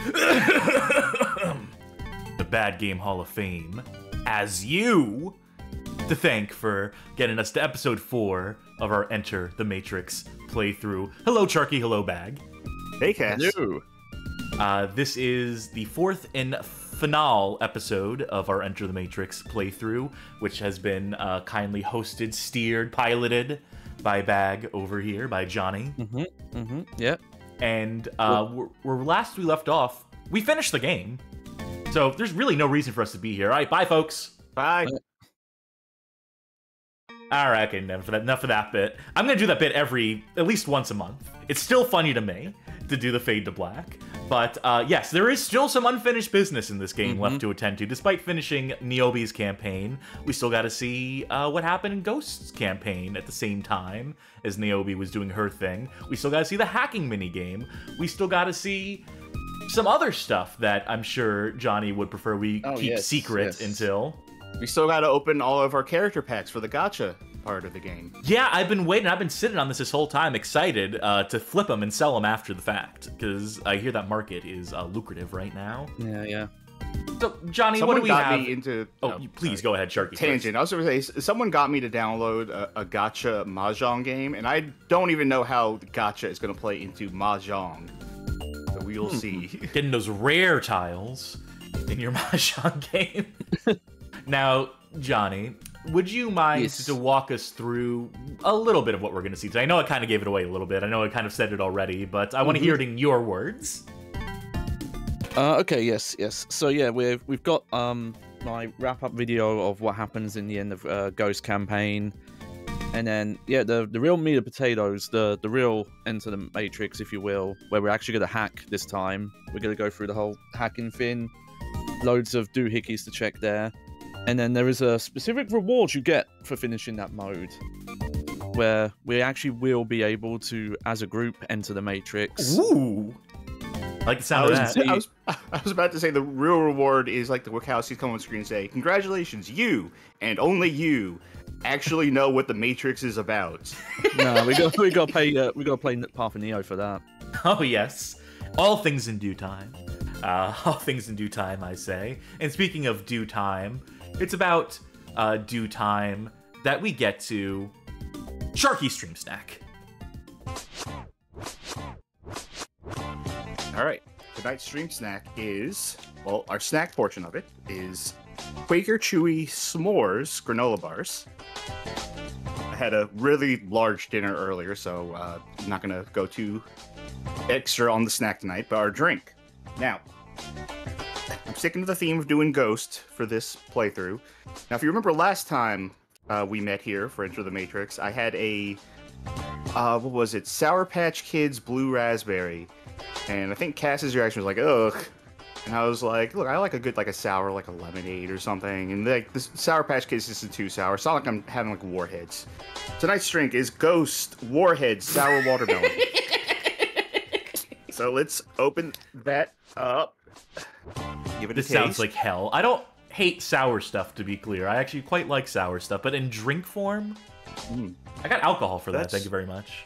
The Bad Game Hall of Fame as you to thank for getting us to episode 4 of our Enter the Matrix playthrough. Hello, Charky. Hello, Bag. Hey, Cass. Hello. This is the 4th and finale episode of our Enter the Matrix playthrough, which has been kindly steered, piloted by Bag over here, by Johnny. Yeah. And where last we left off, we finished the game. So there's really no reason for us to be here. All right, bye, folks. Bye. All right, okay, enough of that bit. I'm going to do that bit at least once a month. It's still funny to me to do the fade to black. But yes, there is still some unfinished business in this game left to attend to. Despite finishing Niobe's campaign, we still got to see what happened in Ghost's campaign at the same time as Niobe was doing her thing. We still got to see the hacking minigame. We still got to see some other stuff that I'm sure Johnny would prefer we keep secret until. We still got to open all of our character packs for the gacha part of the game. Yeah, I've been waiting. I've been sitting on this whole time, excited to flip them and sell them after the fact, because I hear that market is lucrative right now. Yeah. So, Johnny, Someone what do we got have? Me into, Please go ahead, Sharky. Tangent. I was going to say, someone got me to download a gacha mahjong game, and I don't even know how gacha is going to play into mahjong. So we'll see. Getting those rare tiles in your mahjong game. Now, Johnny, would you mind to walk us through a little bit of what we're going to see today? I know I kind of gave it away a little bit. I know I kind of said it already, but I want to hear it in your words. Okay, yes. So yeah, we've got my wrap-up video of what happens in the end of Ghost campaign. And then, yeah, the real meat of potatoes, the real Enter the Matrix, if you will, where we're actually going to hack this time. We're going to go through the whole hacking thing. Loads of doohickeys to check there. And then there is a specific reward you get for finishing that mode, where we actually will be able to, as a group, enter the Matrix. Ooh! I like the sound of that. I was about to say the real reward is like the Wachowskis come on screen and say, "Congratulations, you and only you actually know what the Matrix is about." No, we got to play Path of Neo for that. Oh yes, all things in due time. All things in due time, I say. And speaking of due time, it's about due time that we get to Sharky Stream Snack. All right, tonight's stream snack is, well, our snack portion of it is Quaker Chewy S'mores granola bars. I had a really large dinner earlier, so I'm not going to go too extra on the snack tonight, but our drink. Now, I'm sticking to the theme of doing Ghost for this playthrough. Now, if you remember last time we met here for Enter the Matrix, I had a, what was it, Sour Patch Kids Blue Raspberry. And I think Cass's reaction was like, ugh. And I was like, look, I like a good, like a sour, like a lemonade or something. And like this Sour Patch Kids isn't too sour. It's not like I'm having like Warheads. Tonight's drink is Ghost Warhead Sour Watermelon. So let's open that up. Give it a taste. This sounds like hell. I don't hate sour stuff, to be clear. I actually quite like sour stuff, but in drink form, I got alcohol for that. Thank you very much.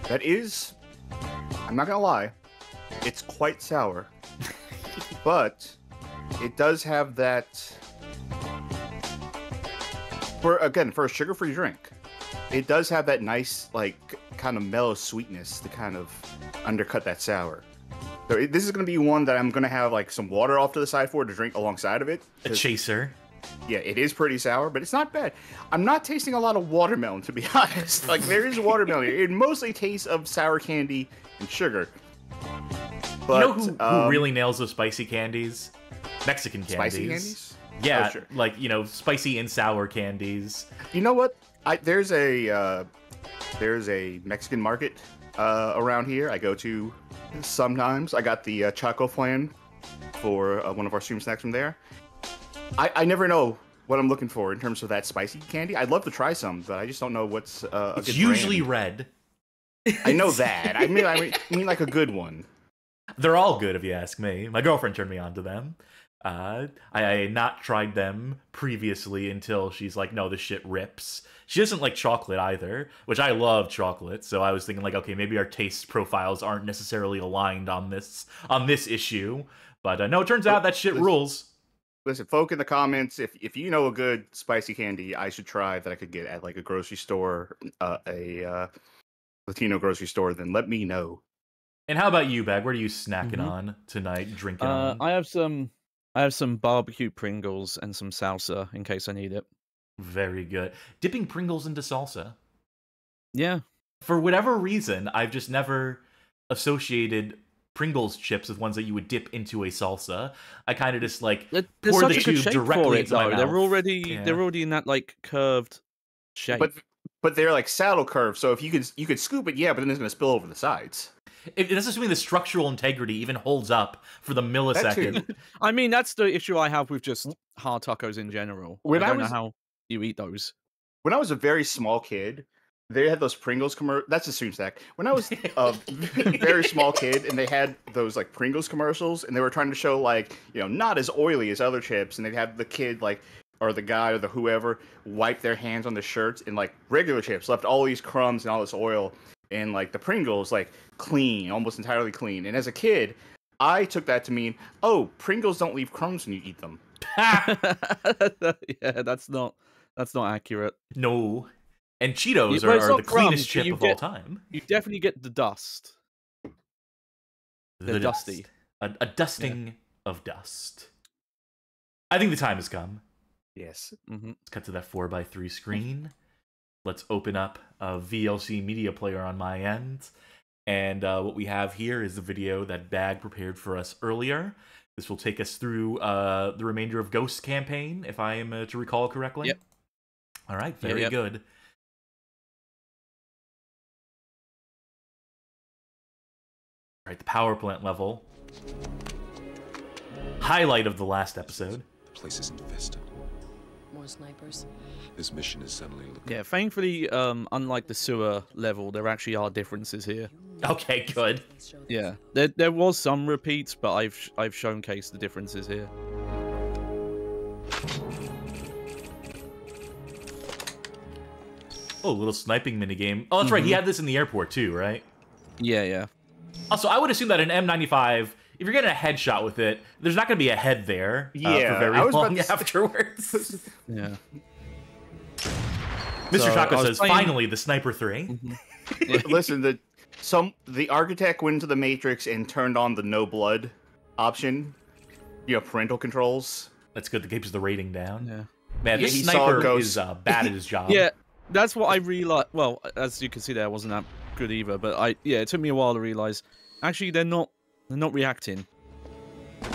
That is, I'm not gonna lie, it's quite sour, but it does have that. For a sugar-free drink, it does have that nice, like, kind of mellow sweetness to kind of undercut that sour. So this is going to be one that I'm going to have like some water off to the side for to drink alongside of it. A chaser. Yeah, it is pretty sour, but it's not bad. I'm not tasting a lot of watermelon, to be honest. Like, there is watermelon here. It mostly tastes of sour candy and sugar. But, you know who really nails those spicy candies? Mexican candies. Spicy candies? Yeah, Oh, sure. like, you know, spicy and sour candies. You know what? There's a Mexican market around here I go to sometimes. I got the Choco Flan for one of our stream snacks from there. I never know what I'm looking for in terms of that spicy candy. I'd love to try some, but I just don't know what's a it's good usually brand. red. I know that. I mean like a good one. They're all good, if you ask me. My girlfriend turned me on to them. I had not tried them previously until she's like, no, this shit rips. She doesn't like chocolate either, which I love chocolate. So I was thinking like, okay, maybe our taste profiles aren't necessarily aligned on this issue. But no, it turns out that shit rules. Listen, folk in the comments, if you know a good spicy candy I should try that I could get at like a grocery store, a Latino grocery store, then let me know. And how about you, Bag? What are you snacking on tonight, drinking on? I have some barbecue Pringles and some salsa in case I need it. Very good. Dipping Pringles into salsa. Yeah. For whatever reason, I've just never associated Pringles chips with ones that you would dip into a salsa. I kind of just like pour the tube directly into my mouth. They're already in that like curved shape. But they're like saddle curves, so if you could scoop it, yeah, but then it's gonna spill over the sides. It doesn't assuming the structural integrity even holds up for the millisecond. I mean, that's the issue I have with just hard tacos in general. I don't know how you eat those. When I was a very small kid, they had those Pringles commercials. That's a stream stack. When I was a very small kid, and they had those like Pringles commercials, and they were trying to show like, you know, not as oily as other chips, and they'd have the kid like, or the guy or the whoever wipe their hands on the shirts, and like regular chips left all these crumbs and all this oil, and like the Pringles like clean, almost entirely clean. And as a kid, I took that to mean, oh, Pringles don't leave crumbs when you eat them. Yeah, that's not accurate. No. And Cheetos are the cleanest chip of all time. You definitely get the dust. They're dusty. A dusting of dust. I think the time has come. Yes. Let's cut to that 4:3 screen. Let's open up a VLC media player on my end. And what we have here is the video that Bag prepared for us earlier. This will take us through the remainder of Ghost's campaign, if I am to recall correctly. Yep. All right, very good. All right, the power plant level. Highlight of the last episode. The place is infested. More snipers. This mission is suddenly looking... Yeah, thankfully, unlike the sewer level, there actually are differences here. Okay, good. Yeah, there was some repeats, but I've showcased the differences here. Oh, a little sniping minigame. Oh, that's right, he had this in the airport too, right? Yeah. Also, I would assume that an M95, if you're getting a headshot with it, there's not going to be a head there for very long afterwards. Yeah. Mr. Chaco says, finally, the Sniper 3. Listen, the architect went into the Matrix and turned on the no blood option. You have parental controls. That's good. That keeps the rating down. Yeah. Man, this Sniper is bad at his job. Yeah, that's what I realized. Well, as you can see there, I wasn't that good either, but it took me a while to realize, actually, they're not reacting.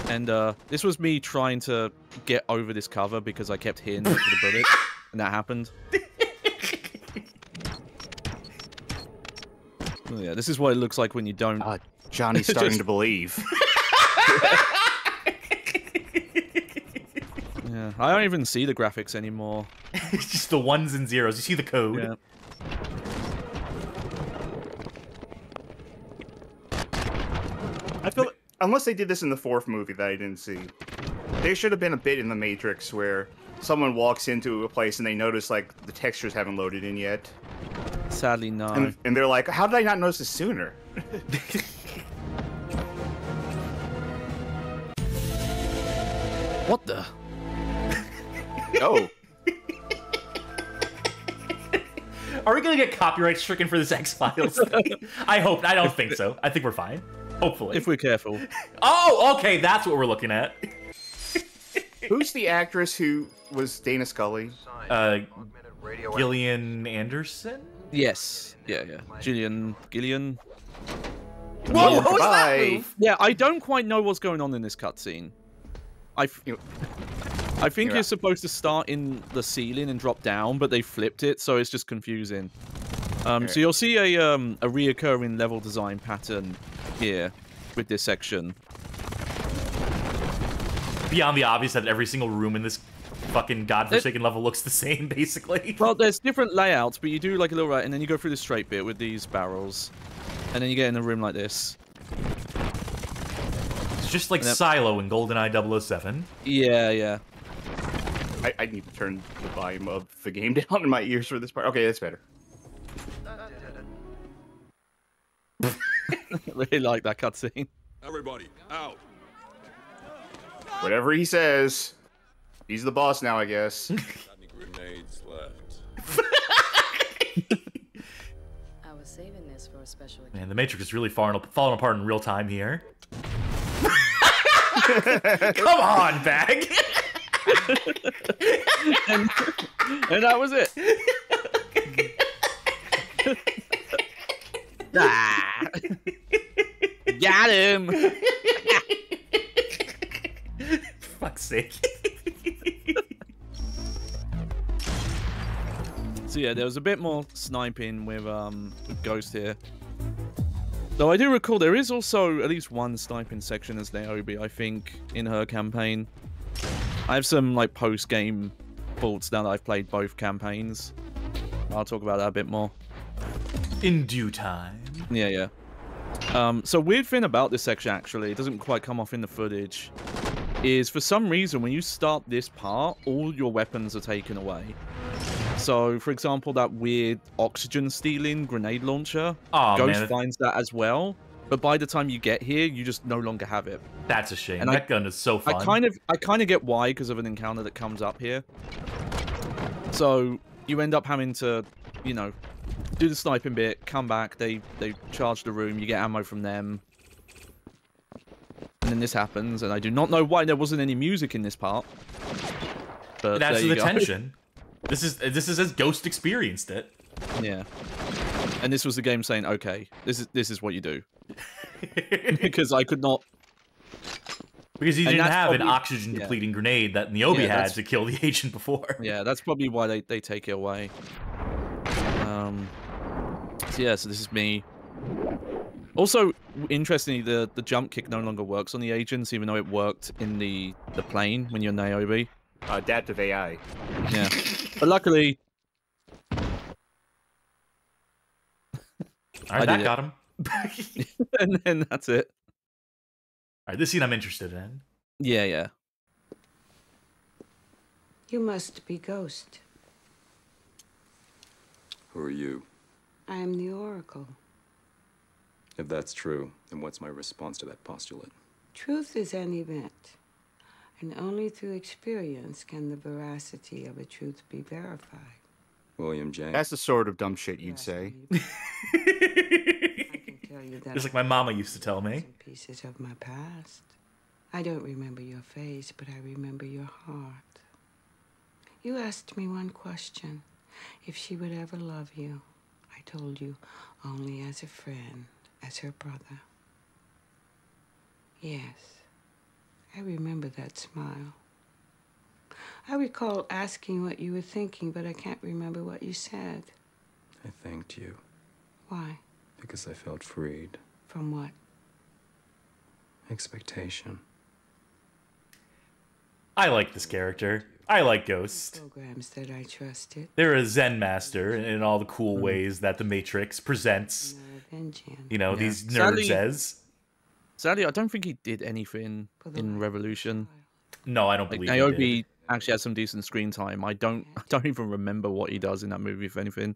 And this was me trying to get over this cover because I kept hitting it with the bullet, and that happened. Oh, yeah, this is what it looks like when you don't. Johnny's starting to believe. Yeah, I don't even see the graphics anymore. It's just the ones and zeros. You see the code. Yeah. I feel unless they did this in the fourth movie that I didn't see, there should have been a bit in the Matrix where someone walks into a place and they notice like the textures haven't loaded in yet. Sadly, no. And they're like, how did I not notice this sooner? What the? Oh. Are we gonna get copyright stricken for this X-Files thing? I hope. I don't think so. I think we're fine. Hopefully. If we're careful. Oh, okay. That's what we're looking at. Who's the actress who was Dana Scully? Gillian Anderson? Yes. Yeah. Gillian. Whoa, what was that move? Yeah, I don't quite know what's going on in this cutscene. I think you're supposed to start in the ceiling and drop down, but they flipped it, so it's just confusing. So you'll see a reoccurring level design pattern here with this section. Beyond the obvious that every single room in this fucking godforsaken level looks the same, basically. Well, there's different layouts, but you do like a little right, and then you go through the straight bit with these barrels, and then you get in a room like this. It's just like Silo in GoldenEye 007. Yeah, yeah. I need to turn the volume of the game down in my ears for this part. Okay, that's better. I really like that cutscene. Everybody, out. Whatever he says, he's the boss now, I guess. Got any grenades left? I was saving this for a special occasion. Man, the Matrix is really falling apart in real time here. Come on, Bag! and that was it. Ah. Got him. Fuck's sake. So yeah, there was a bit more sniping with Ghost here. Though I do recall there is also at least one sniping section as Niobe, I think, in her campaign. I have some like post-game thoughts now that I've played both campaigns. I'll talk about that a bit more. In due time. Yeah, yeah. So weird thing about this section, actually, it doesn't quite come off in the footage, is for some reason when you start this part, all your weapons are taken away. So, for example, that weird oxygen stealing grenade launcher, Ghost finds that as well. But by the time you get here, you just no longer have it. That's a shame. And that gun is so fun. I kind of get why, because of an encounter that comes up here. So you end up having to, you know, do the sniping bit, come back, they charge the room, you get ammo from them. And then this happens, and I do not know why there wasn't any music in this part. But that's the go. tension. This is as Ghost experienced it. Yeah. And this was the game saying, okay, this is what you do. Because I could not. Because you didn't have probably an oxygen depleting grenade that Niobe had to kill the agent before. Yeah, that's probably why they take it away. So yeah, so this is me. Also, interestingly, the jump kick no longer works on the agents, even though it worked in the plane when you're Niobe. Adaptive AI. Yeah. But luckily... Alright, that got him. And then that's it. Alright, this scene I'm interested in. Yeah, yeah. You must be Ghost. Who are you? I am the Oracle. If that's true, then what's my response to that postulate? Truth is an event, and only through experience can the veracity of a truth be verified. William James. That's the sort of dumb shit you'd say. I can tell you that Just like my mama used to tell me. some pieces of my past. I don't remember your face, but I remember your heart. You asked me one question, if she would ever love you. I told you only as a friend, as her brother. Yes, I remember that smile. I recall asking what you were thinking, but I can't remember what you said. I thanked you Why? because I felt freed. From what? Expectation. I like this character. I like Ghost. Programs that I trusted. They're a Zen master in all the cool ways that the Matrix presents, you know, these nerds as. Sadly, I don't think he did anything in Revolution. No, I don't Like, believe he Niobe did. actually has some decent screen time. I don't even remember what he does in that movie, if anything.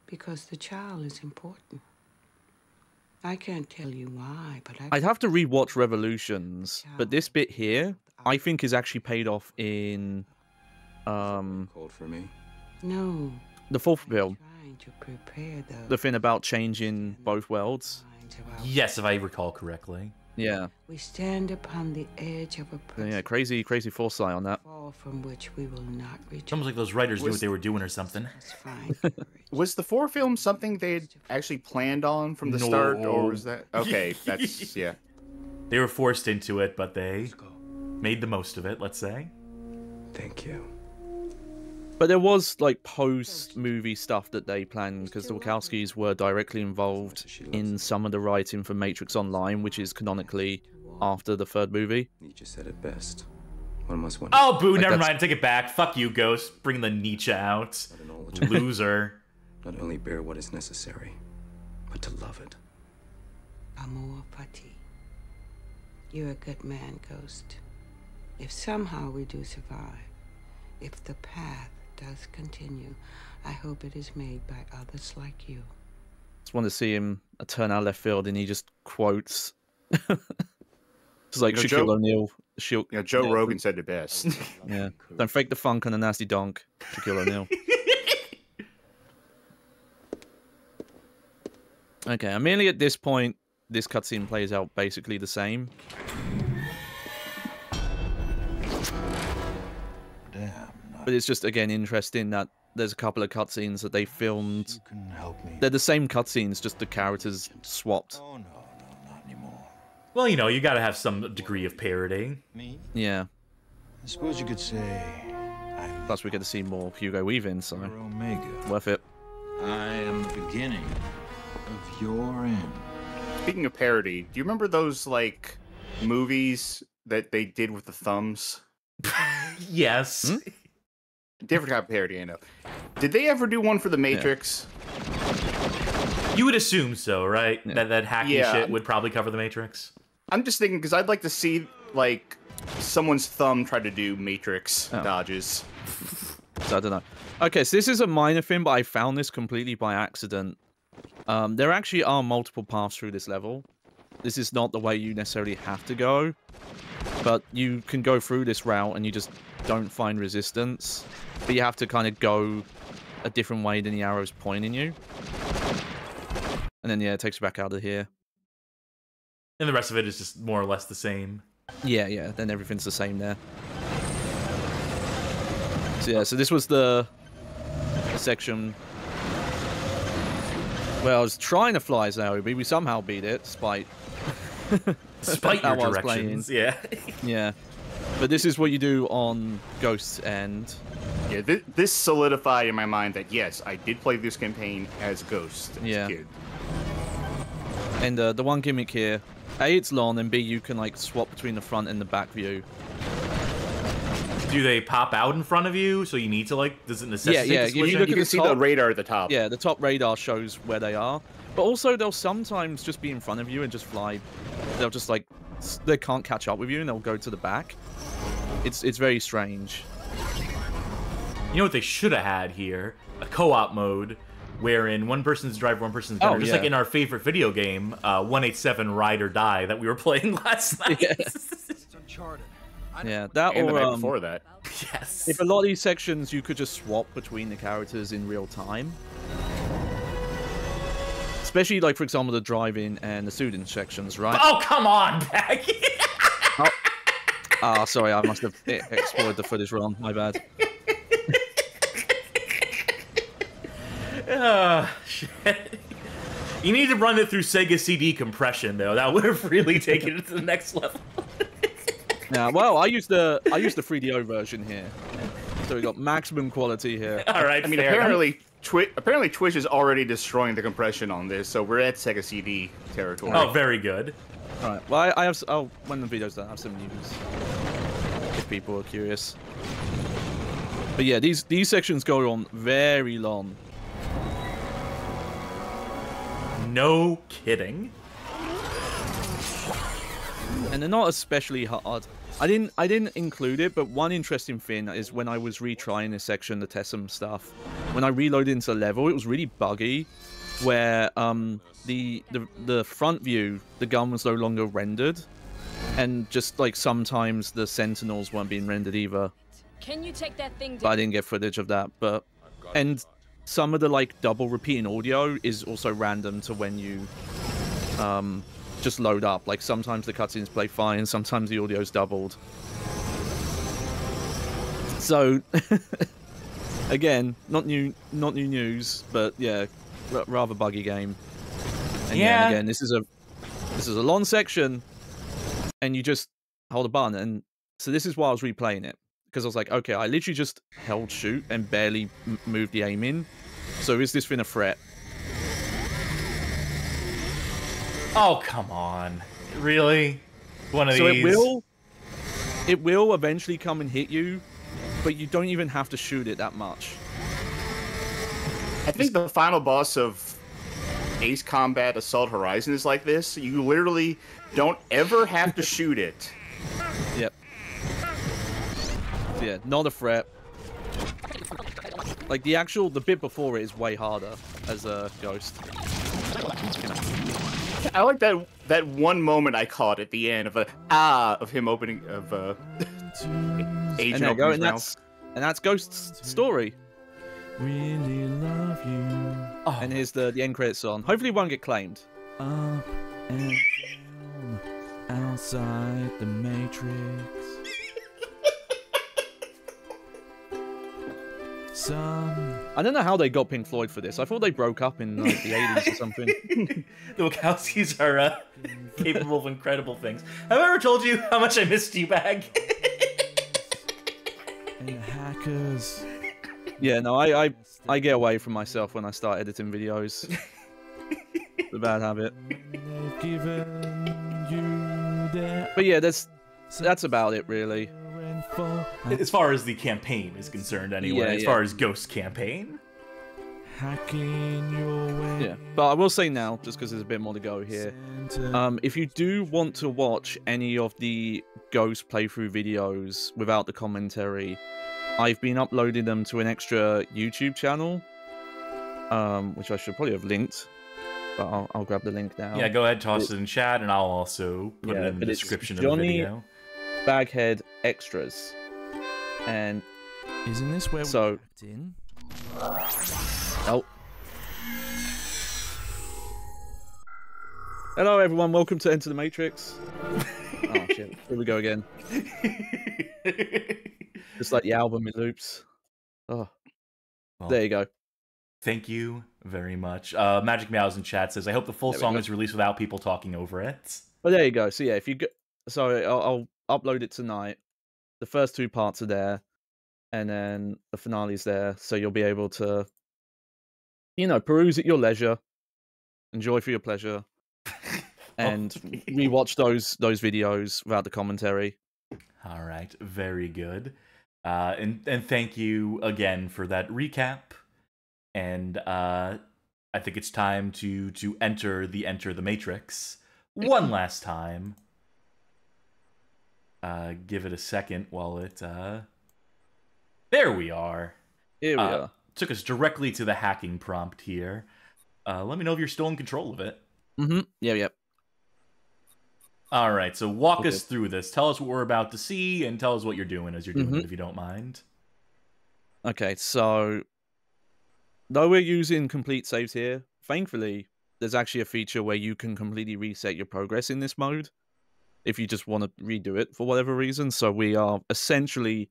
Because the child is important. I can't tell you why, but I'd have to rewatch Revolutions, but this bit here, I think, is actually paid off in Cold for me. No. the fourth film. Trying to prepare The thing about changing both worlds. Yes, if I recall correctly. Yeah. We stand upon the edge of a Yeah, crazy foresight on that. fall from which we will not reach. It's almost like those writers knew what they were doing or something. Was the 4 film something they had actually planned on from the start, or was that okay? That's yeah. They were forced into it, but they made the most of it, let's say. Thank you. But there was like post-movie stuff that they planned, because the Wachowskis were directly involved in some of the writing for Matrix Online, which is canonically after the third movie. Nietzsche said it best. One must wonder. Oh, boo, Like, never that's- mind. Take it back. Fuck you, Ghost. Bring the Nietzsche out. Loser. Not only bear what is necessary, but to love it. Amour fati. You're a good man, Ghost. If somehow we do survive, if the path does continue, I hope it is made by others like you. Just want to see him turn out left field and he just quotes. It's like Shaquille O'Neal. Joe Rogan said it best. Yeah. Don't fake the funk on a nasty donk, Shaquille O'Neal. Okay, and mainly at this point, this cutscene plays out basically the same. But it's just, again, interesting that there's a couple of cutscenes that they filmed. They're the same cutscenes, just the characters swapped. Oh, no, not anymore. Well, you know, you gotta have some degree of parody. Me? Yeah. I suppose you could say Plus, we get to see more Hugo Weaving, so Omega. worth it. I am the beginning of your end. Speaking of parody, do you remember those, like, movies that they did with the thumbs? Yes. Hmm? Different type of parody, I know. Did they ever do one for The Matrix? You would assume so, right? Yeah. That hacky shit would probably cover The Matrix. I'm just thinking, because I'd like to see, like, someone's thumb try to do Matrix dodges. So I don't know. Okay, so this is a minor thing, but I found this completely by accident. There actually are multiple paths through this level. This is not the way you necessarily have to go, but you can go through this route and you just don't find resistance, but you have to kind of go a different way than the arrow's pointing you. And then, yeah, it takes you back out of here. And the rest of it is just more or less the same. Yeah, then everything's the same there. So yeah, so this was the section. Well, I was trying to fly as Naomi, we somehow beat it, despite Despite your how I was directions, playing. yeah. Yeah. But this is what you do on Ghost's End. Yeah, this solidified in my mind that, yes, I did play this campaign as Ghost as a kid. And the one gimmick here, A, it's long, and B, you can like swap between the front and the back view. Do they pop out in front of you? So you need to, like, does it necessitate Yeah, switching? you look You at can the see top. the radar at the top. Yeah, the top radar shows where they are. But also, they'll sometimes just be in front of you and just fly. They'll just, like, they can't catch up with you and they'll go to the back. It's very strange. You know what they should have had here? A co-op mode wherein one person's driver, one person's gunner. Just like in our favorite video game, 187 Ride or Die that we were playing last night. Yeah. It's Uncharted. Yeah, that And the or night before that. Yes. if a lot of these sections you could just swap between the characters in real time. Especially, like, for example, the driving and the shooting sections, right? Oh, come on, Becky! Sorry, I must have explored the footage wrong. My bad. Shit. You need to run it through Sega CD compression, though. That would have really taken it to the next level. Yeah, well, I used the 3DO version here, so we got maximum quality here. All right, I mean, fair. apparently Twitch is already destroying the compression on this, so we're at Sega CD territory. Oh, very good. All right. Well, I have. Oh, when the video's done, I have some news. If people are curious. But yeah, these sections go on very long. No kidding. And they're not especially hard. I didn't include it, but one interesting thing is when I was retrying this section to test some stuff, when I reloaded into the level, it was really buggy, where the front view, the gun was no longer rendered, and just like sometimes the sentinels weren't being rendered either. Can you take that thing But I didn't get footage of that. And some of the like double repeating audio is also random to when you just load up. Like sometimes the cutscenes play fine, sometimes the audio's doubled. So again, not new news, but yeah, rather buggy game. And Yeah. again, this is a long section, and you just hold a button, and so this is why I was replaying it, because I was like, okay, I literally just held shoot and barely moved the aim in. So is this thing a threat? Oh, come on. Really? One of So these? it will eventually come and hit you, but you don't even have to shoot it that much. I think the final boss of Ace Combat Assault Horizon is like this. You literally don't ever have to shoot it. Yep. Yeah, not a threat. Like the bit before it is way harder as a ghost. I like that one moment I caught at the end of him opening Agent And opening his mouth. that's Ghost's story. Really love you. Oh, And here's the end credits song. Hopefully it won't get claimed. Up and down, outside the Matrix. Some I don't know how they got Pink Floyd for this. I thought they broke up in like, the 80s or something. the Wachowskis are capable of incredible things. Have I ever told you how much I miss T-Bag? and hackers. Yeah, no, I get away from myself when I start editing videos. It's a bad habit. They've given you their But yeah, that's about it, really. info. As far as the campaign is concerned, anyway. Yeah, as yeah. far as Ghost campaign. Hacking your way. Yeah, but I will say now, just because there's a bit more to go here. If you do want to watch any of the Ghost playthrough videos without the commentary, I've been uploading them to an extra YouTube channel, which I should probably have linked, but I'll grab the link now. Yeah, go ahead, toss it in chat, and I'll also put it in the but it's description of the Johnny video. Baghead Extras, and Isn't this where So- we tapped in? oh. Hello everyone, welcome to Enter the Matrix. Oh shit, here we go again. Just like the album in loops. Oh, Well, there you go. Thank you very much. Magic Meows in chat says, I hope the full There we song go. is released without people talking over it. But there you go. So yeah, if you go, so I'll upload it tonight. The first two parts are there, and then the finale's there, so you'll be able to, peruse at your leisure, enjoy for your pleasure, and rewatch those videos without the commentary. All right, very good. And thank you again for that recap. And I think it's time to enter the Matrix one last time. Give it a second while it. There we are. Here we are. Took us directly to the hacking prompt here. Let me know if you're still in control of it. Mm-hmm. Yeah. All right, so walk Okay. us through this. Tell us what we're about to see, and tell us what you're doing as you're doing Mhm. it, if you don't mind. Okay, so though we're using complete saves here, thankfully there's actually a feature where you can completely reset your progress in this mode if you just want to redo it for whatever reason. So we are essentially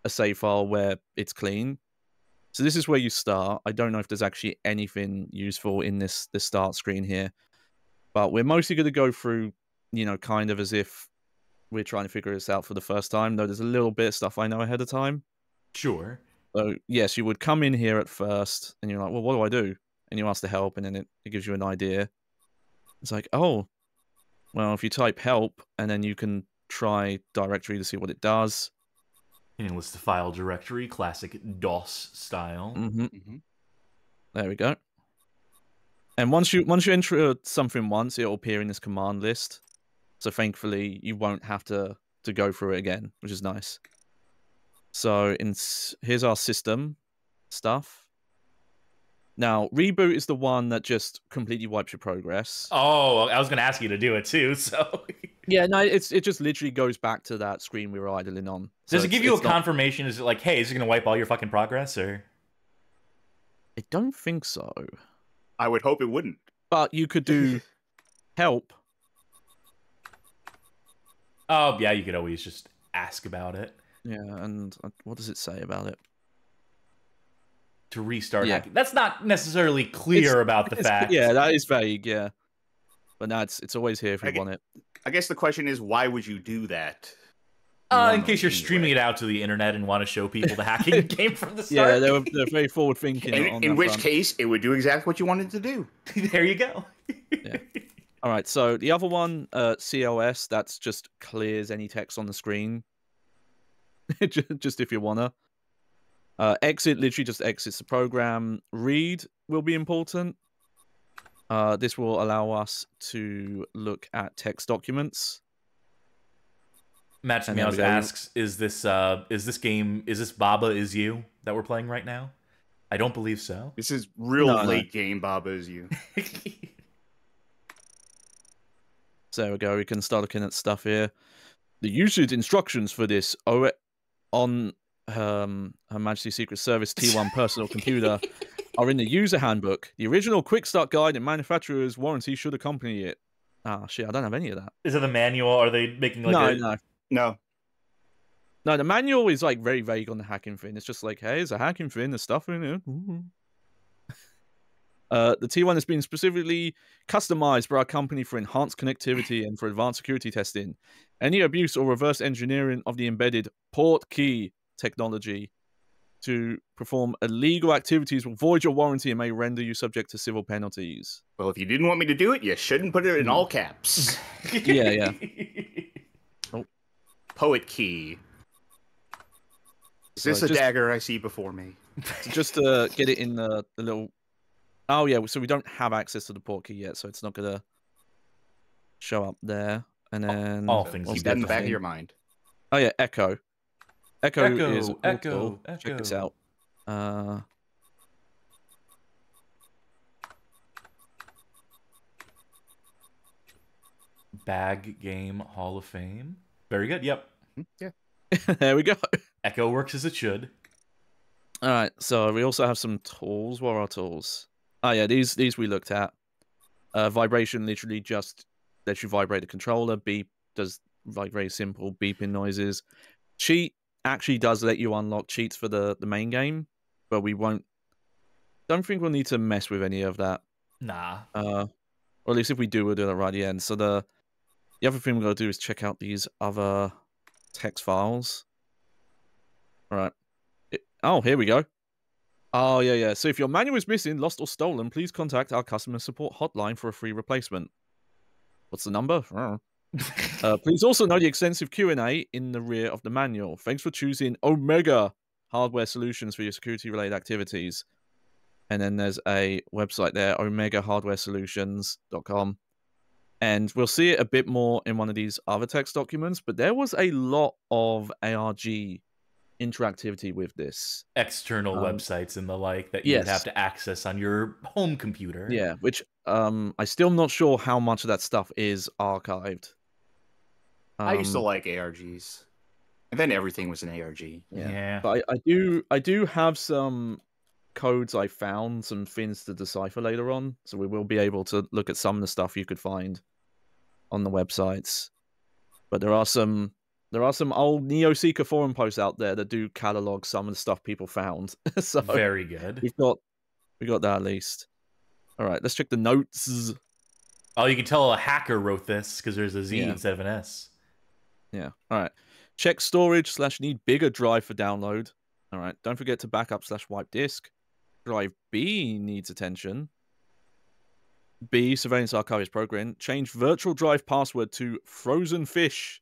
a save file where it's clean. So this is where you start. I don't know if there's actually anything useful in this start screen here, but we're mostly going to go through, kind of as if we're trying to figure this out for the first time, though there's a little bit of stuff I know ahead of time. Sure. So, yes, you would come in here at first, and you're like, well, what do I do? And you ask the help, and then it gives you an idea. It's like, oh, well, if you type help, and then you can try directory to see what it does. And list the file directory, classic DOS style. Mm-hmm. There we go. And once you enter something once, it'll appear in this command list. So thankfully, you won't have to go through it again, which is nice. So here's our system stuff. Now, reboot is the one that just completely wipes your progress. Oh, I was going to ask you to do it too, so... Yeah, no, it just literally goes back to that screen we were idling on. Does So it give you a it's not- confirmation? Is it like, hey, is it going to wipe all your fucking progress, or...? I don't think so. I would hope it wouldn't. But you could do help. Oh, yeah, you could always just ask about it. Yeah, and what does it say about it? To restart Yeah. hacking. That's not necessarily clear about the fact. Yeah, that is vague, yeah. But no, it's always here if you I get- want it. I guess the question is, why would you do that? In case you're streaming it out to the internet and want to show people the hacking game from the start. Yeah, they're very forward thinking. In which case, it would do exactly what you wanted to do. There you go. Yeah. All right, so the other one, COS, that's just clears any text on the screen. Just if you wanna. Exit literally just exits the program. Read will be important. This will allow us to look at text documents. Match And there we Meows go. asks, is this Baba Is You that we're playing right now? I don't believe so. This is real No, late game Baba Is You. So there we go. We can start looking at stuff here. The usage instructions for this on Her Majesty's Secret Service T1 personal computer are in the user handbook. The original quick start guide and manufacturer's warranty should accompany it. Ah, shit, I don't have any of that. Is it the manual? Are they making like No, the manual is like very vague on the hacking thing. It's just like, hey, it's a hacking thing, there's stuff in it. The T1 has been specifically customized by our company for enhanced connectivity and for advanced security testing. Any abuse or reverse engineering of the embedded port key technology to perform illegal activities will void your warranty and may render you subject to civil penalties. Well, if you didn't want me to do it, you shouldn't put it in all caps. Yeah. Oh. Poet key. Is this a dagger I see before me? Just to get it in the little... Oh, yeah, so we don't have access to the port key yet, so it's not going to show up there. And then... all things keep that in the back of your mind. Oh, yeah, Echo. Echo is... Echo. Check this out. Bag Game Hall of Fame. Very good. Yep. Yeah. There we go. Echo works as it should. All right, so we also have some tools. What are our tools? Oh yeah, these we looked at. Vibration literally just lets you vibrate the controller. Beep does like very simple beeping noises. Cheat actually does let you unlock cheats for the main game, but we won't. Don't think we'll need to mess with any of that. Nah. Or at least if we do, we'll do that right at the end. So the other thing we're gonna do is check out these other text files. All right. Oh, here we go. Oh, yeah. So if your manual is missing, lost, or stolen, please contact our customer support hotline for a free replacement. What's the number? Please also know the extensive Q&A in the rear of the manual. Thanks for choosing Omega Hardware Solutions for your security-related activities. And then there's a website there, omegahardwaresolutions.com. And we'll see it a bit more in one of these other text documents, but there was a lot of ARG interactivity with this. External websites and the like that you would have to access on your home computer. Yeah, which I still not sure how much of that stuff is archived. I used to like ARGs. And then everything was an ARG. Yeah. But I do have some codes I found, some things to decipher later on, so we will be able to look at some of the stuff you could find on the websites. But there are some old NeoSeeker forum posts out there that do catalog some of the stuff people found. So very good. We got that at least. All right, let's check the notes. Oh, you can tell a hacker wrote this because there's a Z instead of an S. Yeah. All right. Check storage / need bigger drive for download. All right. Don't forget to backup / wipe disk. Drive B needs attention. B, surveillance archivist program. Change virtual drive password to frozen fish.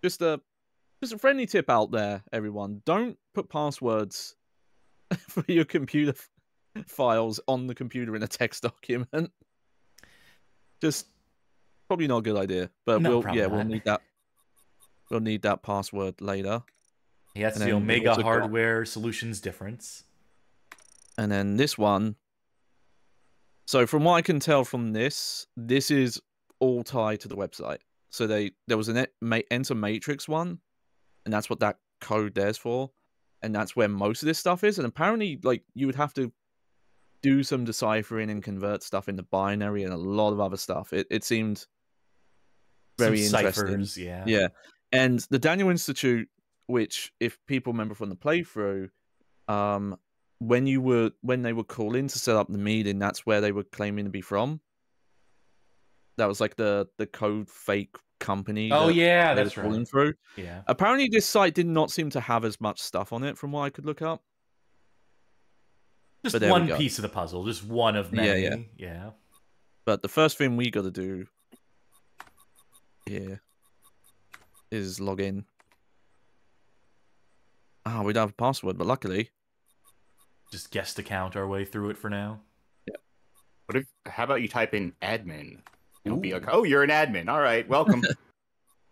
Just a friendly tip out there, everyone. Don't put passwords for your computer files on the computer in a text document. Just probably not a good idea. But we'll need that. We'll need that password later. Yeah, that's the Omega Hardware Solutions difference. And then this one. So from what I can tell from this is all tied to the website. So there was an Enter Matrix one, and that's what that code there's for, and that's where most of this stuff is. And apparently, like, you would have to do some deciphering and convert stuff into binary and a lot of other stuff. It seemed very interesting. Ciphers, yeah. Yeah. And the Daniel Institute, which if people remember from the playthrough, when they would call in to set up the meeting, that's where they were claiming to be from. That was like the code fake company. Oh yeah, that's right. Calling through. Yeah. Apparently, this site did not seem to have as much stuff on it, from what I could look up. Just one piece of the puzzle, just one of many. Yeah. But the first thing we got to do here is log in. We don't have a password, but luckily, just guess to count our way through it for now. Yeah. What if? How about you type in admin? It'll be like, oh, you're an admin. All right, welcome.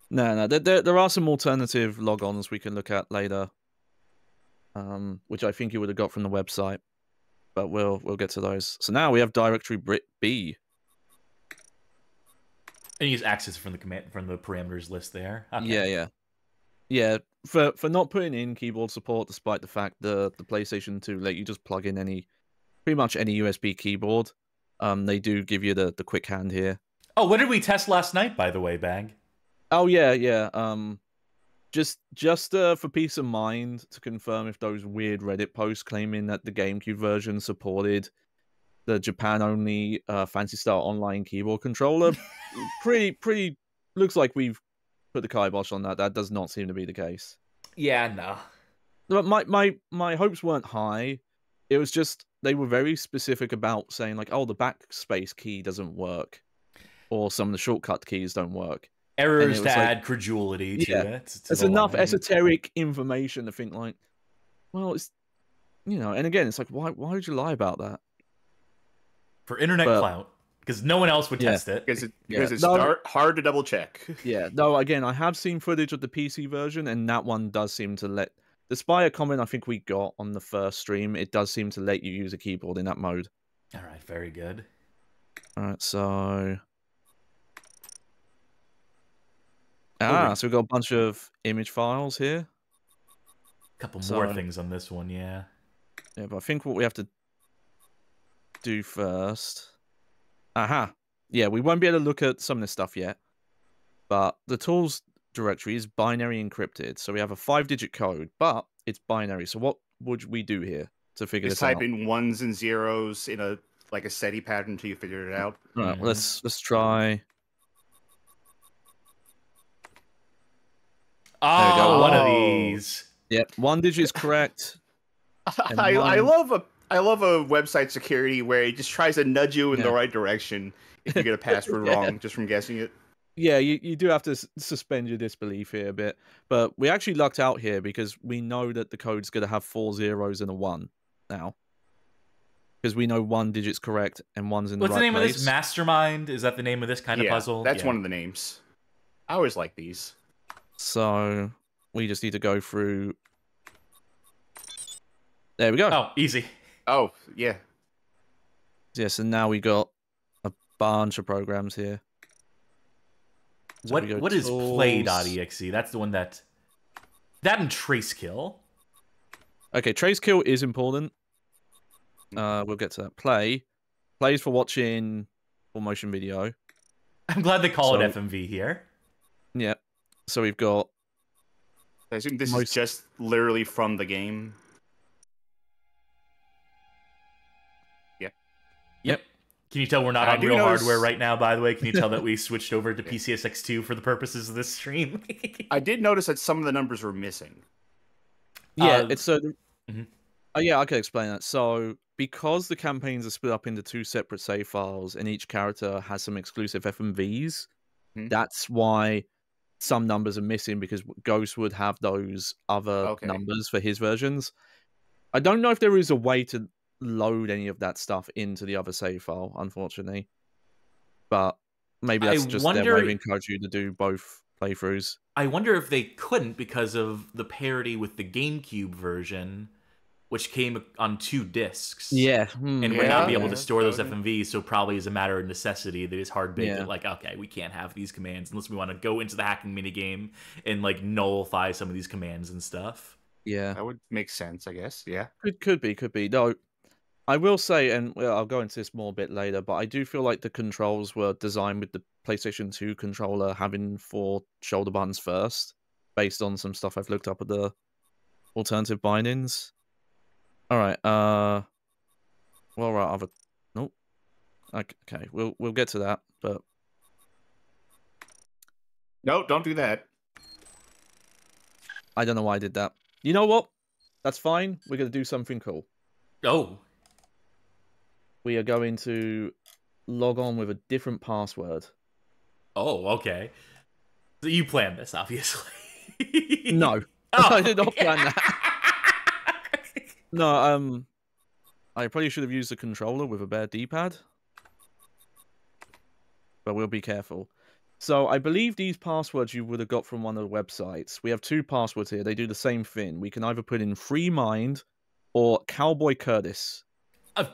No, there are some alternative logons we can look at later, which I think you would have got from the website, but we'll get to those. So now we have directory B. And use access from the parameters list there. Okay. Yeah. For not putting in keyboard support, despite the fact the PlayStation 2 let you just plug in pretty much any USB keyboard. They do give you the quick hand here. Oh, what did we test last night, by the way, Bag? Oh yeah. Just for peace of mind to confirm if those weird Reddit posts claiming that the GameCube version supported the Japan-only Fancy Star Online keyboard controller, pretty looks like we've put the kibosh on that. That does not seem to be the case. Yeah, no. But my hopes weren't high. It was just they were very specific about saying like, oh, the backspace key doesn't work, or some of the shortcut keys don't work. Errors to add credulity to it. It's enough esoteric information to think like, well, it's and again, it's like why would you lie about that? For internet clout, because no one else would test it. Because it's hard to double check. Yeah, no, again, I have seen footage of the PC version, and that one does seem to let, despite a comment I think we got on the first stream, it does seem to let you use a keyboard in that mode. All right, very good. All right, so... so we've got a bunch of image files here. A couple more things on this one, yeah. Yeah, but I think what we have to do first... Yeah, we won't be able to look at some of this stuff yet, but the tools directory is binary encrypted, so we have a 5-digit code, but it's binary. So what would we do here to figure this out? Just type in ones and zeros in a SETI pattern until you figure it out. All right, let's try. Oh, one of these. Yep, 1 digit is correct. I love a website security where it just tries to nudge you in the right direction if you get a password wrong just from guessing it. Yeah, you do have to suspend your disbelief here a bit, but we actually lucked out here because we know that the code's going to have 4 zeros and a 1 now. Because we know 1 digit's correct and 1's in the right place. What's the name of this? Mastermind? Is that the name of this kind of puzzle? That's one of the names. I always like these. So we just need to go through. There we go. Oh, easy. Oh, yeah. Yeah, so now we got a bunch of programs here. So what is play.exe? That's the one that and trace kill. Okay, trace kill is important. We'll get to that. Plays for watching full motion video. I'm glad they call it FMV here. Yeah. So we've got... I assume this is just literally from the game. Yep. Can you tell we're not on real hardware right now, by the way? Can you tell that we switched over to PCSX2 for the purposes of this stream? I did notice that some of the numbers were missing. Yeah, it's so... yeah, I can explain that. So, because the campaigns are split up into 2 separate save files, and each character has some exclusive FMVs, that's why some numbers are missing, because Ghost would have those other numbers for his versions. I don't know if there is a way to load any of that stuff into the other save file, unfortunately. But maybe that's just their way to encourage you to do both playthroughs. I wonder if they couldn't because of the parity with the GameCube version, which came on 2 discs. Yeah. And would not be able to store those FMVs, so probably as a matter of necessity, that is hard-baked that, like, okay, we can't have these commands unless we want to go into the hacking minigame and, like, nullify some of these commands and stuff. Yeah. That would make sense, I guess. Yeah. Could be. No, I will say, and I'll go into this more a bit later, but I do feel like the controls were designed with the PlayStation 2 controller having 4 shoulder buttons first, based on some stuff I've looked up at the alternative bindings. All right. Well, nope. Okay, we'll get to that, but no, don't do that. I don't know why I did that. You know what? That's fine. We're gonna do something cool. Oh. We are going to log on with a different password. Oh, okay. So you planned this, obviously. No. Oh. I did not plan that. No, I probably should have used a controller with a bare D-pad. but we'll be careful. So I believe these passwords you would have got from one of the websites. We have 2 passwords here. They do the same thing. We can either put in Free Mind or Cowboy Curtis.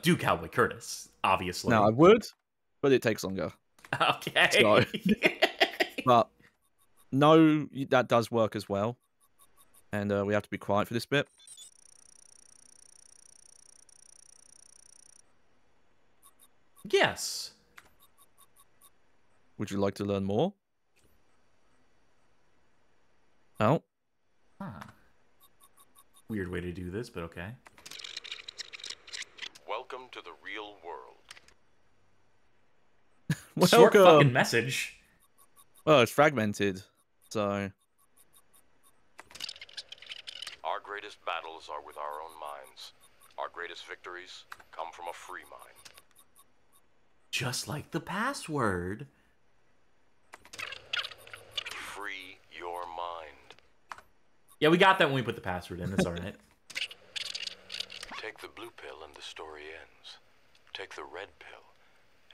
Do Cowboy Curtis, obviously. Now I would, but it takes longer. Okay. So, but no, that does work as well. And we have to be quiet for this bit. Yes. Would you like to learn more? Oh. Huh. Weird way to do this, but okay. Welcome to the real world. Short Welcome. fucking message. Well, it's fragmented, so... Our greatest battles are with our own minds. Our greatest victories come from a free mind. Just like the password. Free your mind. Yeah, we got that when we put the password in. That's all right. Take the blue pill and the story ends. Take the red pill,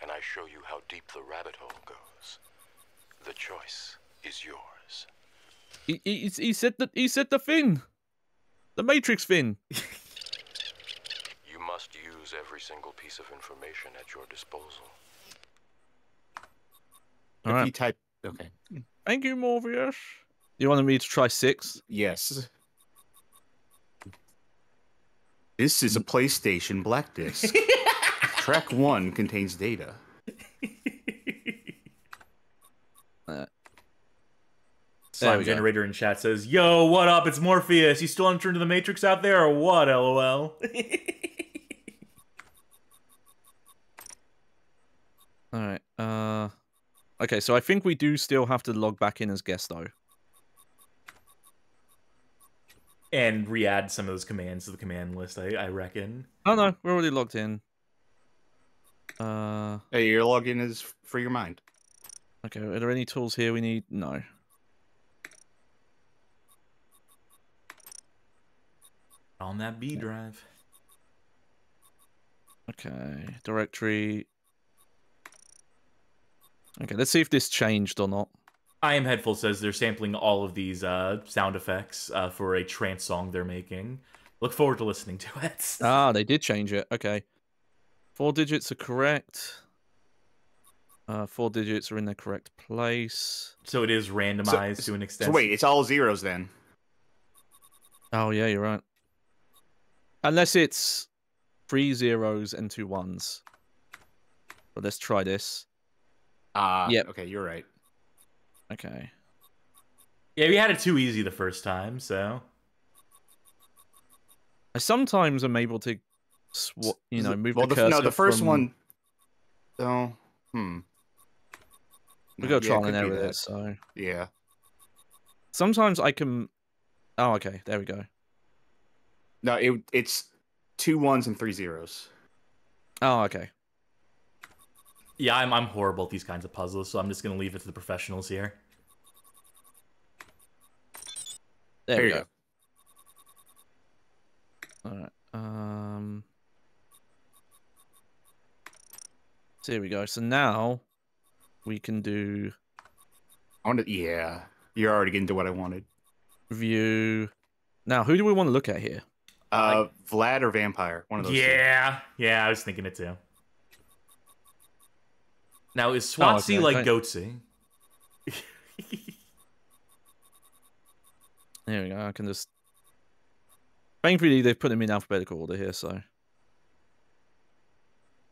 and I show you how deep the rabbit hole goes. The choice is yours. He said the thing. The Matrix thing. You must use every single piece of information at your disposal. If All right. you type, okay. Thank you, Morpheus. You wanted me to try 6? Yes. This is a PlayStation black disc. Track 1 contains data. Slime we go. generator in chat says, "Yo, what up? It's Morpheus. You still unturned to the Matrix out there, or what? LOL." All right. Okay, so I think we do still have to log back in as guest though. And re-add some of those commands to the command list, I reckon. Oh no, we're already logged in. Hey, your login is for your mind. Okay, are there any tools here we need? No. On that B drive. Okay, directory. Okay, let's see if this changed or not. I Am Headful says they're sampling all of these sound effects for a trance song they're making. Look forward to listening to it. Ah, they did change it. Okay. 4 digits are correct. 4 digits are in the correct place. So it is randomized to an extent. So wait, it's all zeros then. Oh, yeah, you're right. Unless it's 3 zeros and 2 ones. But let's try this. Yep. Okay, you're right. Okay. Yeah, we had it too easy the first time, so... I sometimes am able to, move the cursor. No, the first from... one... Oh, We got trial and could be error there, that. so... Yeah. Sometimes I can... Oh, okay. There we go. No, it's 2 ones and 3 zeros. Oh, okay. Yeah, I'm horrible at these kinds of puzzles, so I'm just going to leave it to the professionals here. There we you go. Alright. So here we go. So now we can do Yeah. You're already getting to what I wanted. view. Now, who do we want to look at here? Vlad or Vampire? One of those two. Yeah, I was thinking it too. Now, is Swansea okay. like Goatsy? There we go. I can just... Thankfully, they've put them in alphabetical order here, so...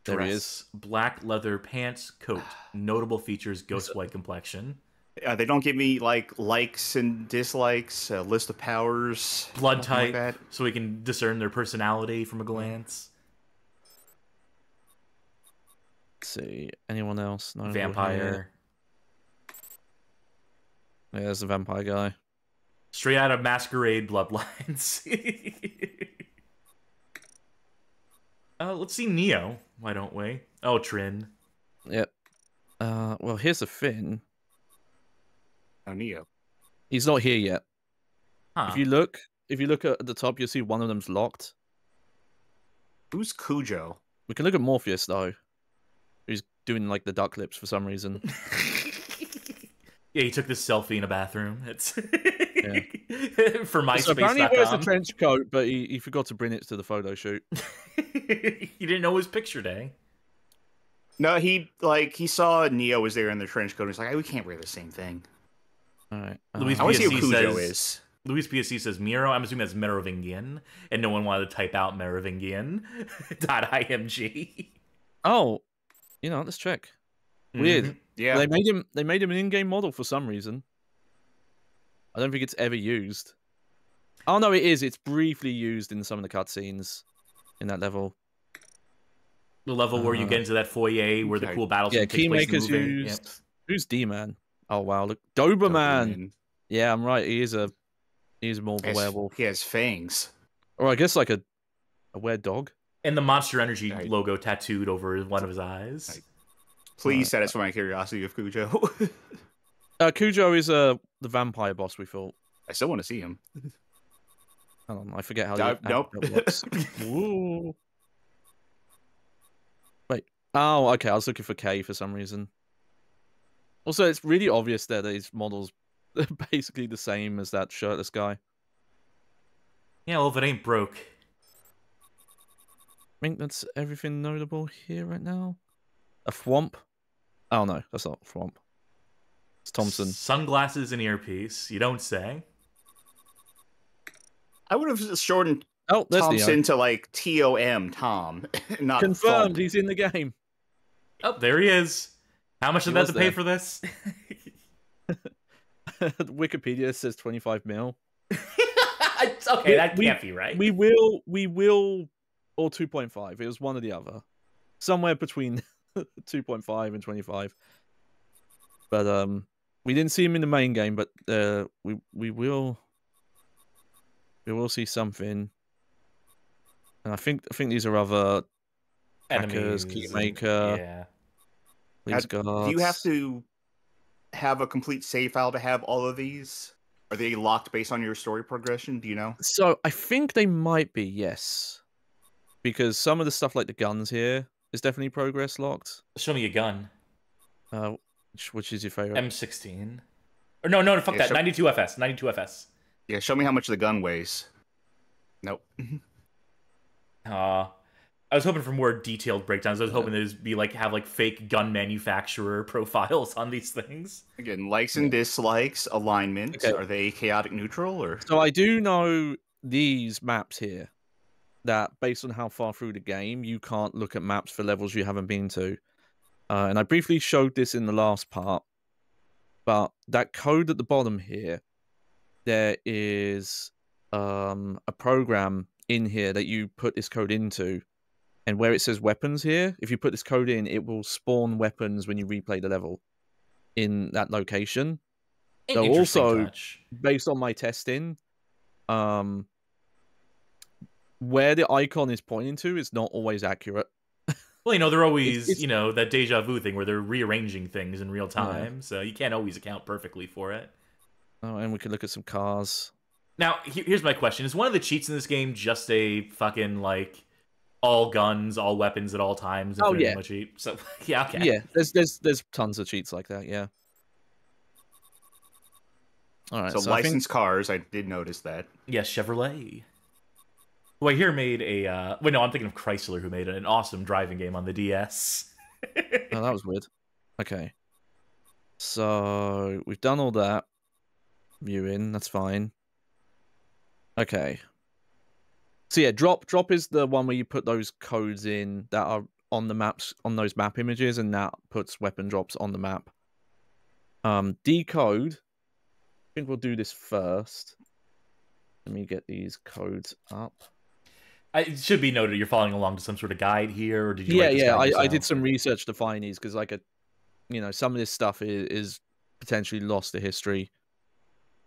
There he is. Black leather pants, coat. Notable features, ghost white complexion. They don't give me likes and dislikes, a list of powers, Blood nothing type, like that. so we can discern their personality from a glance. Let's see. Anyone else? No. Vampire. Yeah, there's the vampire guy. Straight out of Masquerade Bloodlines. Let's see Neo. Why don't we? Oh, Trin. Yep. Well, here's the thing. Oh, Neo. He's not here yet. Huh. If you look at the top, you'll see one of them's locked. Who's Cujo? We can look at Morpheus though. doing like the duck lips for some reason. Yeah, he took this selfie in a bathroom. It's for So apparently he wears a MySpace.com. trench coat, but he forgot to bring it to the photo shoot. He didn't know it was picture day. No, he saw Neo was there in the trench coat. And he's like, we can't wear the same thing. All right. Luis I want to see who PSC Cujo says, is. Luis PSC says Miro. I'm assuming that's Merovingian, and no one wanted to type out Merovingian. .img. Oh, let's check. Weird. Mhm. Yeah. They made him an in-game model for some reason. I don't think it's ever used. Oh no, it is. It's briefly used in some of the cutscenes in that level. The level where you get into that foyer where the cool battle scene takes place. Keymaker's in the movie. used. Who's D-Man? Oh wow, look, Doberman. Yeah, I'm right. He's more of a werewolf. He has fangs. Or I guess like a were dog. And the Monster Energy logo tattooed over one of his eyes. Please satisfy my curiosity of Cujo. Cujo is the vampire boss, we thought. I still want to see him. Hold on, I forget how Nope. it looks. Woo. Wait. Oh, okay. I was looking for K for some reason. Also, it's really obvious that these models are basically the same as that shirtless guy. Yeah, well, if it ain't broke. I think that's everything notable here right now. A thwomp? Oh no, that's not a thwomp. It's Thompson. Sunglasses and earpiece. You don't say. I would have shortened there's Thompson Neo. to like Tom, Tom, not Confirmed. Thump. He's in the game. Oh, there he is. How much did that to pay for this? Wikipedia says 25 mil. Okay, that can't be right. We will, or 2.5. It was one or the other. Somewhere between 2.5 and 25. But we didn't see him in the main game, but we will see something. And I think these are other hackers, Keymaker. Yeah. These Do guards. you have to have a complete save file to have all of these? Are they locked based on your story progression? Do you know? So I think they might be, yes. Because some of the stuff like the guns here is definitely progress locked. Show me a gun. Which is your favorite? M16. Or no, fuck that. 92 FS. 92 FS. Yeah, show me how much the gun weighs. Nope. I was hoping for more detailed breakdowns. I was hoping there'd be have fake gun manufacturer profiles on these things. Again, likes and dislikes, alignment. Okay. Are they chaotic neutral or? So I do know these maps here that based on how far through the game, you can't look at maps for levels you haven't been to. And I briefly showed this in the last part, but that code at the bottom here, there is a program in here that you put this code into, and where it says weapons here, if you put this code in, it will spawn weapons when you replay the level in that location. So also, based on my testing, where the icon is pointing to is not always accurate. Well, they're always, that deja vu thing where they're rearranging things in real time, so you can't always account perfectly for it. Oh, and we could look at some cars. Now, here's my question. Is one of the cheats in this game just a fucking, all guns, all weapons at all times? Oh, yeah. Cheat? So, yeah, okay. Yeah, there's tons of cheats like that, yeah. All right, So licensed cars, I did notice that. Yes, Chevrolet. Who I hear made a... Wait, no, I'm thinking of Chrysler, who made an awesome driving game on the DS. Oh, that was weird. Okay. So, we've done all that. Viewing, that's fine. Okay. So yeah, drop is the one where you put those codes in that are on the maps, on those map images, and that puts weapon drops on the map. Decode. I think we'll do this first. Let me get these codes up. It should be noted you're following along to some sort of guide here, or did you? Yeah. I did some research to find these because, some of this stuff is potentially lost to history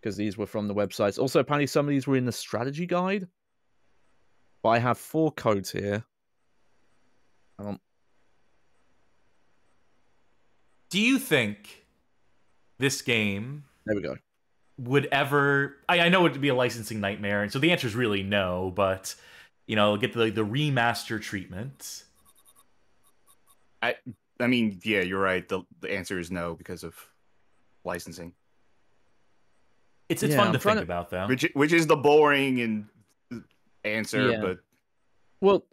because these were from the websites. Also, apparently, some of these were in the strategy guide. But I have 4 codes here. Do you think this game? There we go. Would ever? I know it would be a licensing nightmare, and so the answer is really no. But get the remaster treatment. I mean, yeah, you're right. The answer is no because of licensing. It's Yeah, fun I'm to trying think to- about though. Which is the boring and answer, Yeah. but Well,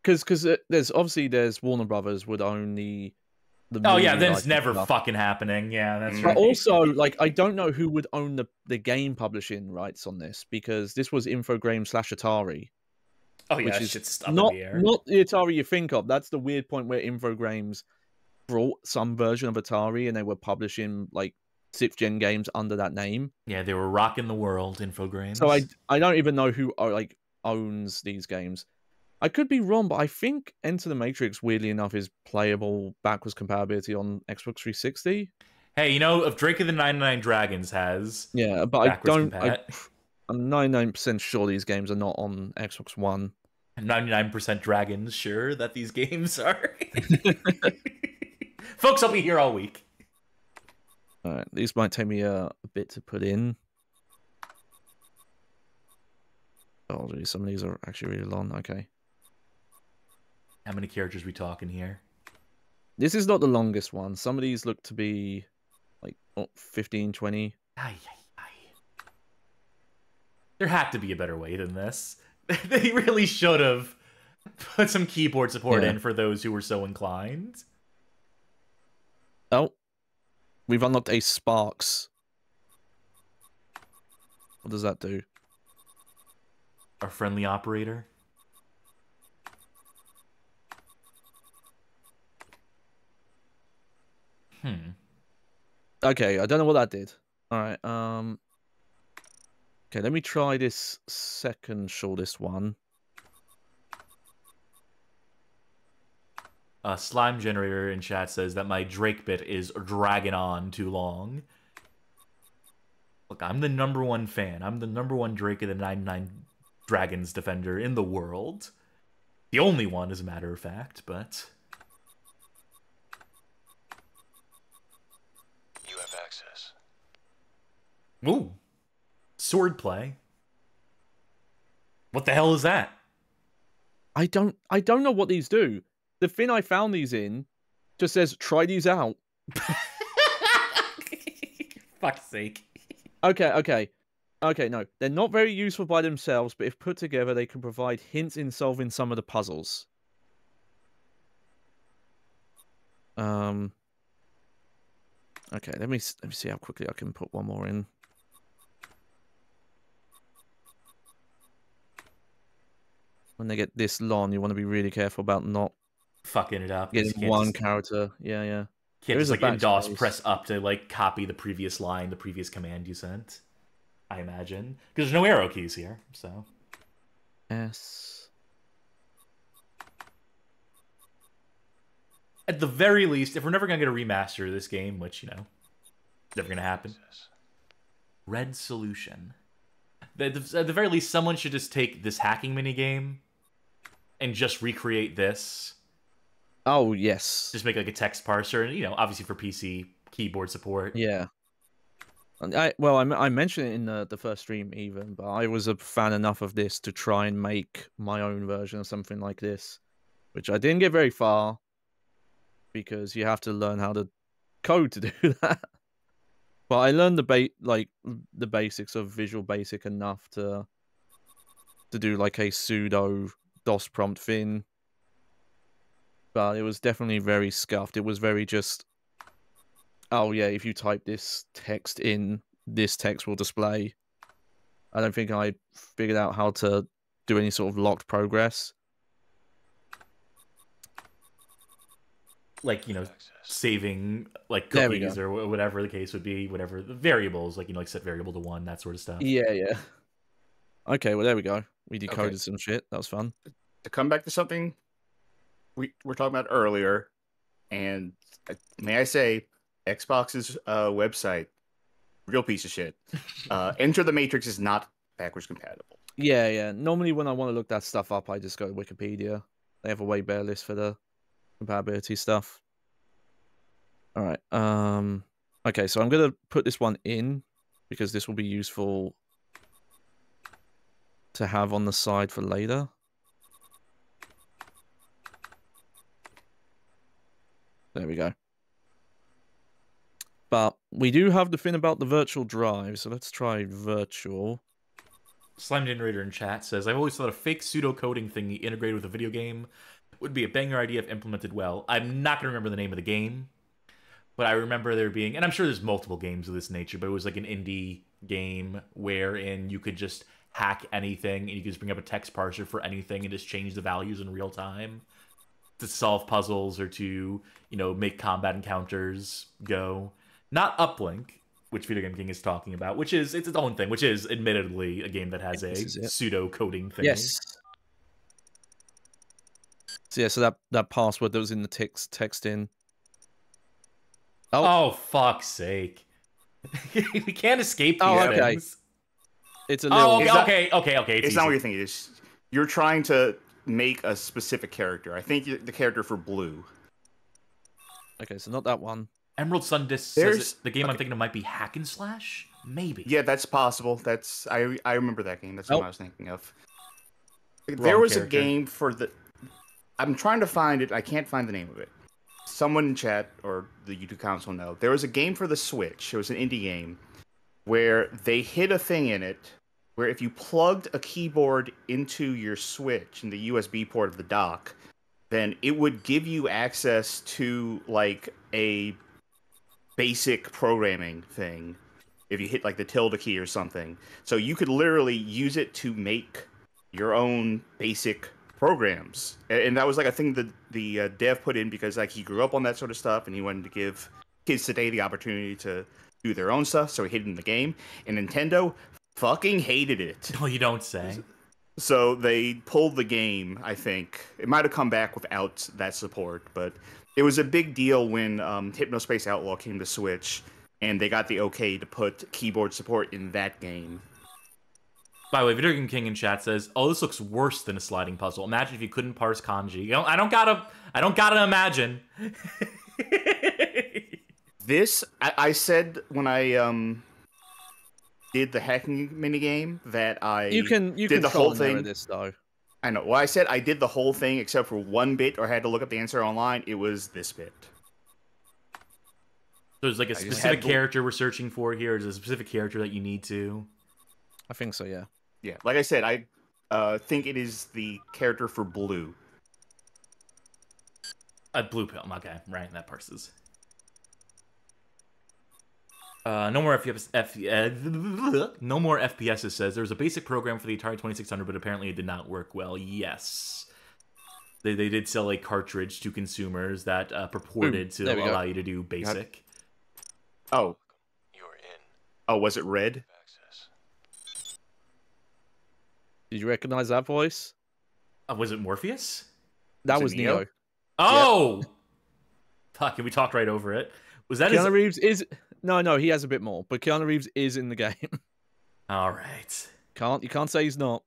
because there's Warner Brothers would own the Oh yeah, movie then it's license never stuff. fucking happening. Yeah, that's Mhm. But right. also, like, I don't know who would own the game publishing rights on this because this was Infogrames/Atari, Oh yeah, which that is shit's up in not the air. not the Atari you think of. That's the weird point where Infogrames brought some version of Atari and they were publishing like 6th gen games under that name. Yeah, they were rocking the world, Infogrames. So I don't even know who like owns these games. I could be wrong, but I think Enter the Matrix, weirdly enough, is playable backwards compatibility on Xbox 360. Hey, you know, if Drake of the 99 Dragons has Yeah, but backwards I'm compat, 99% sure these games are not on Xbox One. 99% dragons sure that these games are. Folks, I'll be here all week. All right, these might take me a bit to put in. Oh, geez, some of these are actually really long. Okay. How many characters we talking here? This is not the longest one. Some of these look to be like 15, 20. Ay, ay, ay. There had to be a better way than this. They really should have put some keyboard support in for those who were so inclined. Oh, we've unlocked a Sparks. What does that do? Our friendly operator. Okay, I don't know what that did. All right. Okay, let me try this second shortest one. Slime Generator in chat says that my Drake bit is dragging on too long. Look, I'm the #1 fan. I'm the #1 Drake of the 99 Dragons defender in the world. The only one, as a matter of fact, but... You have access. Ooh. Swordplay. What the hell is that? I don't know what these do. The thing I found these in just says try these out. Fuck's sake. Okay, no. They're not very useful by themselves, but if put together, they can provide hints in solving some of the puzzles. Okay, let me see how quickly I can put one more in. When they get this long, you want to be really careful about not Fucking it up. getting one character. Yeah. Can't There just is a like in DOS backspace. press up to like copy the previous line, the previous command you sent. I imagine. Because there's no arrow keys here, so. S. At the very least, if we're never gonna get a remaster of this game, which, you know, never gonna happen. Red Solution. At the very least, someone should just take this hacking minigame and just recreate this. Oh, yes. Just make like a text parser, and, you know, obviously for PC, keyboard support. Yeah. I mentioned it in the first stream even, but I was a fan enough of this to try and make my own version of something like this, which I didn't get very far because you have to learn how to code to do that. But I learned the basics of Visual Basic enough to do like a pseudo DOS prompt thing. But it was definitely very scuffed. It was very just, oh yeah, if you type this text in, this text will display. I don't think I figured out how to do any sort of locked progress. Like, you know, saving like There we cookies or whatever the case would be, whatever the variables, like, you know, like set variable to 1, that sort of stuff. Yeah. Okay, well there we go. We decoded Okay. some shit. That was fun. To come back to something we were talking about earlier, and may I say, Xbox's website, real piece of shit. Enter the Matrix is not backwards compatible. Yeah. Normally when I want to look that stuff up, I just go to Wikipedia. They have a way better list for the compatibility stuff. All right. Okay, so I'm gonna put this one in because this will be useful to have on the side for later. There we go. But we do have the thing about the virtual drive, so let's try virtual. Slime Generator in chat says, I've always thought a fake pseudo-coding thingy integrated with a video game would be a banger idea if implemented well. I'm not going to remember the name of the game, but I remember there being, and I'm sure there's multiple games of this nature, but it was like an indie game wherein you could just hack anything and you could just bring up a text parser for anything and just change the values in real time to solve puzzles or to, you know, make combat encounters go. Not Uplink, which Video Game King is talking about, which is its own thing, which is admittedly a game that has a pseudo-coding thing. Yes. So yeah, so that password that was in the text in. Oh, fuck's sake. We can't escape these things. It's a little... okay. It's not what you're thinking. It's, you're trying to make a specific character. I think the character for Blue. Okay, so not that one. Emerald Sun Disc says the game I'm thinking of might be Hack and Slash? Maybe. Yeah, that's possible. That's I remember that game. That's what I was thinking of. There was a game for the... I'm trying to find it. I can't find the name of it. Someone in chat or the YouTube comments will know. There was a game for the Switch. It was an indie game where they hid a thing in it where if you plugged a keyboard into your Switch in the USB port of the dock, then it would give you access to like a basic programming thing if you hit like the tilde key or something. So you could literally use it to make your own basic programs. And that was like a thing that the dev put in because like he grew up on that sort of stuff and he wanted to give kids today the opportunity to do their own stuff, so he hid it in the game. And Nintendo fucking hated it. No, you don't say. So they pulled the game, I think. It might have come back without that support, but it was a big deal when Hypnospace Outlaw came to Switch, and they got the okay to put keyboard support in that game. By the way, Video Game King in chat says, "Oh, this looks worse than a sliding puzzle. Imagine if you couldn't parse kanji." You know, I don't gotta imagine. This, I said when I did the hacking minigame that I did the whole thing. This though. I know. Well, I said I did the whole thing except for one bit, or I had to look up the answer online. It was this bit. So there's like a specific character we're searching for here. There's a specific character that you need to. I think so. Yeah. Yeah. Like I said, I think it is the character for Blue. Blue pill. Okay, right. That parses. No more no more FPS, it says. There was a basic program for the Atari 2600, but apparently it did not work well. Yes. They did sell a cartridge to consumers that purported to allow you to do basic. Oh. You're in. Oh, was it red? Did you recognize that voice? Was it Morpheus? That was Neo. Oh! Yep. Fuck, we talked right over it. Was that Keanu Reeves is... No, he has a bit more, but Keanu Reeves is in the game. All right. You can't say he's not.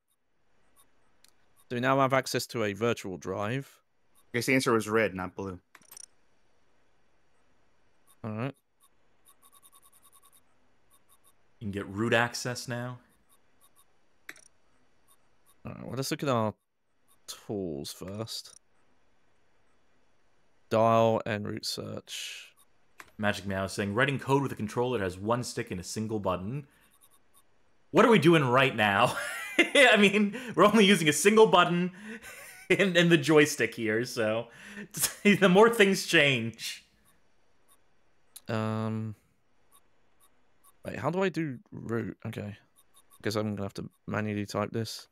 So we now have access to a virtual drive. I guess the answer was red, not blue. All right. You can get root access now. All right, well, let's look at our tools first. Dial and root search. Magic Meow is saying, writing code with a controller that has one stick and a single button. What are we doing right now? I mean, we're only using a single button and the joystick here, so the more things change. Wait, how do I do root? Okay. Guess I'm gonna have to manually type this.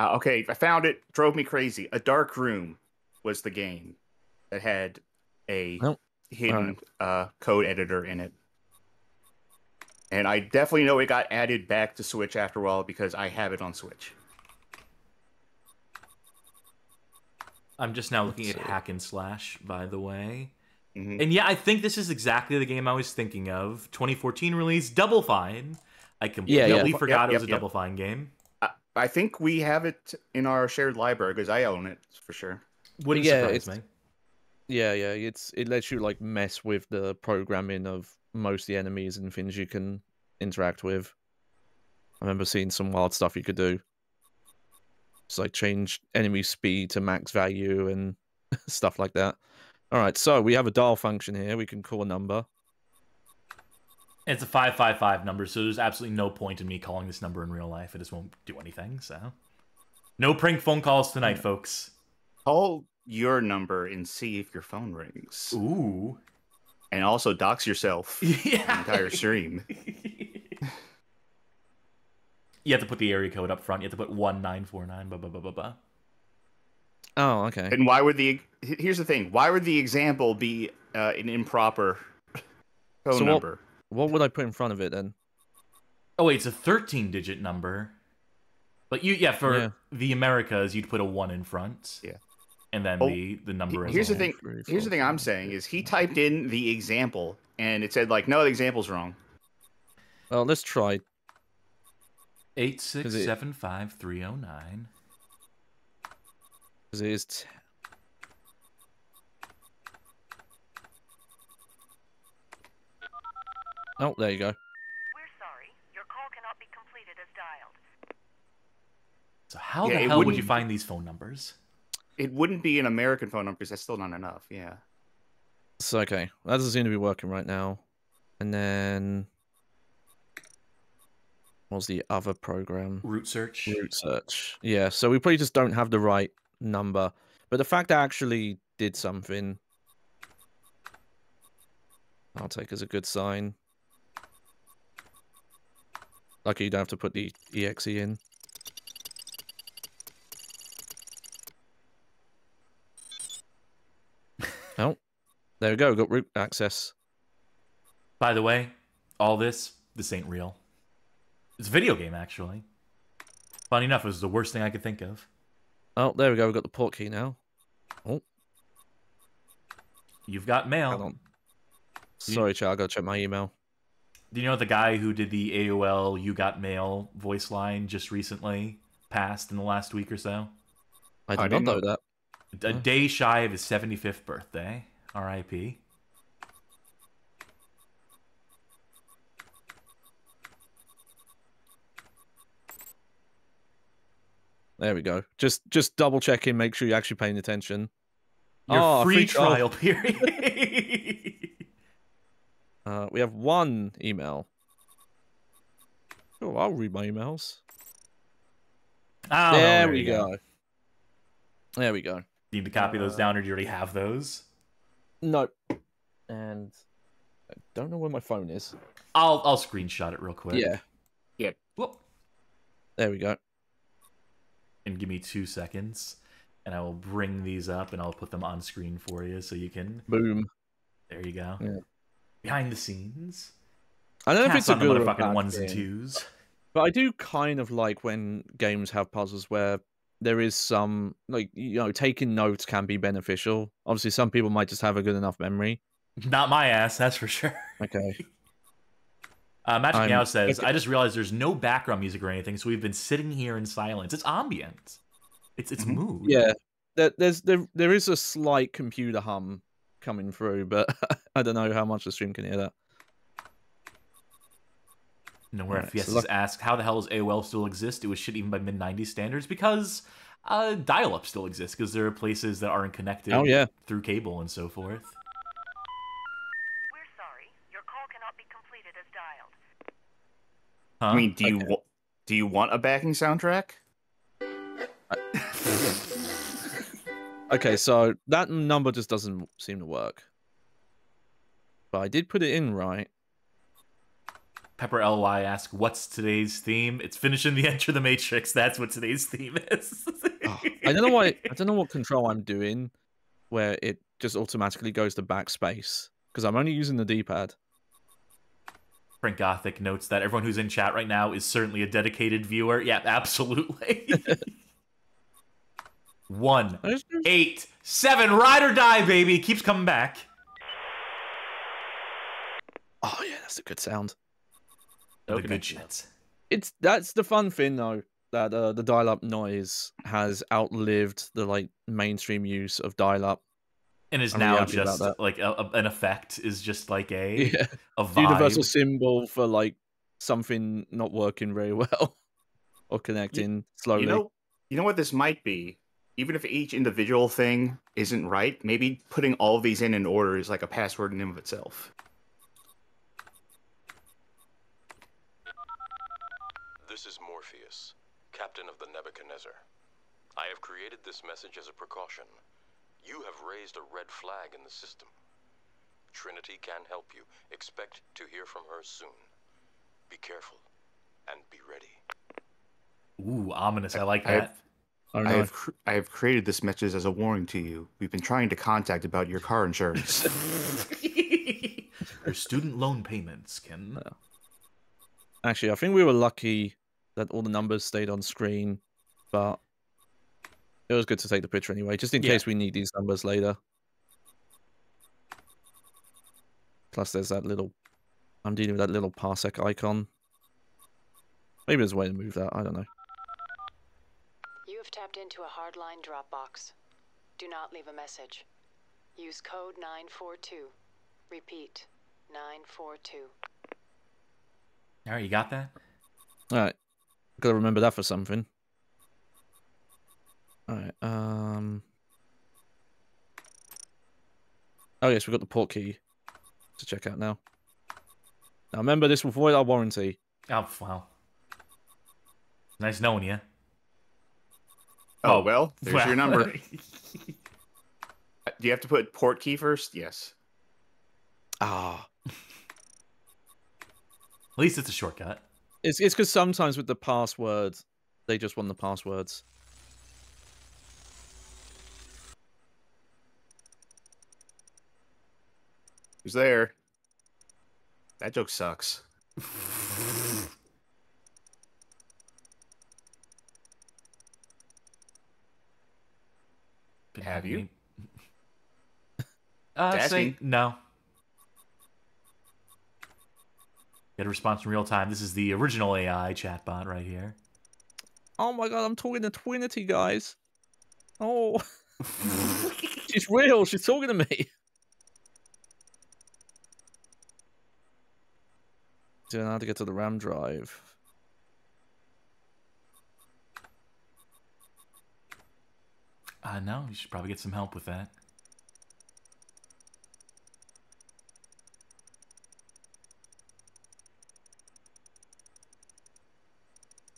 Okay, I found it. Drove me crazy. A Dark Room was the game that had a hidden code editor in it. And I definitely know it got added back to Switch after a while because I have it on Switch. I'm just now looking at Hack and Slash, by the way. Mm-hmm. And yeah, I think this is exactly the game I was thinking of. 2014 release, Double Fine. I completely forgot it was a Double Fine game. I think we have it in our shared library because I own it for sure. Wouldn't surprise me. Yeah, it lets you like mess with the programming of most of the enemies and things you can interact with. I remember seeing some wild stuff you could do. It's like change enemy speed to max value and stuff like that. All right, so we have a dial function here. We can call a number. It's a 555 number, so there's absolutely no point in me calling this number in real life. It just won't do anything, so... No prank phone calls tonight, folks. Call your number and see if your phone rings. Ooh. And also dox yourself Yeah. the entire stream. You have to put the area code up front. You have to put 1949, blah, blah, blah, blah, blah. Oh, okay. And why would here's the thing. Why would the example be an improper phone number? What would I put in front of it then? Oh, wait, it's a 13-digit number. But for the Americas, you'd put a 1 in front. Yeah. And then the number is Here's the thing. Here's the thing I'm saying is he typed in the example and it said like, no, the example's wrong. Well, let's try. 8675309. Because it is. Oh, there you go. We're sorry. Your call cannot be completed as dialed. So how the hell would you find these phone numbers? It wouldn't be an American phone number because that's still not enough. Yeah. So, okay. That doesn't seem to be working right now. And then... What was the other program? Root search. Root search. Yeah, so we probably just don't have the right number. But the fact that I actually did something... I'll take as a good sign. Lucky you don't have to put the EXE in. Oh, there we go. Got root access. By the way, all this ain't real. It's a video game, actually. Funny enough, it was the worst thing I could think of. Oh, there we go. We've got the port key now. Oh. You've got mail. Hold on. Sorry, Chad. I gotta check my email. Do you know the guy who did the AOL "You Got Mail" voice line just recently passed in the last week or so? I did not know that. A day shy of his 75th birthday. R.I.P. There we go. Just double checking, make sure you're actually paying attention. Your free trial period. We have one email. Oh, I'll read my emails. Oh, there we go. There we go. Need to copy those down, or do you already have those? No. And I don't know where my phone is. I'll screenshot it real quick. Yeah. Yeah. Whoop. There we go. And give me 2 seconds, and I will bring these up, and I'll put them on screen for you, so you can. Boom. There you go. Yeah. Behind the scenes. I don't know if it's a good or a motherfucking bad ones thing, and twos. but I do kind of like when games have puzzles where there is some, like, taking notes can be beneficial. Obviously, some people might just have a good enough memory. Not my ass, that's for sure. Okay. Magic Meow says, I just realized there's no background music or anything, so we've been sitting here in silence. It's ambient. It's mood. Yeah. There is a slight computer hum coming through, but I don't know how much the stream can hear that. Nowhere Fiestas asked, how the hell does AOL still exist? It was shit even by mid-90s standards, because dial-up still exists, because there are places that aren't connected through cable and so forth. We're sorry. Your call cannot be completed as dialed. Huh? I mean, do you want a backing soundtrack? Okay, so that number just doesn't seem to work. But I did put it in right. Pepper LY asks, what's today's theme? It's finishing the Enter the Matrix. That's what today's theme is. I don't know why. I don't know what control I'm doing, where it just automatically goes to backspace because I'm only using the D-pad. Frank Gothic notes that everyone who's in chat right now is certainly a dedicated viewer. Yeah, absolutely. 1, 8, 7, ride or die, baby. Keeps coming back. Oh yeah, that's a good sound. The good shit. That's the fun thing though, that the dial-up noise has outlived the mainstream use of dial-up, and is now just like an effect. Is just like a vibe. Universal symbol for something not working very well or connecting slowly. You know what this might be even if each individual thing isn't right, maybe putting all of these in order is like a password in and of itself. This is Morpheus, captain of the Nebuchadnezzar. I have created this message as a precaution. You have raised a red flag in the system. Trinity can help you. Expect to hear from her soon. Be careful and be ready. Ooh, ominous. I like that. I have created this message as a warning to you. We've been trying to contact about your car insurance. Your student loan payments can. Actually, I think we were lucky that all the numbers stayed on screen, but it was good to take the picture anyway, just in case we need these numbers later. Plus, there's that little... I'm dealing with that little parsec icon. Maybe there's a way to move that. I don't know. You have tapped into a hardline drop box. Do not leave a message. Use code 942. Repeat, 942. All right, you got that? All right. Gotta remember that for something. All right. Oh, yes, we've got the port key to check out now. Now, remember, this will void our warranty. Oh, wow. Nice knowing you. Oh, well, there's your number. Do you have to put port key first? Yes. Ah. At least it's a shortcut. It's because sometimes with the password, they just want the passwords. Who's there? That joke sucks. Have you? Say no. Get a response in real time. This is the original AI chatbot right here. Oh my god, I'm talking to Twinity, guys. Oh. She's real. She's talking to me. Don't know how to get to the RAM drive. No, you should probably get some help with that.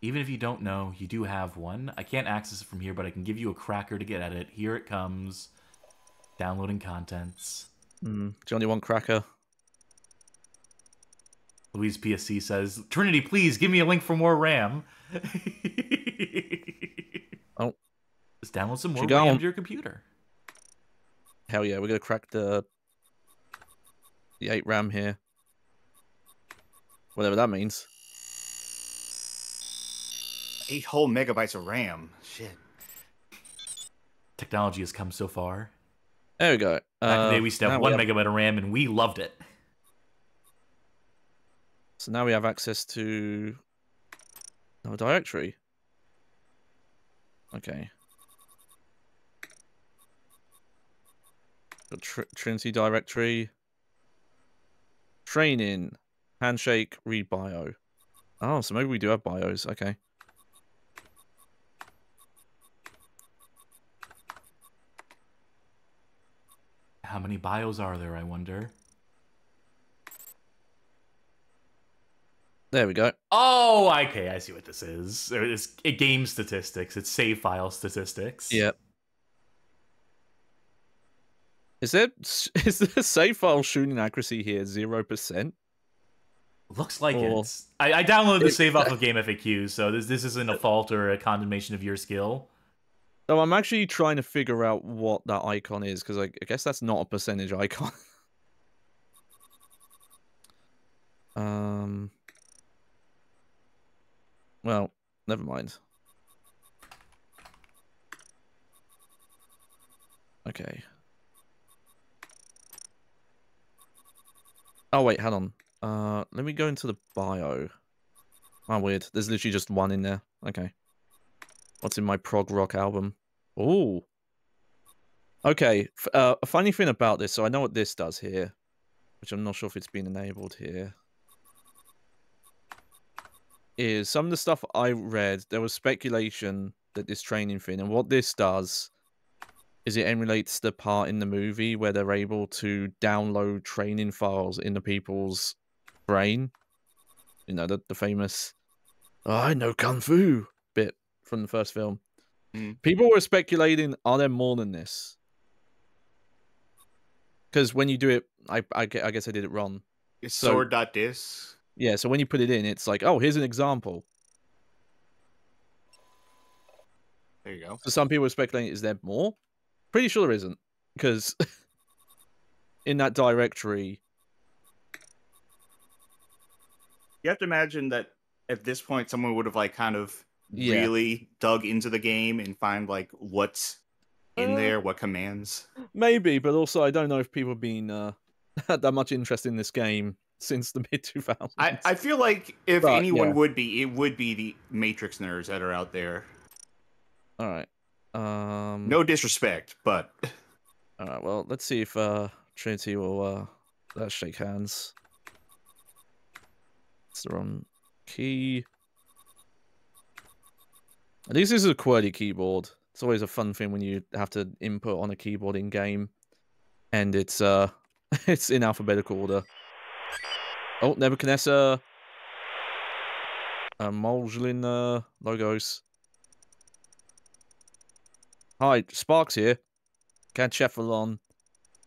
Even if you don't know, you do have one. I can't access it from here, but I can give you a cracker to get at it. Here it comes. Downloading contents. Do you only want cracker? Louise PSC says, Trinity, please give me a link for more RAM. Oh. Just download some more RAM to your computer. Hell yeah, we're going to crack the 8 RAM here. Whatever that means. 8 whole megabytes of RAM. Shit. Technology has come so far. There we go. Back in the day, we used to have 1 megabyte of RAM, and we loved it. So now we have access to our directory. Okay. Got Trinity directory. Training. Handshake. Read bio. Oh, so maybe we do have bios. Okay. How many bios are there, I wonder? There we go. Oh, okay, I see what this is. It's game statistics. It's save file statistics. Yep. Is the save file shooting accuracy here 0%? Looks like it. I downloaded the save off of Game FAQs, so this isn't a fault or a condemnation of your skill. So I'm actually trying to figure out what that icon is, because I guess that's not a percentage icon. Well, never mind. Okay. Oh wait, hold on. Let me go into the bio. Oh, weird. There's literally just one in there. Okay. What's in my prog rock album? Oh. Okay. A funny thing about this, so I know what this does here, which I'm not sure if it's been enabled here, is some of the stuff I read, there was speculation this training thing, and what this does is it emulates the part in the movie where they're able to download training files into people's brain. You know, the famous, oh, I know Kung Fu bit from the first film. People were speculating, are there more than this? Because when you do it, I guess I did it wrong. It's sword.dis. Yeah, so when you put it in, it's like, oh, here's an example. There you go. So some people are speculating, is there more? Pretty sure there isn't. Because in that directory... You have to imagine that at this point, someone would have like kind of really dug into the game and find like what's in there, what commands. Maybe, but also I don't know if people have been had that much interest in this game since the mid-2000s. I feel like if anyone would be, it would be the Matrix nerds that are out there. All right. No disrespect, but... All right, well, let's see if Trinity will let's shake hands. It's the wrong key. At least this is a QWERTY keyboard. It's always a fun thing when you have to input on a keyboard in game, and it's it's in alphabetical order. Oh, Nebuchadnezzar, Molžlin logos. Hi, Sparks here. Can't chat for long.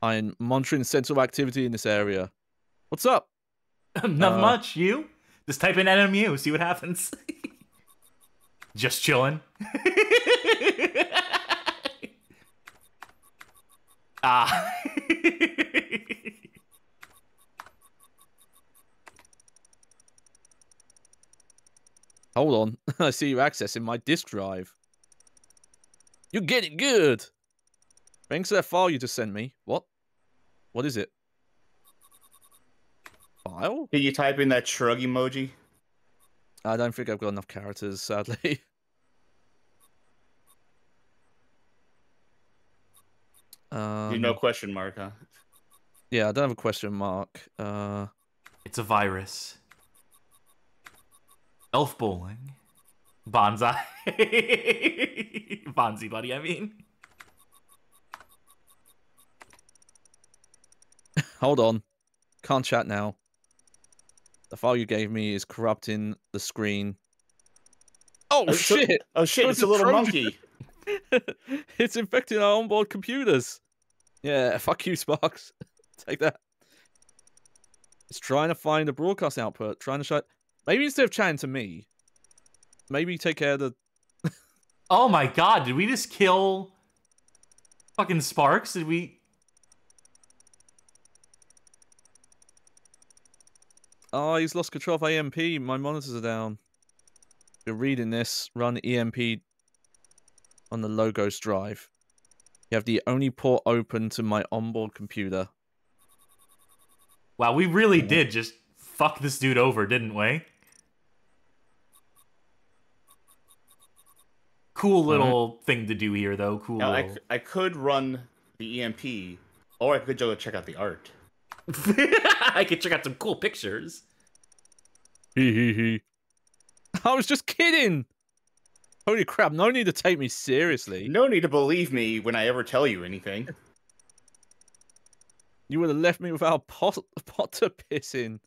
I'm monitoring central activity in this area. What's up? Not much. You? Just type in NMU, see what happens. Just chilling. Hold on. I see you accessing my disk drive. You're getting good. Thanks for that file you just sent me. What? What is it? File? Did you type in that shrug emoji? I don't think I've got enough characters, sadly. No question mark, huh? Yeah, I don't have a question mark. It's a virus. Elf bowling. Bonsai. Bonzi buddy, I mean. Hold on. Can't chat now. The file you gave me is corrupting the screen. Oh, shit! Oh, shit, it's a little monkey. It's infecting our onboard computers. Yeah, fuck you, Sparks. Take that. It's trying to find a broadcast output, trying to shut... Maybe instead of chatting to me, maybe take care of the... Oh my god, did we just kill fucking Sparks? Did we... Oh, he's lost control of EMP. My monitors are down. If you're reading this, run EMP on the Logos drive. You have the only port open to my onboard computer. Wow, we really did just fuck this dude over, didn't we? Cool little thing to do here, though. Cool. Now, little... I could run the EMP, or I could go check out the art. I could check out some cool pictures. I was just kidding. Holy crap, no need to take me seriously. No need to believe me when I ever tell you anything. You would have left me without pot to piss in.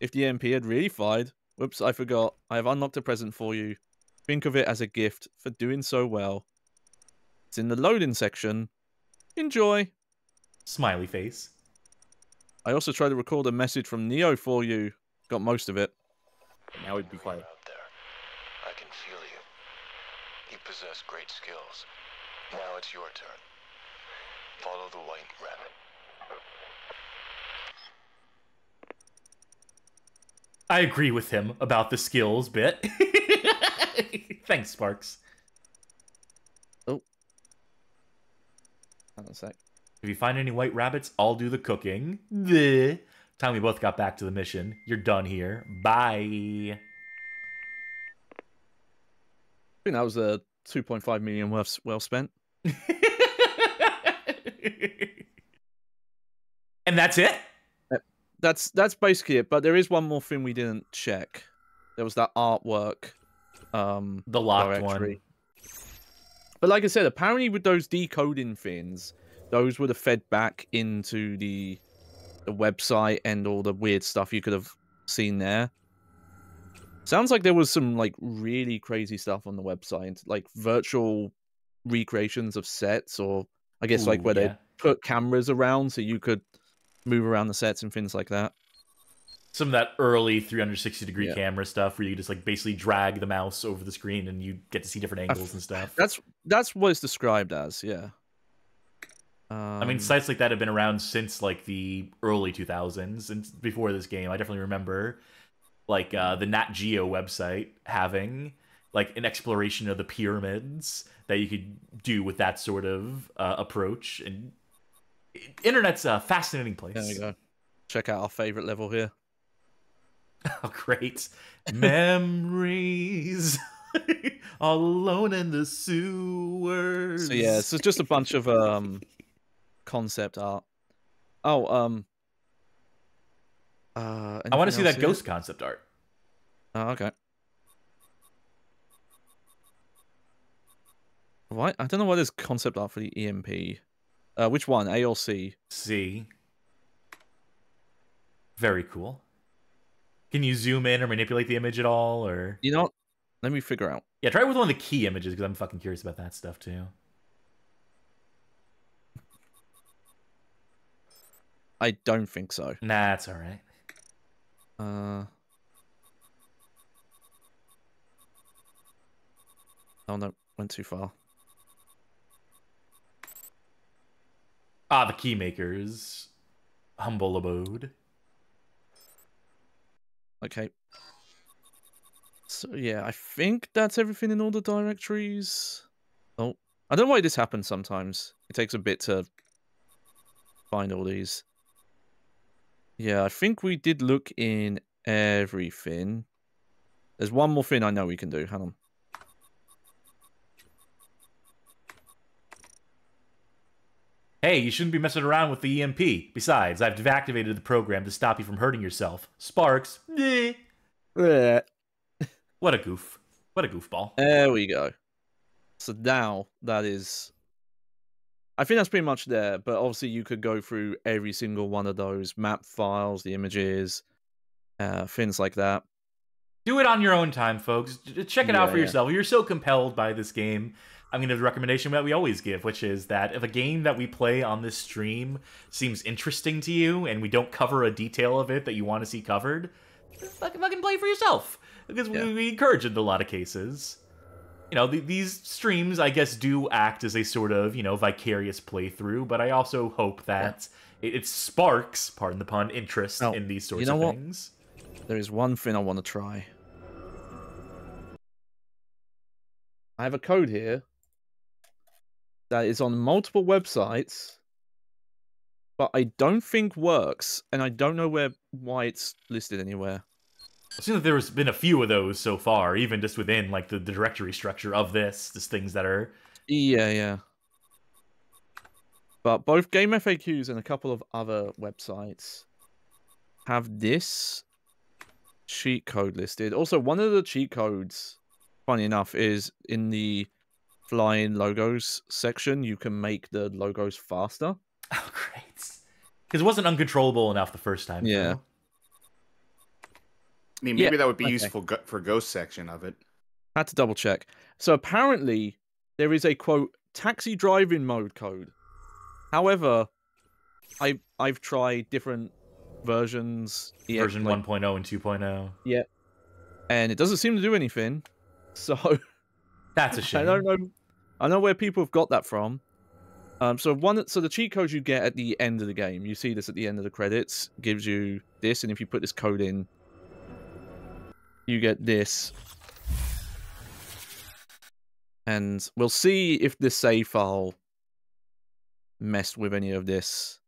If the MP had really fired. Whoops, I forgot. I have unlocked a present for you. Think of it as a gift for doing so well. It's in the loading section. Enjoy. Smiley face. I also tried to record a message from Neo for you. Got most of it. Now we'd be quiet. Out there. I can feel you. You possess great skills. Now it's your turn. Follow the white rabbit. I agree with him about the skills bit. Thanks, Sparks. Oh. Hang on a sec. If you find any white rabbits, I'll do the cooking. Bleh. Time we both got back to the mission. You're done here. Bye. I think that was a 2.5 million well spent. And that's it? That's basically it, but there is one more thing we didn't check. There was that artwork the locked directory. But like I said, apparently with those decoding fins, those would have fed back into the website and all the weird stuff you could have seen there. Sounds like there was some like really crazy stuff on the website, like virtual recreations of sets, or I guess like where they put cameras around so you could move around the sets and things like that. Some of that early 360-degree camera stuff where you just like basically drag the mouse over the screen and you get to see different angles and stuff. That's what it's described as, yeah. I mean, sites like that have been around since like the early 2000s and before this game. I definitely remember like the Nat Geo website having like an exploration of the pyramids that you could do with that sort of approach. And internet's a fascinating place. There we go. Check out our favorite level here. Oh, great. Memories. All alone in the sewers. So yeah, so it's just a bunch of concept art. Oh, I want to see that ghost concept art. Oh, okay. What? I don't know why there's concept art for the EMP. Which one? A or C? C. Very cool. Can you zoom in or manipulate the image at all, or? You know what? Let me figure out. Yeah, try it with one of the key images, because I'm fucking curious about that stuff, too. I don't think so. Nah, it's alright. Oh, no. Went too far. Ah, the Keymaker's humble abode. Okay. So, yeah, I think that's everything in all the directories. Oh, I don't know why this happens sometimes. It takes a bit to find all these. Yeah, I think we did look in everything. There's one more thing I know we can do. Hang on. Hey, you shouldn't be messing around with the EMP. Besides, I've deactivated the program to stop you from hurting yourself. Sparks. What a goof. What a goofball. There we go. So now that is... I think that's pretty much there, but obviously you could go through every single one of those map files, the images, things like that. Do it on your own time, folks. Check it out for yourself. If you're so compelled by this game, I'm going to give the recommendation that we always give, which is that if a game that we play on this stream seems interesting to you and we don't cover a detail of it that you want to see covered, fucking play for yourself. Because we encourage it in a lot of cases. You know, these streams, I guess, do act as a sort of, you know, vicarious playthrough, but I also hope that it sparks, pardon the pun, interest in these sorts of things. There is one thing I want to try. I have a code here that is on multiple websites, but I don't think works, and I don't know why it's listed anywhere. It seems like there's been a few of those so far, even just within like the directory structure of this. Just things that are... Yeah. But both Game FAQs and a couple of other websites have this cheat code listed. Also, one of the cheat codes, funny enough, is in the flying logos section. You can make the logos faster. Oh, great. Because it wasn't uncontrollable enough the first time. Yeah. Though. I mean, maybe that would be useful for ghost section of it. Had to double check. So apparently, there is a, quote, taxi driving mode code. However, I've tried different versions. Version 1.0 and 2.0. Yeah. And it doesn't seem to do anything. So... That's a shame. I don't know. I know where people have got that from. So the cheat code you get at the end of the game, you see this at the end of the credits, gives you this, and if you put this code in, you get this. And we'll see if this save file messed with any of this.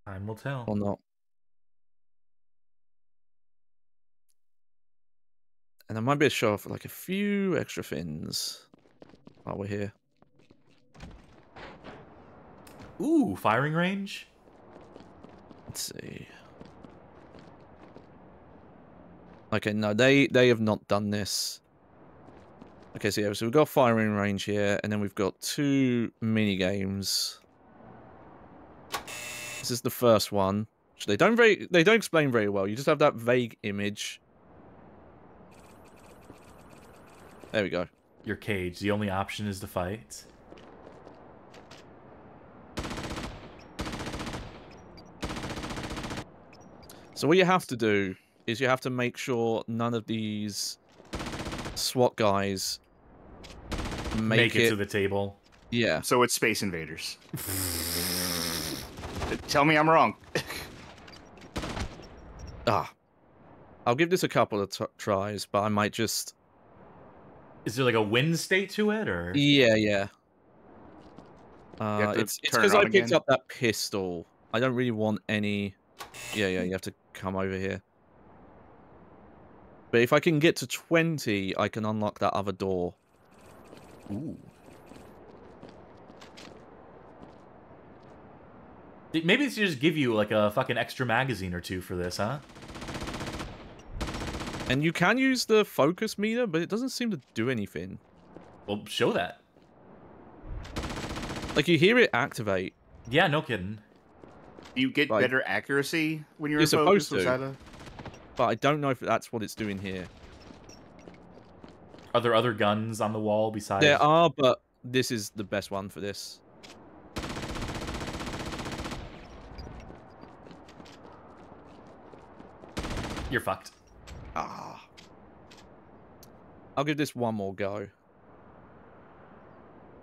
Time will tell. Or not. And I might be able to show off like a few extra things while we're here. Ooh, firing range? Let's see. Okay, no, they have not done this. Okay, so yeah, so we've got firing range here, and then we've got 2 mini games. This is the first one. Which they don't explain very well. You just have that vague image. There we go. Your cage. The only option is to fight. So what you have to do is you have to make sure none of these SWAT guys make it to the table. Yeah. So it's Space Invaders. Tell me I'm wrong. I'll give this a couple of tries, but I might just... Is there like a win state to it, or? Yeah. It's because I picked up that pistol. I don't really want any... Yeah, you have to come over here. But if I can get to 20, I can unlock that other door. Ooh. Maybe they should just give you like a fucking extra magazine or two for this, huh? And you can use the focus meter, but it doesn't seem to do anything. Well, show that. Like, you hear it activate. Yeah, no kidding. You get better accuracy when you're You're supposed focus? to. But I don't know if that's what it's doing here. Are there other guns on the wall besides? There are, but this is the best one for this. You're fucked. I'll give this one more go.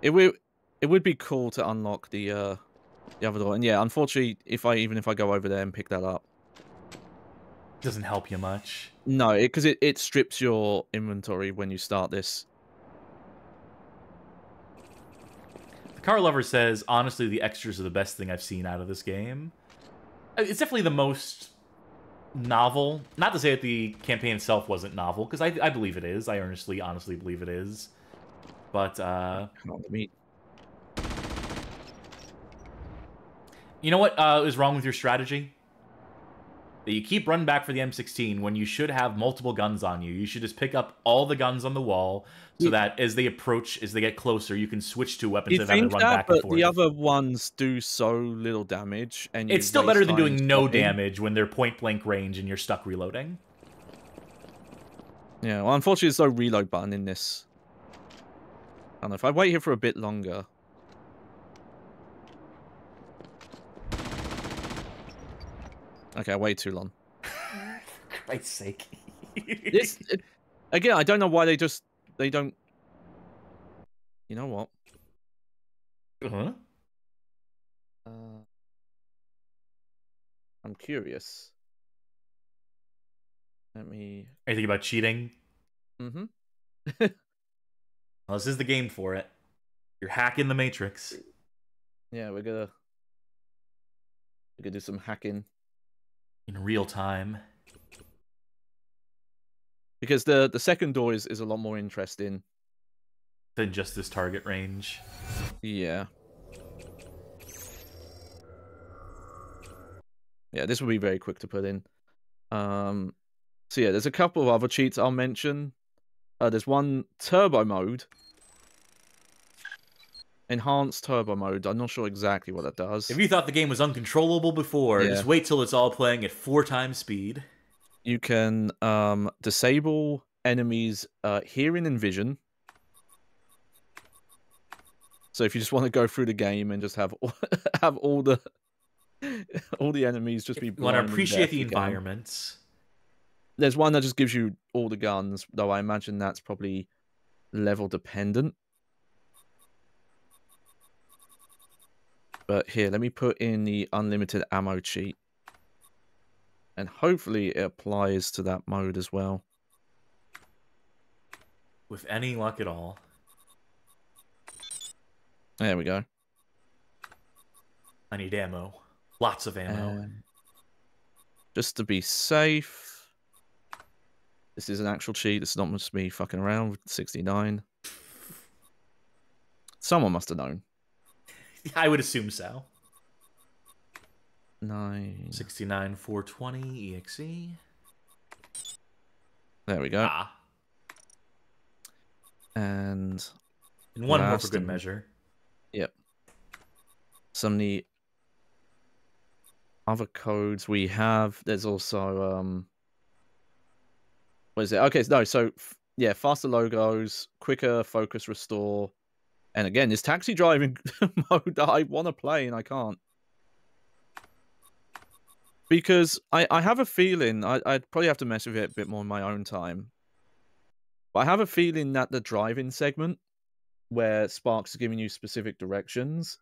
It would be cool to unlock the other door. And yeah, unfortunately, even if I go over there and pick that up, doesn't help you much. No, because it strips your inventory when you start this. The Car Lover says, honestly, the extras are the best thing I've seen out of this game. It's definitely the most novel. Not to say that the campaign itself wasn't novel, because I believe it is. I honestly believe it is. But, you know what is wrong with your strategy? That you keep running back for the M16 when you should have multiple guns on you. You should just pick up all the guns on the wall so that as they approach, as they get closer, you can switch to weapons and then run back and forth. The other ones do so little damage, and it's still better than doing no damage when they're point blank range and you're stuck reloading. Yeah, well, unfortunately, there's no reload button in this. I don't know if I wait here for a bit longer. Okay, I waited too long. For Christ's sake. Again, I don't know why they don't... You know what? Uh-huh. I'm curious. Let me... Anything about cheating? Mm-hmm. Well, this is the game for it. You're hacking the Matrix. Yeah, we're gonna do some hacking. In real time. Because the second door is a lot more interesting than just this target range. Yeah. Yeah, this will be very quick to put in. So yeah, there's a couple of other cheats I'll mention. There's one turbo mode. Enhanced turbo mode. I'm not sure exactly what that does. If you thought the game was uncontrollable before, just wait till it's all playing at 4 times speed. You can disable enemies' hearing and vision. So if you just want to go through the game and just have all the enemies just be blind. Want to appreciate the environments. There's one that just gives you all the guns, though I imagine that's probably level dependent. But here, let me put in the unlimited ammo cheat. And hopefully it applies to that mode as well. With any luck at all. There we go. I need ammo. Lots of ammo. Just to be safe. This is an actual cheat. This is not just me fucking around with 69. Someone must have known. I would assume so. 69 420 EXE. There we go. And one more for last good and- measure. Yep. Some of the other codes we have. There's also what is it? Okay, no. So yeah, faster logos, quicker focus restore, and again, this taxi driving mode that I want to play and I can't. Because I have a feeling, I'd probably have to mess with it a bit more in my own time. But I have a feeling that the driving segment, where Sparks is giving you specific directions,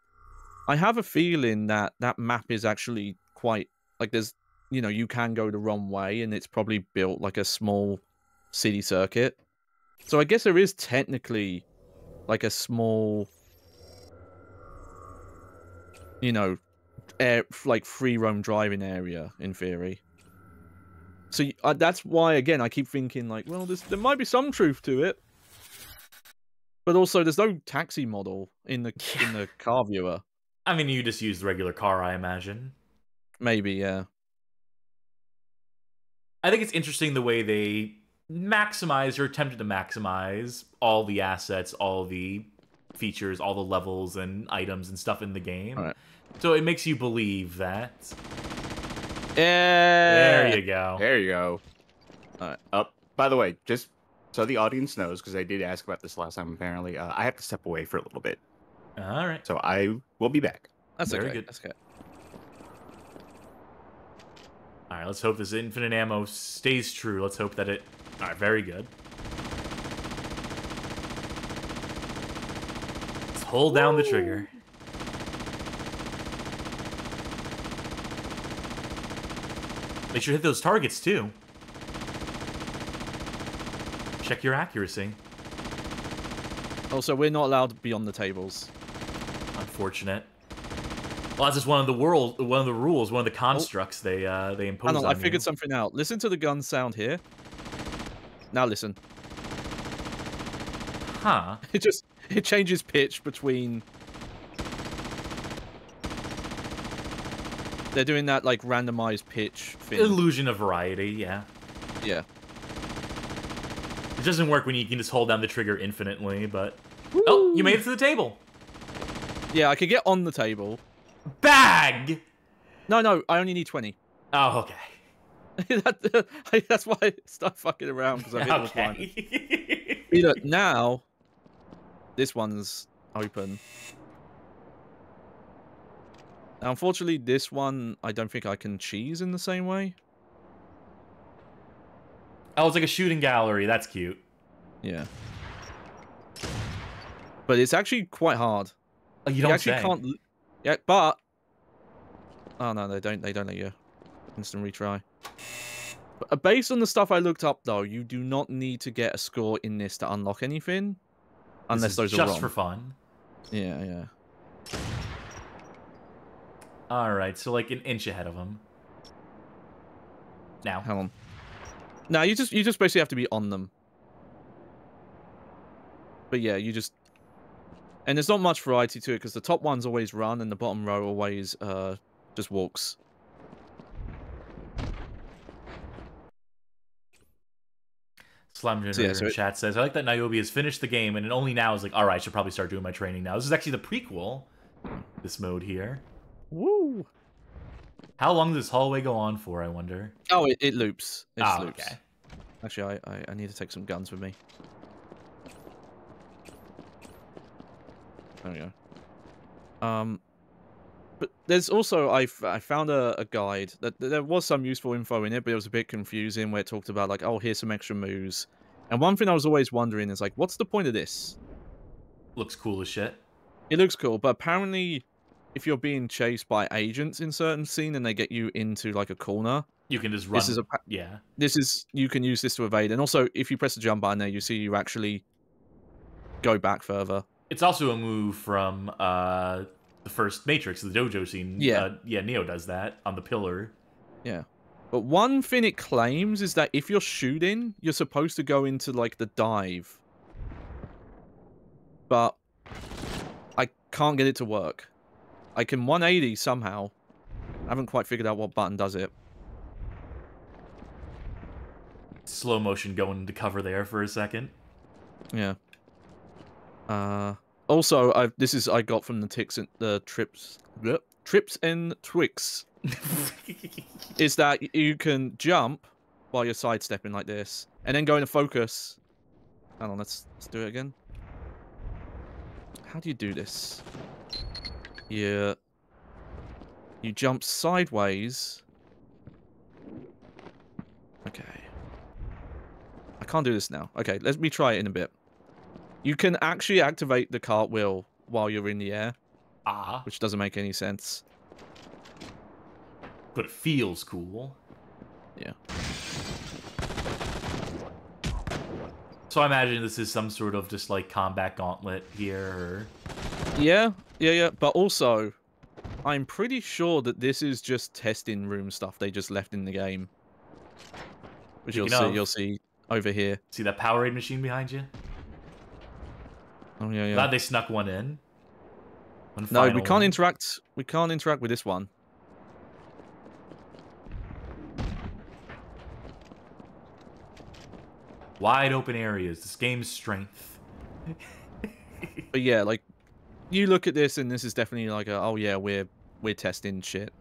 I have a feeling that that map is actually quite, like there's, you know, you can go the wrong way and it's probably built like a small city circuit. So I guess there is technically like a small, you know, like free roam driving area in theory. So that's why, again, I keep thinking like, well, there might be some truth to it, but also there's no taxi model in the car viewer. I mean, you just use the regular car, I imagine. Maybe, yeah. I think it's interesting the way they maximize or attempted to maximize all the assets, all the features, all the levels and items and stuff in the game. All right. So it makes you believe that. Yeah. There you go. There you go. All right. By the way, just so the audience knows, because I did ask about this last time, apparently, I have to step away for a little bit. All right. So I will be back. That's Very okay. good. That's okay. All right, let's hope this infinite ammo stays true. Let's hope that it... All right, very good. Let's hold down the trigger. Make sure to hit those targets, too. Check your accuracy. Also, we're not allowed beyond the tables. Unfortunate. Well, that's just one of the rules, one of the constructs they impose Hang on, on I figured you. something out. Listen to the gun sound here. Now listen. Huh. It changes pitch between... They're doing that, like, randomized pitch thing. Illusion of variety, yeah. Yeah. It doesn't work when you can just hold down the trigger infinitely, but... Woo! Oh, you made it to the table! Yeah, I could get on the table. Bag! No, I only need 20. Oh, okay. That's why I start fucking around, because I've hit Okay. Either now, this one's open. Now, unfortunately, this one, I don't think I can cheese in the same way. Oh, it's like a shooting gallery. That's cute. Yeah. But it's actually quite hard. Oh, you don't actually say. Can't... Yeah, but... Oh, no, they don't let you instant retry. But based on the stuff I looked up, though, you do not need to get a score in this to unlock anything. Unless those are wrong. Just for fun. Yeah, yeah. Alright, so like an inch ahead of him. Now. Hang on. No, you just basically have to be on them. But yeah, you just... And there's not much variety to it, because the top ones always run, and the bottom row always just walks. Slime Generator in chat says, I like that Niobe has finished the game, and only now is like, alright, I should probably start doing my training now. This is actually the prequel, this mode here. Woo! How long does this hallway go on for, I wonder? Oh, it loops. It loops. Okay. Actually, I need to take some guns with me. There we go. But there's also, I found a guide that there was some useful info in it, but it was a bit confusing where it talked about like, oh, here's some extra moves. And one thing I was always wondering is like, what's the point of this? Looks cool as shit. It looks cool, but apparently if you're being chased by agents in certain scene and they get you into like a corner, you can just run. Yeah. You can use this to evade. And also, if you press the jump button there, you see you actually go back further. It's also a move from the first Matrix, the dojo scene. Yeah. Neo does that on the pillar. Yeah. But one thing it claims is that if you're shooting, you're supposed to go into, like, the dive. But I can't get it to work. I can 180 somehow. I haven't quite figured out what button does it. Slow motion going into cover there for a second. Yeah. Also, I got from the trips and Twix. Is that you can jump while you're sidestepping like this, and then go into focus. Hold on, let's do it again. How do you do this? You jump sideways. Okay. I can't do this now. Okay, let me try it in a bit. You can actually activate the cartwheel while you're in the air. Ah. Which doesn't make any sense. But it feels cool. Yeah. So I imagine this is some sort of just like combat gauntlet here, or... Yeah. But also, I'm pretty sure that this is just testing room stuff they just left in the game. Which you'll see over here. See that Powerade machine behind you? Oh yeah. Glad they snuck one in. No, we can't interact. We can't interact with this one. Wide open areas. This game's strength. But yeah, like you look at this, and this is definitely like oh yeah, we're testing shit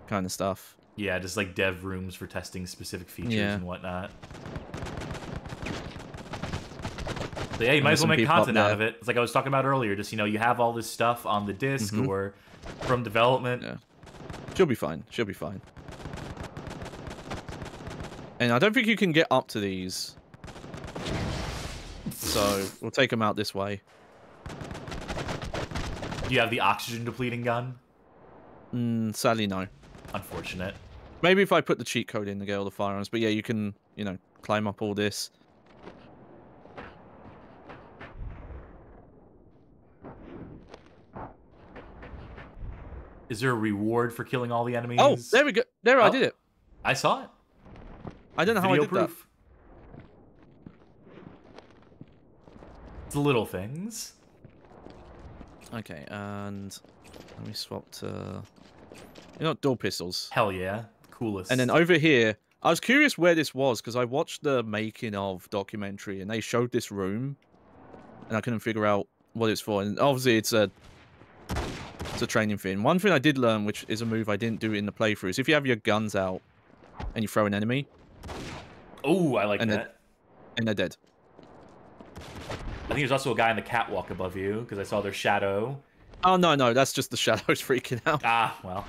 kind of stuff. Yeah, just like dev rooms for testing specific features and whatnot. So yeah, you might as well make content out of it. It's like I was talking about earlier. Just, you have all this stuff on the disc or from development. Yeah. She'll be fine. She'll be fine. And I don't think you can get up to these. So we'll take them out this way. Do you have the oxygen depleting gun? Sadly, no. Unfortunate. Maybe if I put the cheat code in to get all the firearms. But yeah, you can, climb up all this. Is there a reward for killing all the enemies? Oh, there we go. There, I did it. I saw it. I don't know how I did that. It's the little things. Okay, and let me swap to... dual pistols. Hell yeah. Coolest. And then over here, I was curious where this was, because I watched the making of documentary, and they showed this room, and I couldn't figure out what it's for. And obviously, it's a training thing. One thing I did learn, which is a move I didn't do in the playthrough, is if you have your guns out and you throw an enemy... Oh, I like that. And they're dead. I think there's also a guy on the catwalk above you, because I saw their shadow. Oh, no, that's just the shadows freaking out. Ah, well.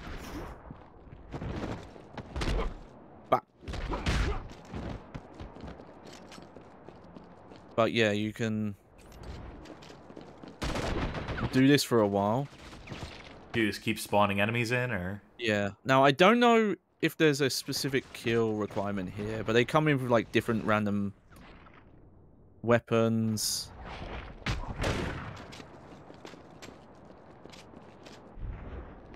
But yeah, you can do this for a while. You just keep spawning enemies in, or? Yeah. Now, I don't know if there's a specific kill requirement here, but they come in with, like, different random weapons.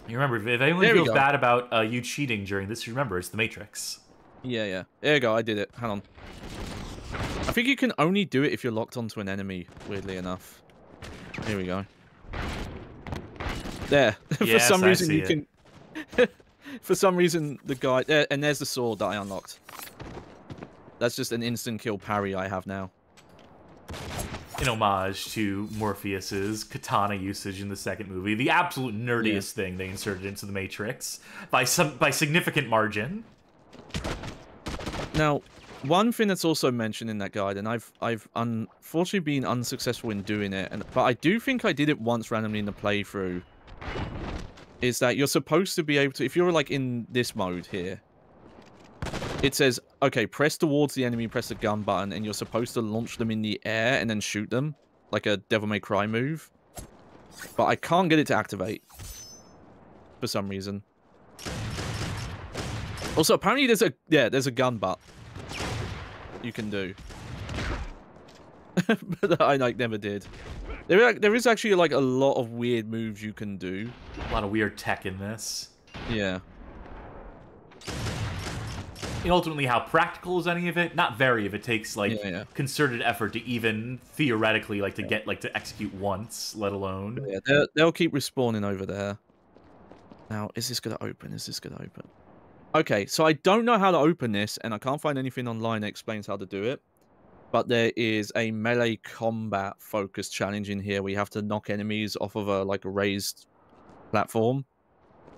You remember, if anyone feels bad about you cheating during this, remember, it's the Matrix. Yeah. There you go, I did it. Hang on. I think you can only do it if you're locked onto an enemy, weirdly enough. Here we go. There. For some reason, you can... For some reason, the guy... There, and there's the sword that I unlocked. That's just an instant kill parry I have now. In homage to Morpheus's katana usage in the second movie. The absolute nerdiest thing they inserted into the Matrix. By significant margin. Now, one thing that's also mentioned in that guide, and I've unfortunately been unsuccessful in doing it, but I do think I did it once randomly in the playthrough, is that you're supposed to be able to, if you're like in this mode here, it says, okay, press towards the enemy, press the gun button, and you're supposed to launch them in the air and then shoot them, like a Devil May Cry move. But I can't get it to activate, for some reason. Also, apparently there's a gun butt you can do. But I never did. There is actually like a lot of weird moves you can do. A lot of weird tech in this. Yeah. And ultimately, how practical is any of it? Not very, if it takes like concerted effort to even theoretically to execute once, let alone. Yeah, they'll keep respawning over there. Now, is this gonna open? Is this gonna open? Okay, so I don't know how to open this, and I can't find anything online that explains how to do it. but there is a melee combat focused challenge in here where you have to knock enemies off of a raised platform.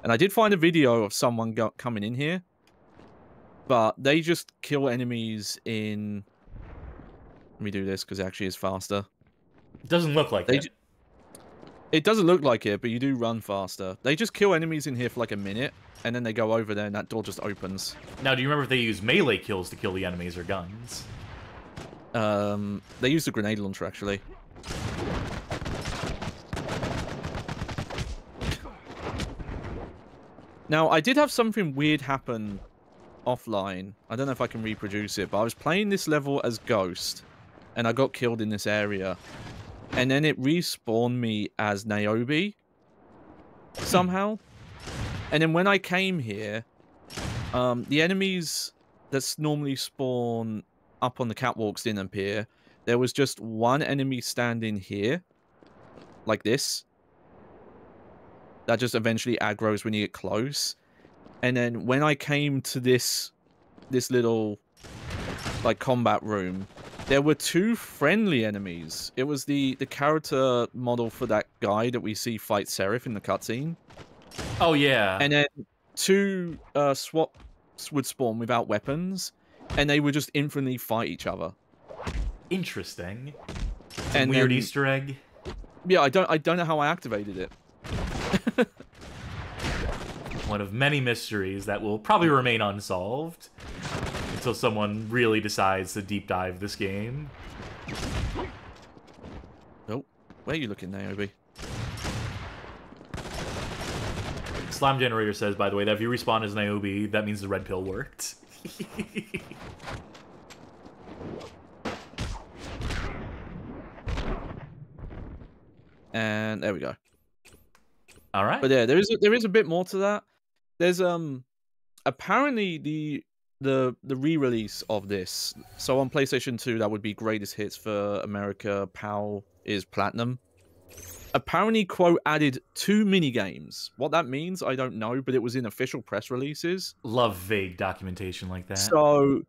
And I did find a video of someone coming in here, but they just kill enemies in... Let me do this because it actually is faster. It doesn't look like it. It doesn't look like it, but you do run faster. They just kill enemies in here for like a minute, and then they go over there and that door just opens. Now, do you remember if they use melee kills to kill the enemies or guns? They use the grenade launcher, actually. Now, I did have something weird happen offline. I don't know if I can reproduce it, but I was playing this level as Ghost, and I got killed in this area. And then it respawned me as Niobe somehow. And then when I came here, the enemies that normally spawn up on the catwalks didn't appear. There was just one enemy standing here, like this. That just eventually aggroes when you get close. And then when I came to this little like combat room, there were two friendly enemies. It was the character model for that guy that we see fight Seraph in the cutscene. Oh yeah. And then two SWAT would spawn without weapons, and they would just infinitely fight each other. Interesting. And weird Easter egg. Yeah, I don't know how I activated it. One of many mysteries that will probably remain unsolved until someone really decides to deep dive this game. Oh, where are you looking, Niobe? Slime Generator says, by the way, that if you respawn as Niobe, that means the red pill worked. And there we go. All right. But yeah, there is a bit more to that. There's apparently the re-release of this. So on PlayStation 2, that would be Greatest Hits for America. PAL is Platinum. Apparently, quote, added 2 minigames. What that means, I don't know, but it was in official press releases. Love vague documentation like that. So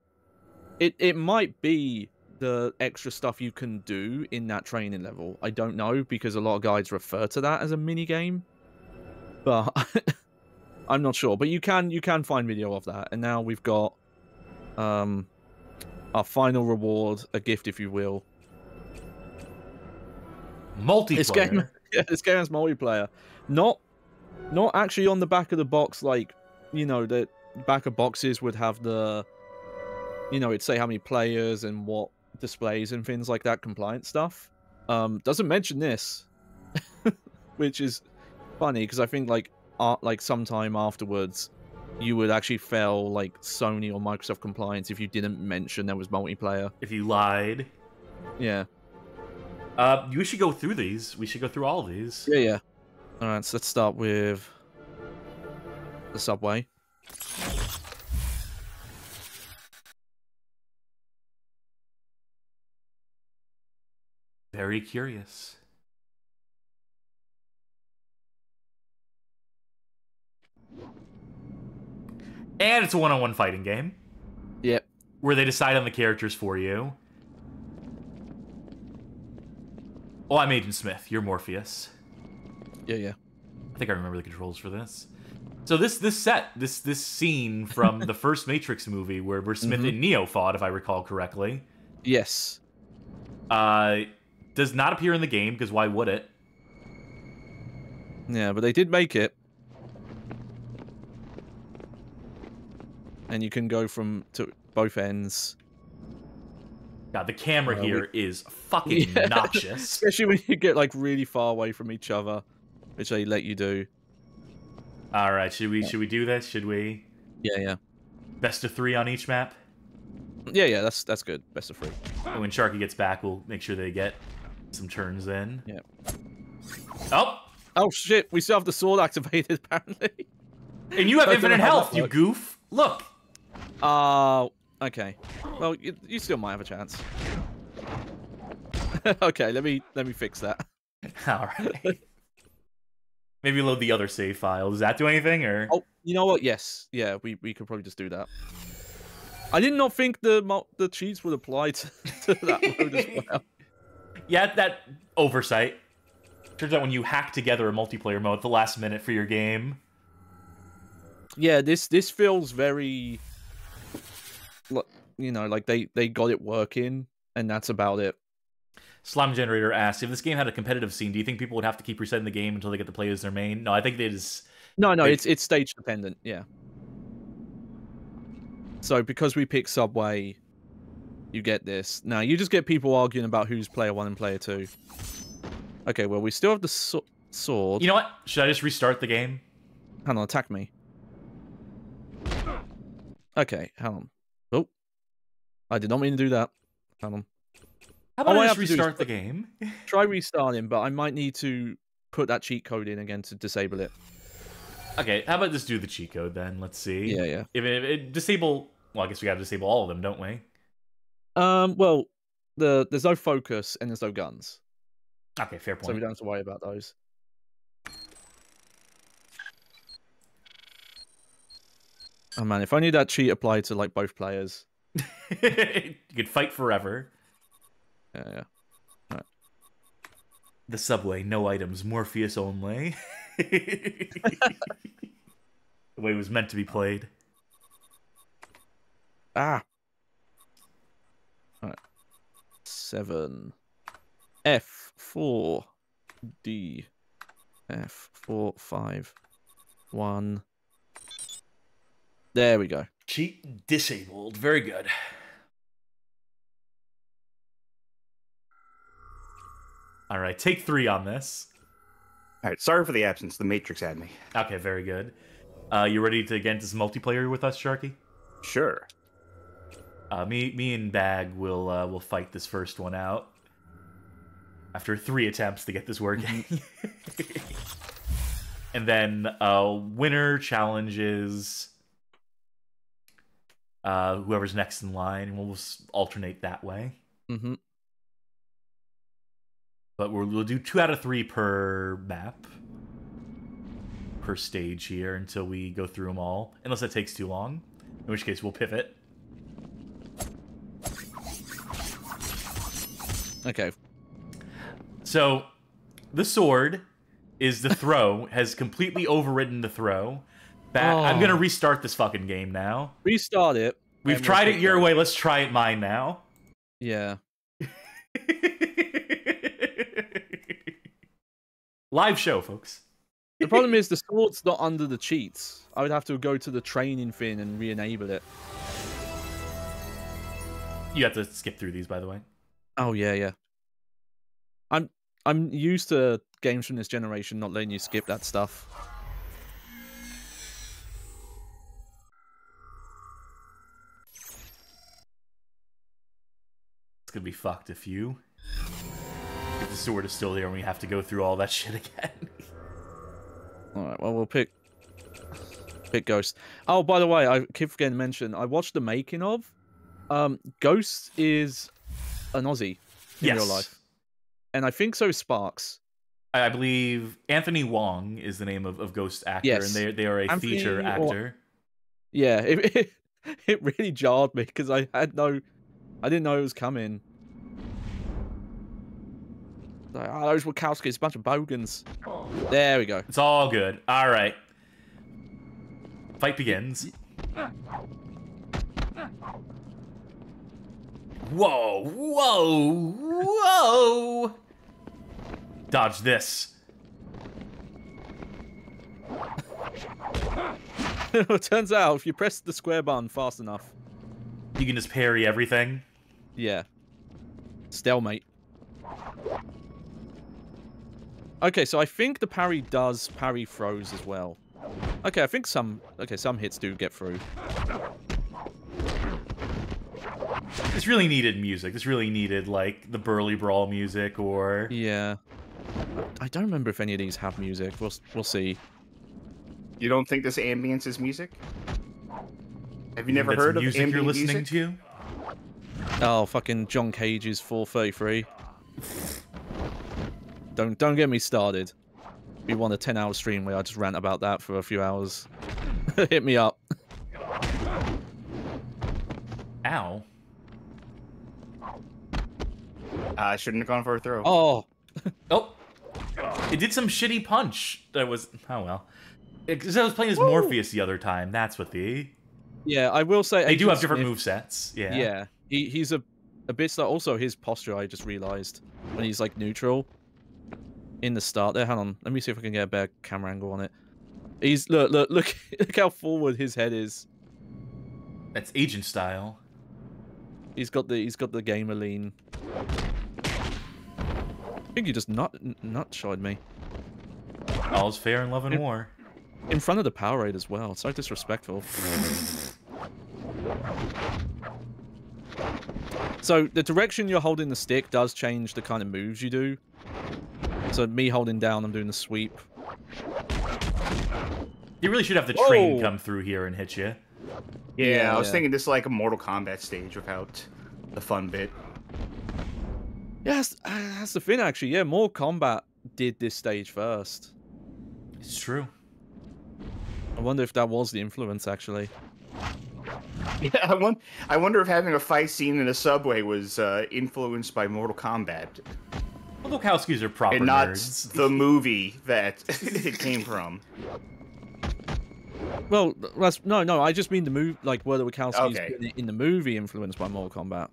it might be the extra stuff you can do in that training level. I don't know, because a lot of guides refer to that as a minigame. But I'm not sure. But you can find video of that. And now we've got our final reward, a gift, if you will. Multiplayer. This game has multiplayer. Not actually on the back of the box, like, you know, the back of boxes would have the, you know, it'd say how many players and what displays and things like that, compliance stuff. Doesn't mention this, which is funny because I think like sometime afterwards you would actually fail like Sony or Microsoft compliance if you didn't mention there was multiplayer. If you lied. Yeah. We should go through these. We should go through all of these. Yeah. All right, so let's start with the subway. Very curious. And it's a one-on-one fighting game. Yep. Where they decide on the characters for you. Oh, I'm Agent Smith. You're Morpheus. Yeah. I think I remember the controls for this. So this scene from the first Matrix movie where Smith and Neo fought, if I recall correctly. Yes. Does not appear in the game, because why would it? Yeah, but they did make it. And you can go to both ends. God, the camera here is fucking noxious. Especially when you get like really far away from each other, which they let you do. All right, should we do this? Should we? Yeah. Best of 3 on each map. Yeah, that's good. Best of 3. And when Sharky gets back, we'll make sure they get some turns in. Yeah. Oh shit! We still have the sword activated apparently. And you have infinite health, you goof. Look. Okay. Well, you still might have a chance. Okay, let me fix that. All right. Maybe load the other save file. Does that do anything, or? Oh, you know what? Yes. Yeah, we could probably just do that. I did not think the cheats would apply to that mode as well. Yeah, that oversight. Turns out when you hack together a multiplayer mode at the last minute for your game. Yeah, this feels very, you know, like they got it working, and that's about it. Slime Generator asks, if this game had a competitive scene, do you think people would have to keep resetting the game until they get to play as their main? No, I think they just... No, it's stage dependent, yeah. So because we pick Subway, you get this. Now, you just get people arguing about who's player 1 and player 2. Okay, well, we still have the sword. You know what? Should I just restart the game? Hang on, attack me. Okay, hang on. Oh. I did not mean to do that. Hang on. How about I just restart the game? Try restarting, but I might need to put that cheat code in again to disable it. Okay, how about just do the cheat code then? Let's see. Yeah. If it disable... Well, I guess we gotta disable all of them, don't we? Well, there's no focus and there's no guns. Okay, fair point. So we don't have to worry about those. Oh man, if only that cheat applied to like both players. You could fight forever. Yeah. Right. The subway, no items, Morpheus only. The way it was meant to be played. Ah. Alright. 7. F4. D. F4, 5. 1. There we go. Cheat disabled. Very good. All right, take 3 on this. All right, sorry for the absence. The Matrix had me. Okay, very good. You ready to get into some multiplayer with us, Sharky? Sure. Me and Bag will fight this first one out after 3 attempts to get this working. And then winner challenges whoever's next in line, and we'll alternate that way. Mm-hmm. But we'll do 2 out of 3 per map, per stage here, until we go through them all. Unless that takes too long, in which case we'll pivot. Okay. So, the sword is the throw, has completely overridden the throw. I'm gonna restart this fucking game now. Restart it. We've tried it your way, let's try it mine now. Yeah. Live show, folks. The problem is the sword's not under the cheats. I would have to go to the training thing and re-enable it. You have to skip through these, by the way. Oh yeah. I'm used to games from this generation not letting you skip that stuff. It's gonna be fucked if the sword is still there and we have to go through all that shit again. Alright, well, we'll pick Ghost. Oh, by the way, I keep forgetting to mention, I watched the making of. Ghost is an Aussie in real life. And I think so is Sparks. I believe Anthony Wong is the name of Ghost actor, yes. and they are a Anthony feature actor. Yeah, it really jarred me because I didn't know it was coming. Like, oh, those Wachowskis, a bunch of bogans. There we go. It's all good. All right. Fight begins. Whoa, whoa, whoa! Dodge this. It turns out if you press the square button fast enough, you can just parry everything. Yeah. Stalemate. Okay, so I think the parry does parry throws as well. Okay, I think some hits do get through. This really needed music. This really needed, like, the Burly Brawl music, or... Yeah. I don't remember if any of these have music. We'll see. You don't think this ambience is music? Have you never heard of music ambient you're listening music? to? Oh, fucking John Cage's 433. Don't get me started. We want a 10-hour stream where I just rant about that for a few hours. Hit me up. Ow. I shouldn't have gone for a throw. Oh. Oh. It did some shitty punch. That was... Oh, well. Because I was playing as Morpheus the other time. That's what the... Yeah, I will say... They do have Agent different Smith, movesets. Yeah. Yeah. He's a bit slow. Also, his posture, I just realized, when he's, like, neutral in the start there. Hang on. Let me see if I can get a better camera angle on it. He's... Look how forward his head is. That's agent style. He's got the gamer lean. I think you just nut-shot me. All's fair in love and war. In front of the Powerade as well. So disrespectful. So the direction you're holding the stick does change the kind of moves you do. So me holding down, I'm doing the sweep. You really should have the train come through here and hit you. Yeah, I was thinking this is like a Mortal Kombat stage without the fun bit. Yeah, that's the thing, actually. Yeah, Mortal Kombat did this stage first. It's true. I wonder if that was the influence, actually. Yeah, I wonder if having a fight scene in a subway was influenced by Mortal Kombat. Well, Wachowskis are proper and not nerds. the movie that it came from. Well, no. I just mean the movie, like were the Wachowskis in the movie influenced by Mortal Kombat?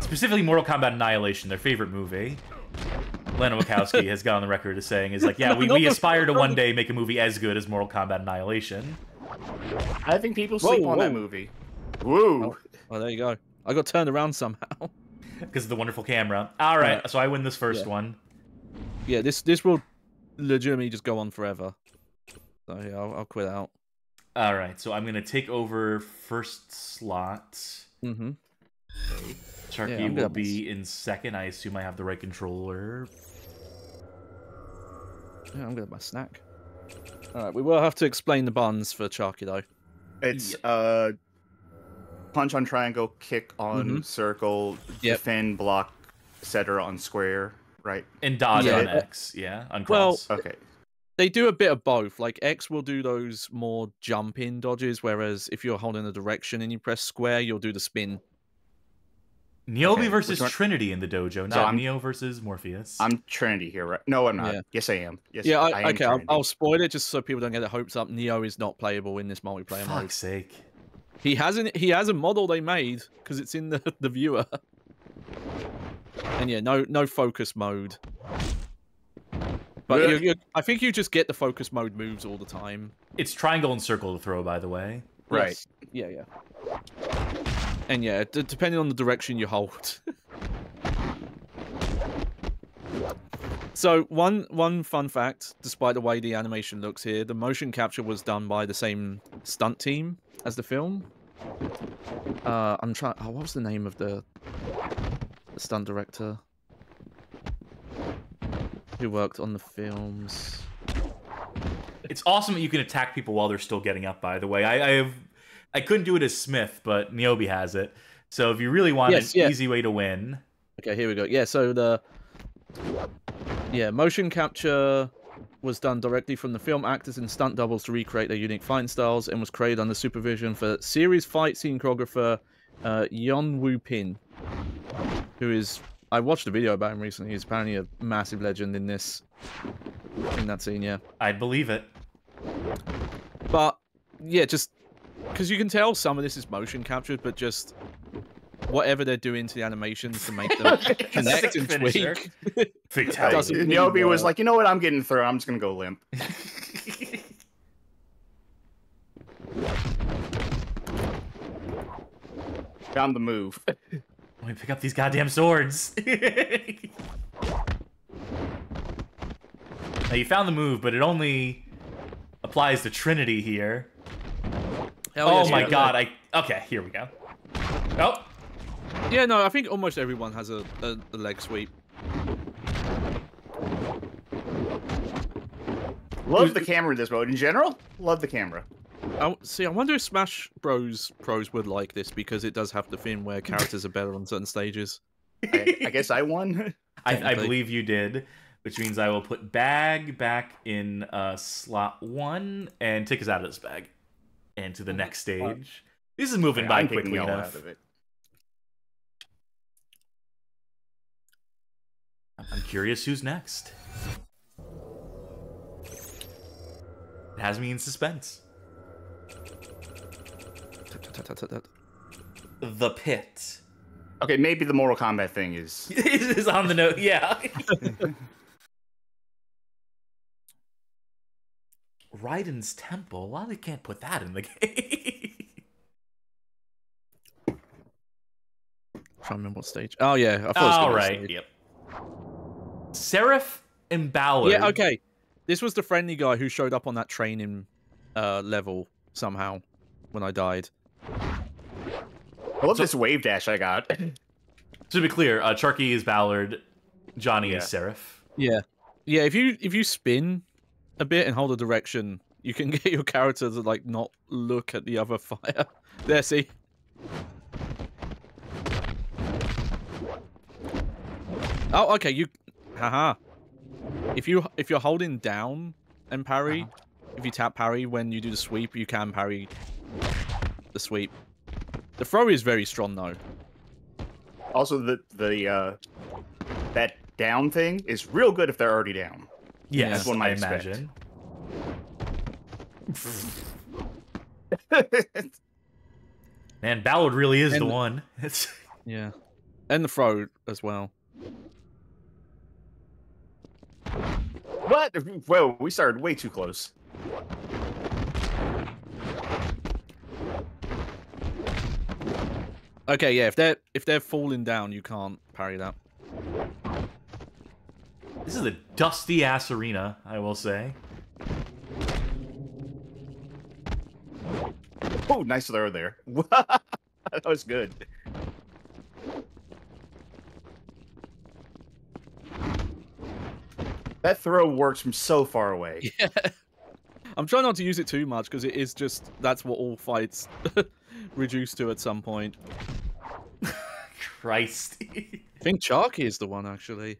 Specifically, Mortal Kombat Annihilation, their favorite movie. Lana Wachowski has gone on the record as saying, is like, yeah, we aspire to one day make a movie as good as Mortal Kombat Annihilation. I think people sleep on that movie. Woo! Oh, there you go. I got turned around somehow. Because of the wonderful camera. All right, so I win this first one. Yeah, this will legitimately just go on forever. So yeah, I'll quit out. All right, so I'm gonna take over first slot. Mm-hmm. Sharky will be in second. I assume I have the right controller. Yeah, I'm gonna have my snack. All right, we will have to explain the buttons for Sharky though. It's punch on triangle, kick on circle, defend, block, etc. on square, right? And dodge on X, on cross. Well, okay. They do a bit of both. Like X will do those more jump-in dodges, whereas if you're holding a direction and you press square, you'll do the spin. Niobe versus Trinity in the dojo, not Neo versus Morpheus. I'm Trinity here, right? No, I'm not. Yeah. Yes, I am. Yes, yeah, I am okay, I'll spoil it just so people don't get their hopes up. Neo is not playable in this multiplayer mode. Fuck's sake. He has a model they made because it's in the viewer. And yeah, no focus mode. But I think you just get the focus mode moves all the time. It's triangle and circle to throw, by the way. Right. Yes. Yeah. And yeah, depending on the direction you hold. So one fun fact, despite the way the animation looks here, the motion capture was done by the same stunt team as the film. I'm trying. Oh, what was the name of the stunt director who worked on the films? It's awesome that you can attack people while they're still getting up. By the way, I couldn't do it as Smith, but Niobe has it. So if you really want an easy way to win, okay, here we go. Yeah, so motion capture was done directly from the film actors and stunt doubles to recreate their unique fighting styles, and was created under supervision for series fight scene choreographer Yeon Woo Pin, who is, I watched a video about him recently. He's apparently a massive legend in that scene. Yeah, I'd believe it. But yeah, just because you can tell some of this is motion captured, but just whatever they're doing to the animations to make them connect and tweak. Niobe was like, you know what, I'm getting through. I'm just gonna go limp. Found the move. Let me pick up these goddamn swords. Now you found the move, but it only applies to Trinity here. Oh my god! Okay, here we go. Oh. Yeah, no, I think almost everyone has a leg sweep. Love the camera in this mode. In general, love the camera. See, I wonder if Smash Bros. Pros would like this, because it does have the thing where characters are better on certain stages. I guess I won. I believe you did, which means I will put bag back in slot 1 and take us out of this bag and to the next stage. This is moving by I'm quickly taking L enough. out of it. I'm curious who's next. It has me in suspense. The Pit. Okay, maybe the Mortal Kombat thing is is on the note, yeah. Raiden's Temple? Well, they can't put that in the game. Trying to remember what stage. Oh yeah, I thought it was All gonna be right, stage. yep. Seraph and Ballard. Yeah, okay. This was the friendly guy who showed up on that training level somehow when I died. I love this wave dash I got. To be clear, Charky is Ballard, Johnny is Seraph. Yeah, yeah. If you spin a bit and hold a direction, you can get your character to like not look at the other fire. There, see. Oh, okay. You, haha. If you're holding down and parry, if you tap parry when you do the sweep, you can parry the sweep. The throw is very strong though. Also, the that down thing is real good if they're already down. Yes, that's what I expect. imagine. Man, Ballard really is the one. It's... Yeah, and the throw as well. What? Whoa, we started way too close. Okay, yeah. If they're falling down, you can't parry that. This is a dusty ass arena, I will say. Oh, nice throw there. That was good. That throw works from so far away. Yeah. I'm trying not to use it too much because it is just that's what all fights reduce to at some point. Christ. I think Charky is the one actually.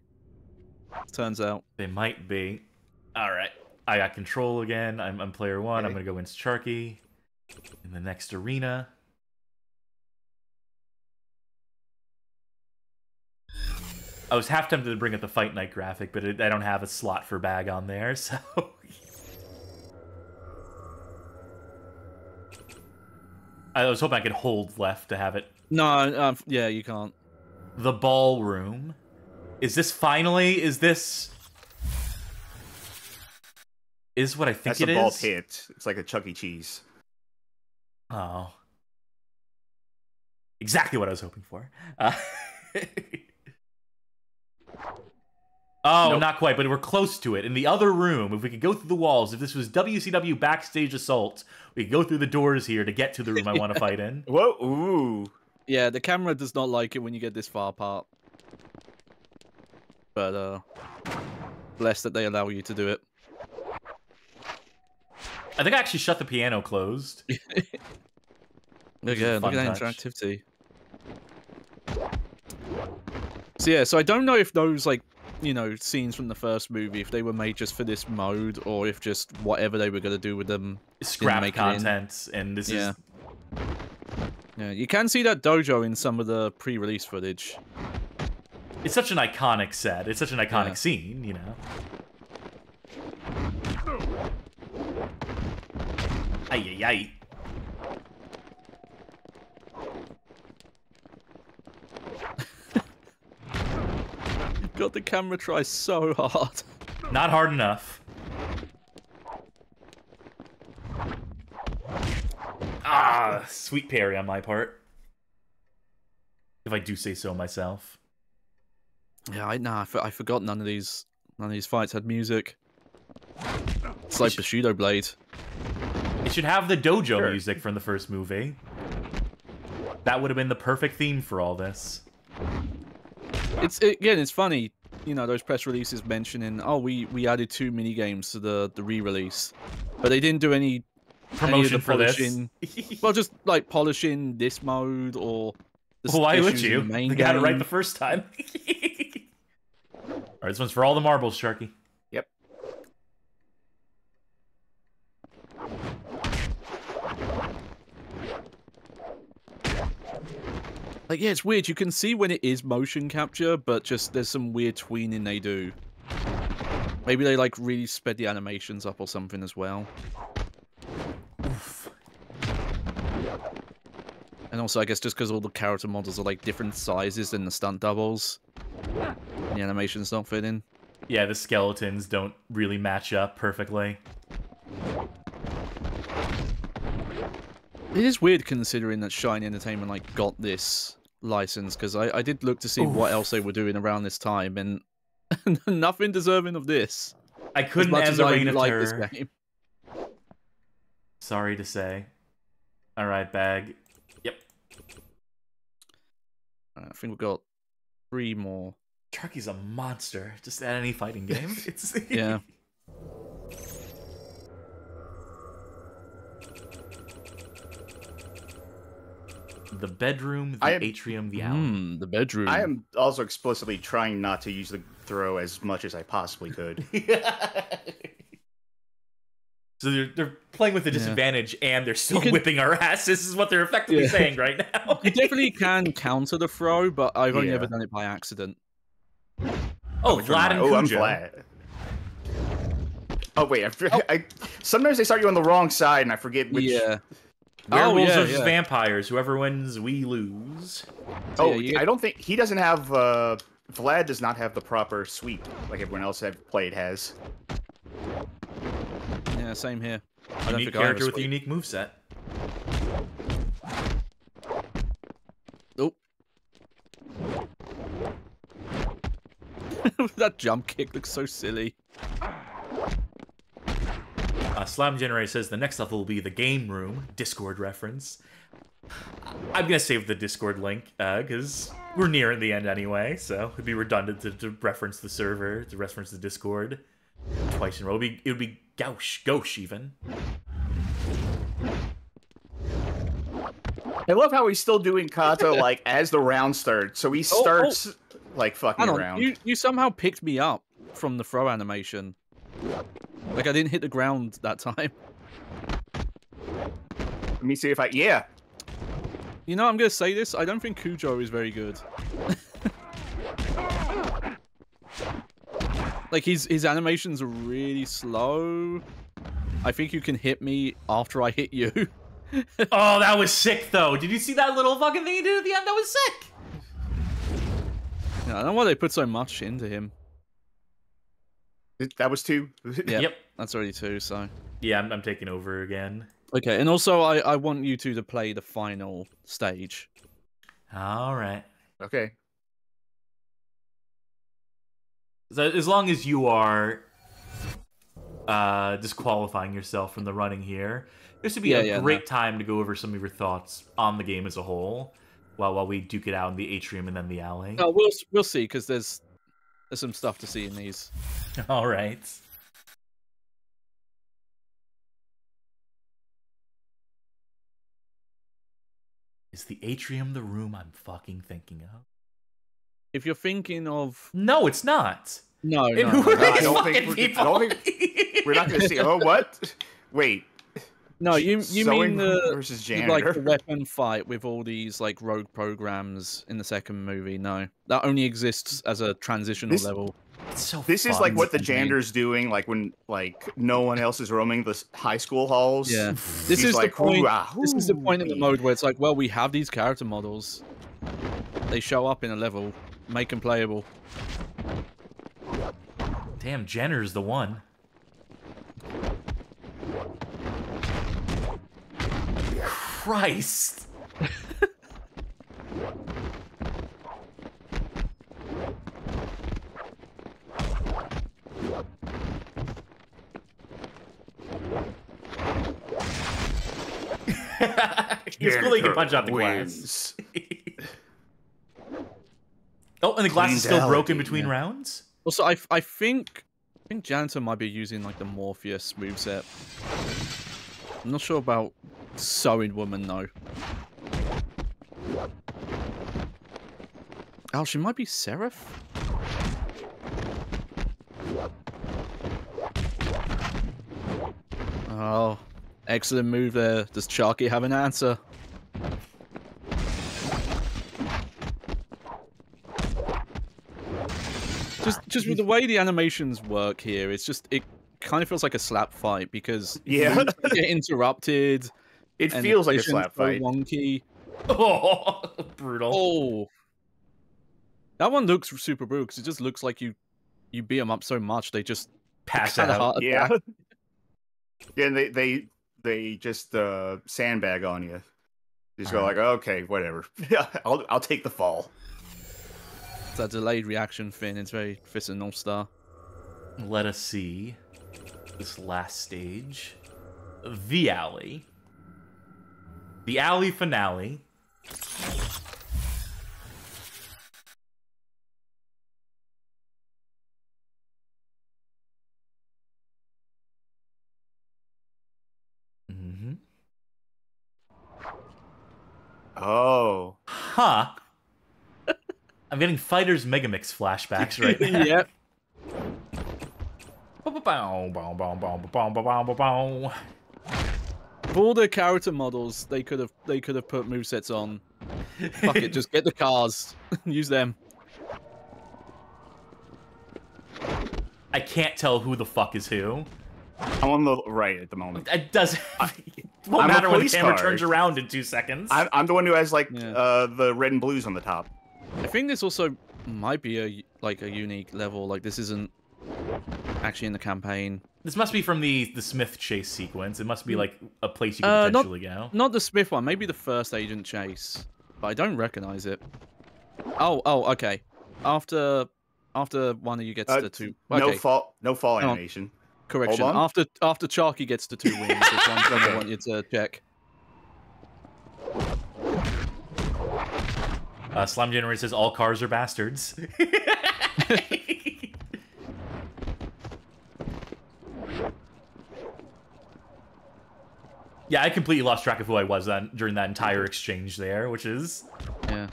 Turns out they might be. All right, I got control again. I'm player one. Okay. I'm gonna go into Charky in the next arena. I was half tempted to bring up the Fight Night graphic, but I don't have a slot for bag on there, so. I was hoping I could hold left to have it. no, yeah, you can't. The ballroom. Is this finally? Is this what I think That's it a is? ball pit. It's like a Chuck E. Cheese. Oh. Exactly what I was hoping for. Oh, Nope. not quite, but we're close to it. In the other room, if we could go through the walls, if this was WCW Backstage Assault, we could go through the doors here to get to the room I want to fight in. Whoa, ooh. Yeah, the camera does not like it when you get this far apart. But blessed that they allow you to do it. I think I actually shut the piano closed. Again, look fun at that touch. interactivity. So yeah, so I don't know if those like, you know, scenes from the first movie, if they were made just for this mode, or if just whatever they were going to do with them Scrap make it in. content, and this is... Yeah, you can see that dojo in some of the pre-release footage. It's such an iconic set. It's such an iconic scene, you know? Ay, ay, ay. God, the camera tries so hard. Not hard enough. Ah, sweet parry on my part. If I do say so myself. Yeah, I forgot none of these fights had music. It's like Bushido Blade. It should have the dojo music from the first movie. That would have been the perfect theme for all this. It's funny, you know, those press releases mentioning, oh, we added 2 mini games to the re-release, but they didn't do any Promotion of the for this. polishing. Well, just like polishing this mode or. Why would issues in you? the main They got it right game. the first time. All right, this one's for all the marbles, Sharky. Yep. Like, yeah, it's weird. You can see when it is motion capture, but just there's some weird tweening they do. Maybe they, like, really sped the animations up or something as well. Oof. And also, I guess just because all the character models are, like, different sizes than the stunt doubles, the animations don't fit in. Yeah, the skeletons don't really match up perfectly. It is weird considering that Shiny Entertainment, like, got this license, because I did look to see what else they were doing around this time, and nothing deserving of this. I couldn't as much end as the I Reign of like Terror. this game. Sorry to say. Alright, bag. Yep. I think we've got 3 more. Trucky's a monster. Just at any fighting game. It's Yeah. The bedroom, the atrium, the alley. The bedroom. I am also explicitly trying not to use the throw as much as I possibly could. So they're playing with a disadvantage, and they're still whipping our ass. This is what they're effectively saying right now. You definitely can counter the throw, but I've only ever done it by accident. Oh, Vlad and Cujo. I'm Vlad. Oh wait, sometimes they start you on the wrong side, and I forget which. Yeah. Werewolves versus vampires. Whoever wins, we lose. Oh, I don't think he doesn't have. Vlad does not have the proper sweep like everyone else I've played has. Yeah, same here. Unique character with a unique moveset. Oh. That jump kick looks so silly. Slam Generator says the next level will be the game room. Discord reference. I'm gonna save the Discord link because we're nearing the end anyway, so it'd be redundant to reference the server, to reference the Discord twice in a row. It would be gauche even. I love how he's still doing kata like as the round starts. So he starts like fucking around. You somehow picked me up from the throw animation. Like I didn't hit the ground that time. Let me see if I You know, I'm gonna say this. I don't think Cujo is very good. Like his animations are really slow. I think you can hit me after I hit you. Oh, that was sick though. Did you see that little fucking thing he did at the end? That was sick. Yeah, I don't know why they put so much into him. That was 2. Yep. That's already 2, so. Yeah, I'm taking over again. Okay, and also I want you two to play the final stage. Alright. Okay. So as long as you are disqualifying yourself from the running here, this would be a great time to go over some of your thoughts on the game as a whole, while we duke it out in the atrium and then the alley. Oh, we'll see, because there's some stuff to see in these. All right. Is the atrium the room I'm fucking thinking of? If you're thinking of... No, it's not. No. I don't think we're not going to see... Oh, what? Wait. No, you mean the versus janitor. like the weapon fight with all these like rogue programs in the second movie? No, that only exists as a transitional level. This is like what the janitor's doing, like when like no one else is roaming the high school halls. Yeah, this is like, the point. This is the point in the mode where it's like, well, we have these character models. They show up in a level, make them playable. Damn, Jenner's the one. Christ. He's cool he can punch out the glass. Oh, and the glass is still broken between rounds? Also, I think Janitor might be using like the Morpheus moveset. I'm not sure about Sewing Woman though. Oh, she might be Seraph? Oh, excellent move there. Does Sharky have an answer? Just with the way the animations work here, it kind of feels like a slap fight because Yeah. moves get interrupted. It and feels the like a positions slap go fight. wonky. Oh, brutal. Oh, that one looks super brutal because it just looks like you beat them up so much they just Pass kinda out. heart Yeah. attack. Yeah, and they just sandbag on you. You just go Alright. like, okay, whatever. Yeah, I'll take the fall. It's that delayed reaction thing. It's very Fist of North Star. Let us see this last stage. The alley. The alley finale. Mm-hmm. Oh. Huh. I'm getting Fighters Megamix flashbacks right now. Yep. For all the character models, they could have put movesets on. Fuck it, just get the cars, use them. I can't tell who the fuck is who. I'm on the right at the moment. It doesn't. It won't I'm a matter when the police camera car. turns around in 2 seconds. I'm the one who has like Yeah. the red and blues on the top. I think this also might be a unique level. Like this isn't actually in the campaign. This must be from the Smith chase sequence. It must be like a place you could potentially go. Not the Smith one. Maybe the first agent chase, but I don't recognize it. Oh, okay. After one of you gets the two. Okay. No fall Hang on. animation. Correction. Hold on. After Charky gets the 2 wins, it's one thing I want you to check. Slime Generator says all cars are bastards. Yeah, I completely lost track of who I was during that entire exchange there, which is... Yeah.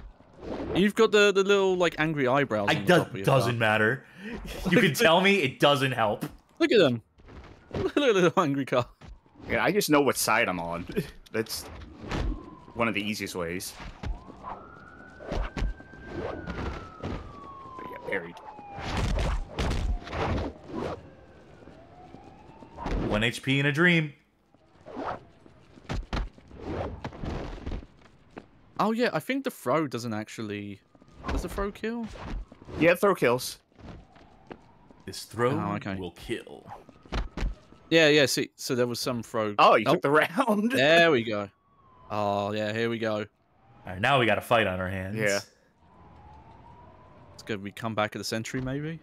You've got the little, like, angry eyebrows on the top of your doesn't car. matter. You can tell me, it doesn't help. Look at them. Look at the little angry car. Yeah, I just know what side I'm on. That's one of the easiest ways. Yeah, parried. 1 HP in a dream. Oh, yeah, I think the throw doesn't actually... Does the throw kill? Yeah, throw kills. This throw okay. will kill. Yeah, see, so there was some throw... Oh, you took the round. There we go. Oh, yeah, here we go. Alright, now we got a fight on our hands. Yeah. It's good we come back at the sentry, maybe?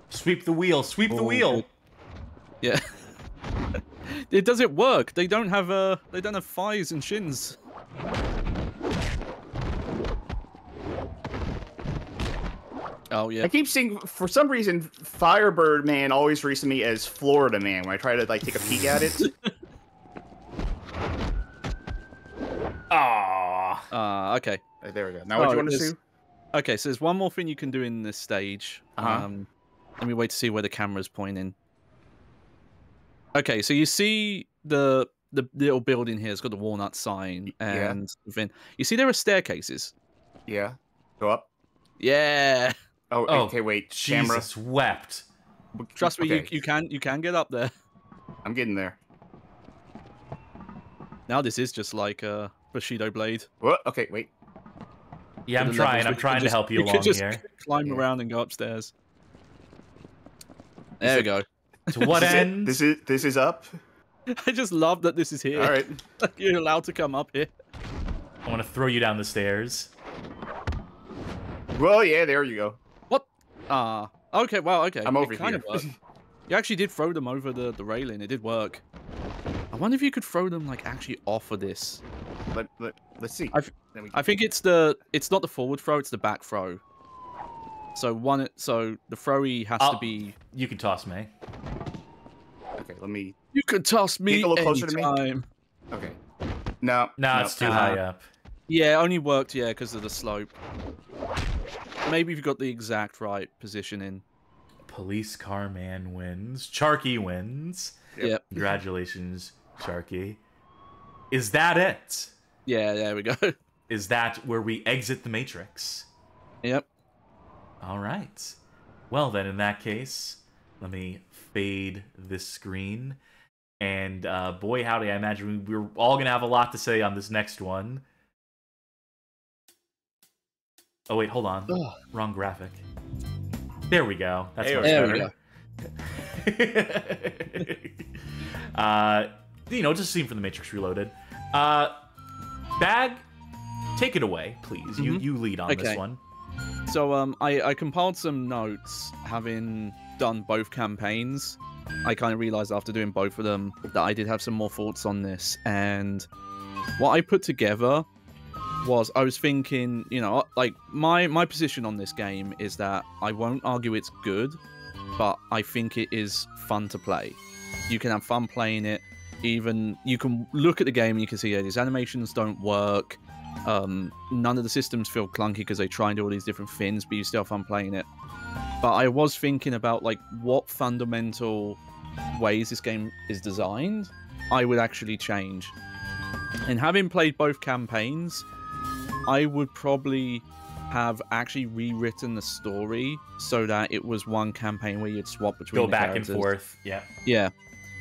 Sweep the wheel, sweep the wheel! Good. Yeah. Does it work? They don't have thighs and shins. Oh yeah. I keep seeing, for some reason, Firebird Man always reads to me as Florida Man when I try to like take a peek at it. Aww. Okay. There we go. Now what do you want to do? Okay, so there's one more thing you can do in this stage. Let me wait to see where the camera's pointing. Okay, so you see the little building here. It's got the walnut sign, and then you see there are staircases. Yeah. Go up. Yeah. Oh, okay. Wait. Camera. Jesus wept. Trust me, Okay. you can get up there. I'm getting there. Now this is just like a Bushido blade. What? Okay. Wait. Yeah, I'm The levels, trying. I'm we trying could to just- help you we along could just here. climb around and go upstairs. There we go. To what This is it? end? This is up. I just love that this is here. All right. You're allowed to come up here. I want to throw you down the stairs. Well, yeah. There you go. What? Okay. Well, okay. I'm over it kind here. of worked. You actually did throw them over the railing. It did work. I wonder if you could throw them like actually off of this. Let's see. I think it's not the forward throw. It's the back throw. So the throwy has to be. You can toss me. Okay, let me. You can toss me Get a little closer to me. anytime. Okay. No. No, it's too high up. Yeah, it only worked because of the slope. Maybe if you got the exact right positioning. Police car man wins. Charky wins. Yep. Congratulations, Charky. Is that it? Yeah, there we go. Is that where we exit the Matrix? Yep. All right. Well, then, in that case, let me fade this screen. And boy, howdy, I imagine we're all going to have a lot to say on this next one. Oh, wait, hold on. Ugh. Wrong graphic. There we go. That's much there better. You know, just a scene from The Matrix Reloaded. Bag, take it away, please. You lead on this one. So I compiled some notes, having done both campaigns. I kind of realized after doing both of them that I did have some more thoughts on this, and what I put together was I was thinking, you know, like my position on this game is that I won't argue it's good, but I think it is fun to play. You can have fun playing it. Even you can look at the game and you can see, yeah, these animations don't work. None of the systems feel clunky because they try and do all these different things, but you still have fun playing it. But I was thinking about like what fundamental ways this game is designed I would actually change. And having played both campaigns, I would probably have actually rewritten the story so that it was one campaign where you'd swap between the characters. And forth. Yeah.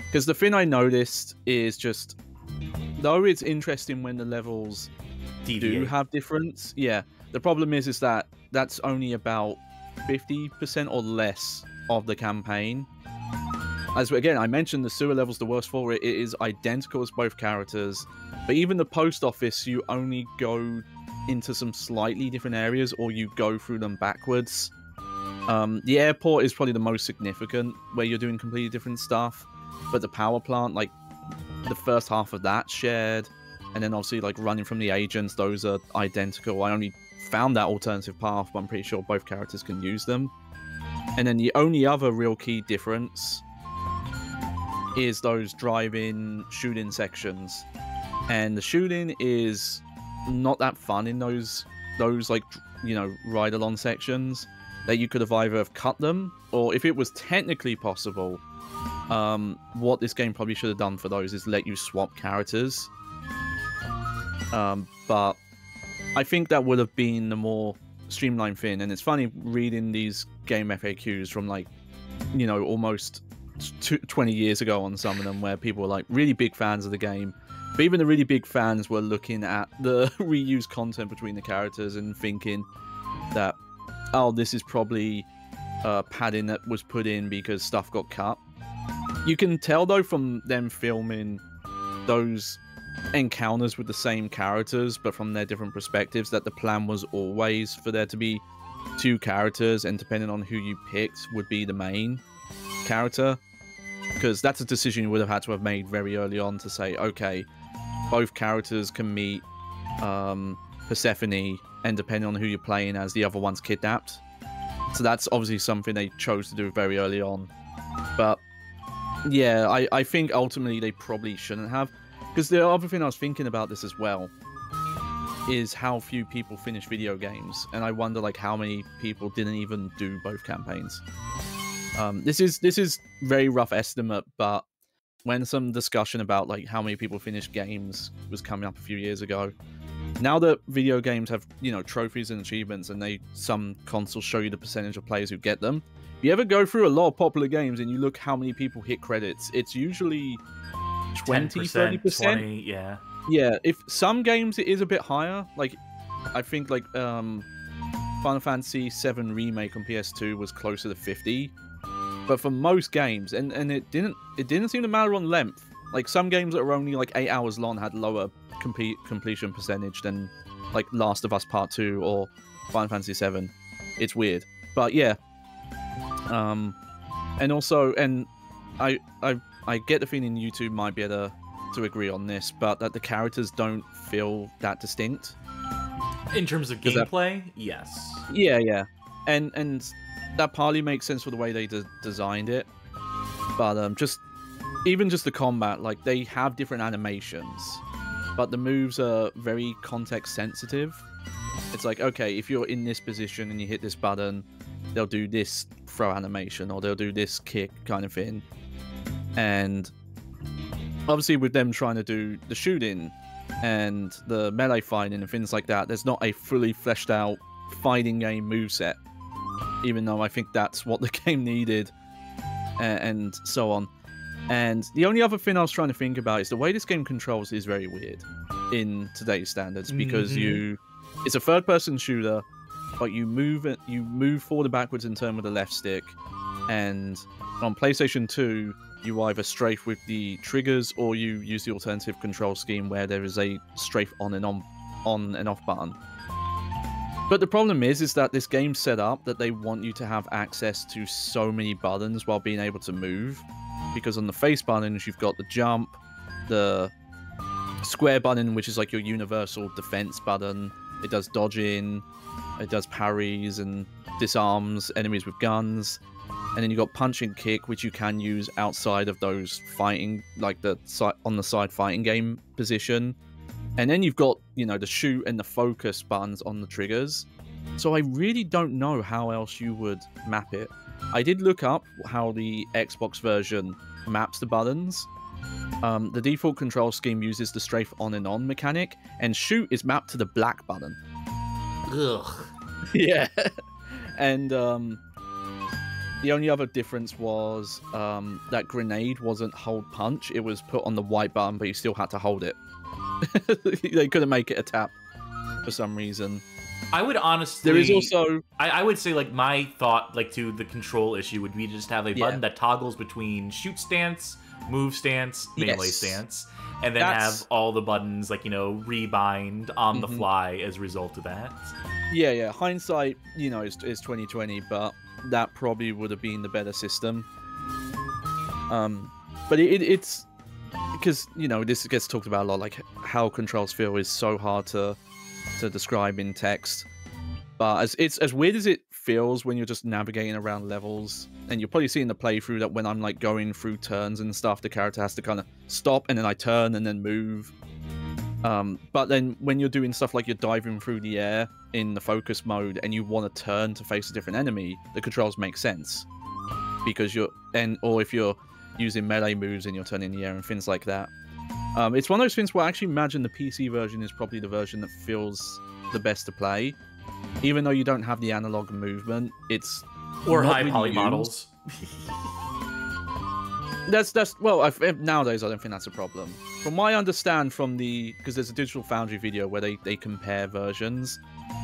Because the thing I noticed is just, though it's interesting when the levels do have difference, the problem is that that's only about 50% or less of the campaign. As again, I mentioned the sewer level's the worst for it. It is identical as both characters, but even the post office, you only go into some slightly different areas, or you go through them backwards. The airport is probably the most significant, where you're doing completely different stuff. But the power plant, like the first half of that shared, and then obviously like running from the agents, those are identical. I only found that alternative path, but I'm pretty sure both characters can use them. And then the only other real key difference is those drive-in shooting sections, and the shooting is not that fun in those like, you know, ride-along sections. That you could have either cut them, or if it was technically possible, what this game probably should have done for those is let you swap characters. But I think that would have been the more streamlined thing. And it's funny reading these game FAQs from, like, you know, almost 20 years ago on some of them, where people were like really big fans of the game, but even the really big fans were looking at the reused content between the characters and thinking that, oh, this is probably padding that was put in because stuff got cut. You can tell, though, from them filming those encounters with the same characters, but from their different perspectives, that the plan was always for there to be two characters, and depending on who you picked would be the main character. Because that's a decision you would have had to have made very early on to say, okay, both characters can meet Persephone, and depending on who you're playing as, the other one's kidnapped. So that's obviously something they chose to do very early on. But yeah, I think ultimately they probably shouldn't have. Because the other thing I was thinking about this as well is how few people finish video games. And I wonder, like, how many people didn't even do both campaigns. This is very rough estimate, but when some discussion about like how many people finish games was coming up a few years ago, now that video games have, you know, trophies and achievements, and some consoles show you the percentage of players who get them. If you ever go through a lot of popular games and you look how many people hit credits, it's usually 20, 30%. 20, yeah. Yeah, if some games it is a bit higher. Like, I think like Final Fantasy VII Remake on PS2 was closer to 50. But for most games, and it didn't seem to matter on length. Like, some games that are only like 8 hours long had lower completion percentage than like Last of Us Part 2 or Final Fantasy VII. It's weird, but yeah. And also, and I get the feeling YouTube might be able to agree on this, but that the characters don't feel that distinct. In terms of gameplay, yes. Yeah. And that partly makes sense for the way they designed it. But just the combat, like, they have different animations, but the moves are very context sensitive. It's like, okay, if you're in this position and you hit this button, they'll do this throw animation, or they'll do this kick kind of thing. And obviously with them trying to do the shooting, and the melee fighting and things like that, there's not a fully fleshed out fighting game moveset, even though I think that's what the game needed, and so on. And the only other thing I was trying to think about is the way this game controls is very weird in today's standards, because it's a third-person shooter, but you move forward and backwards in turn with the left stick, and on PlayStation 2, you either strafe with the triggers or you use the alternative control scheme where there is a strafe on and off button. But the problem is that this game's set up that they want you to have access to so many buttons while being able to move. Because on the face buttons, you've got the jump, the square button, which is like your universal defense button. It does dodging, it does parries and disarms enemies with guns. And then you've got punch and kick, which you can use outside of those fighting, like the on the side fighting game position. And then you've got, you know, the shoot and the focus buttons on the triggers. So I really don't know how else you would map it. I did look up how the Xbox version maps the buttons. The default control scheme uses the strafe on and on mechanic, and shoot is mapped to the black button. Ugh. Yeah. And the only other difference was that grenade wasn't hold punch. It was put on the white button, but you still had to hold it. They couldn't make it a tap for some reason. I would honestly... There is also... I would say, like, my thought, like, to the control issue would be to just have a button that toggles between shoot stance, move stance, melee stance, and then have all the buttons, like, you know, rebind on the fly as a result of that. Yeah. Hindsight, you know, is 2020, but that probably would have been the better system. But it's... Because, you know, this gets talked about a lot, like, how controls feel is so hard to describe in text, but it's as weird as it feels when you're just navigating around levels, and you'll probably see in the playthrough that when I'm like going through turns and stuff, the character has to kind of stop and then I turn and then move. But then when you're doing stuff like you're diving through the air in the focus mode and you want to turn to face a different enemy, the controls make sense because or if you're using melee moves and you're turning in the air and things like that. It's one of those things where I actually imagine the PC version is probably the version that feels the best to play. Even though you don't have the analog movement, it's... Or high poly models. Well, nowadays I don't think that's a problem. From what I understand from because there's a Digital Foundry video where they compare versions.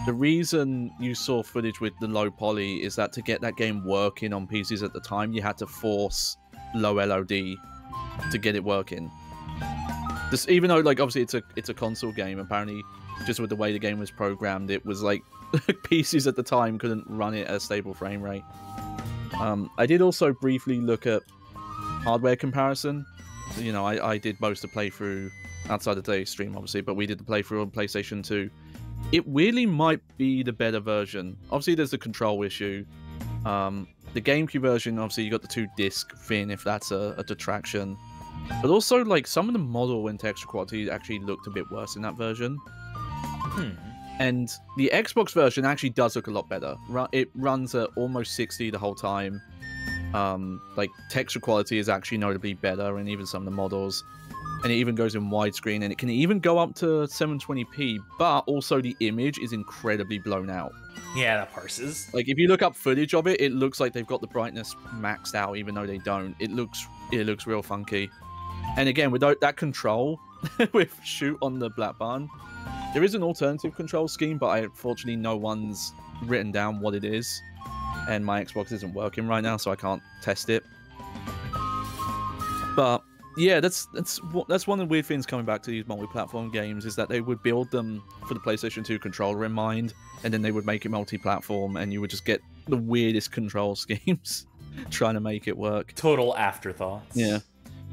The reason you saw footage with the low poly is that to get that game working on PCs at the time, you had to force low LOD to get it working. Even though, like, obviously it's a console game, apparently just with the way the game was programmed, it was like PCs at the time couldn't run it at a stable frame rate. I did also briefly look at hardware comparison. So, you know, I did most of the playthrough outside of today's stream, obviously, but we did the playthrough on PlayStation 2. It really might be the better version. Obviously, there's the control issue. The GameCube version, obviously, you got the 2-disc thing, if that's a detraction. But also, like, some of the model and texture quality actually looked a bit worse in that version. And the Xbox version actually does look a lot better. It runs at almost 60 the whole time. Like, texture quality is actually notably better, and even some of the models. And it even goes in widescreen, and it can even go up to 720p, but also the image is incredibly blown out. Yeah, that parses. Like, if you look up footage of it, it looks like they've got the brightness maxed out, even though they don't. It looks real funky. And again, without that control, with shoot on the black button, there is an alternative control scheme, but unfortunately no one's written down what it is. And my Xbox isn't working right now, so I can't test it. But yeah, that's one of the weird things coming back to these multi-platform games, is that they would build them for the PlayStation 2 controller in mind, and then they would make it multi-platform, and you would just get the weirdest control schemes trying to make it work. Total afterthoughts. Yeah.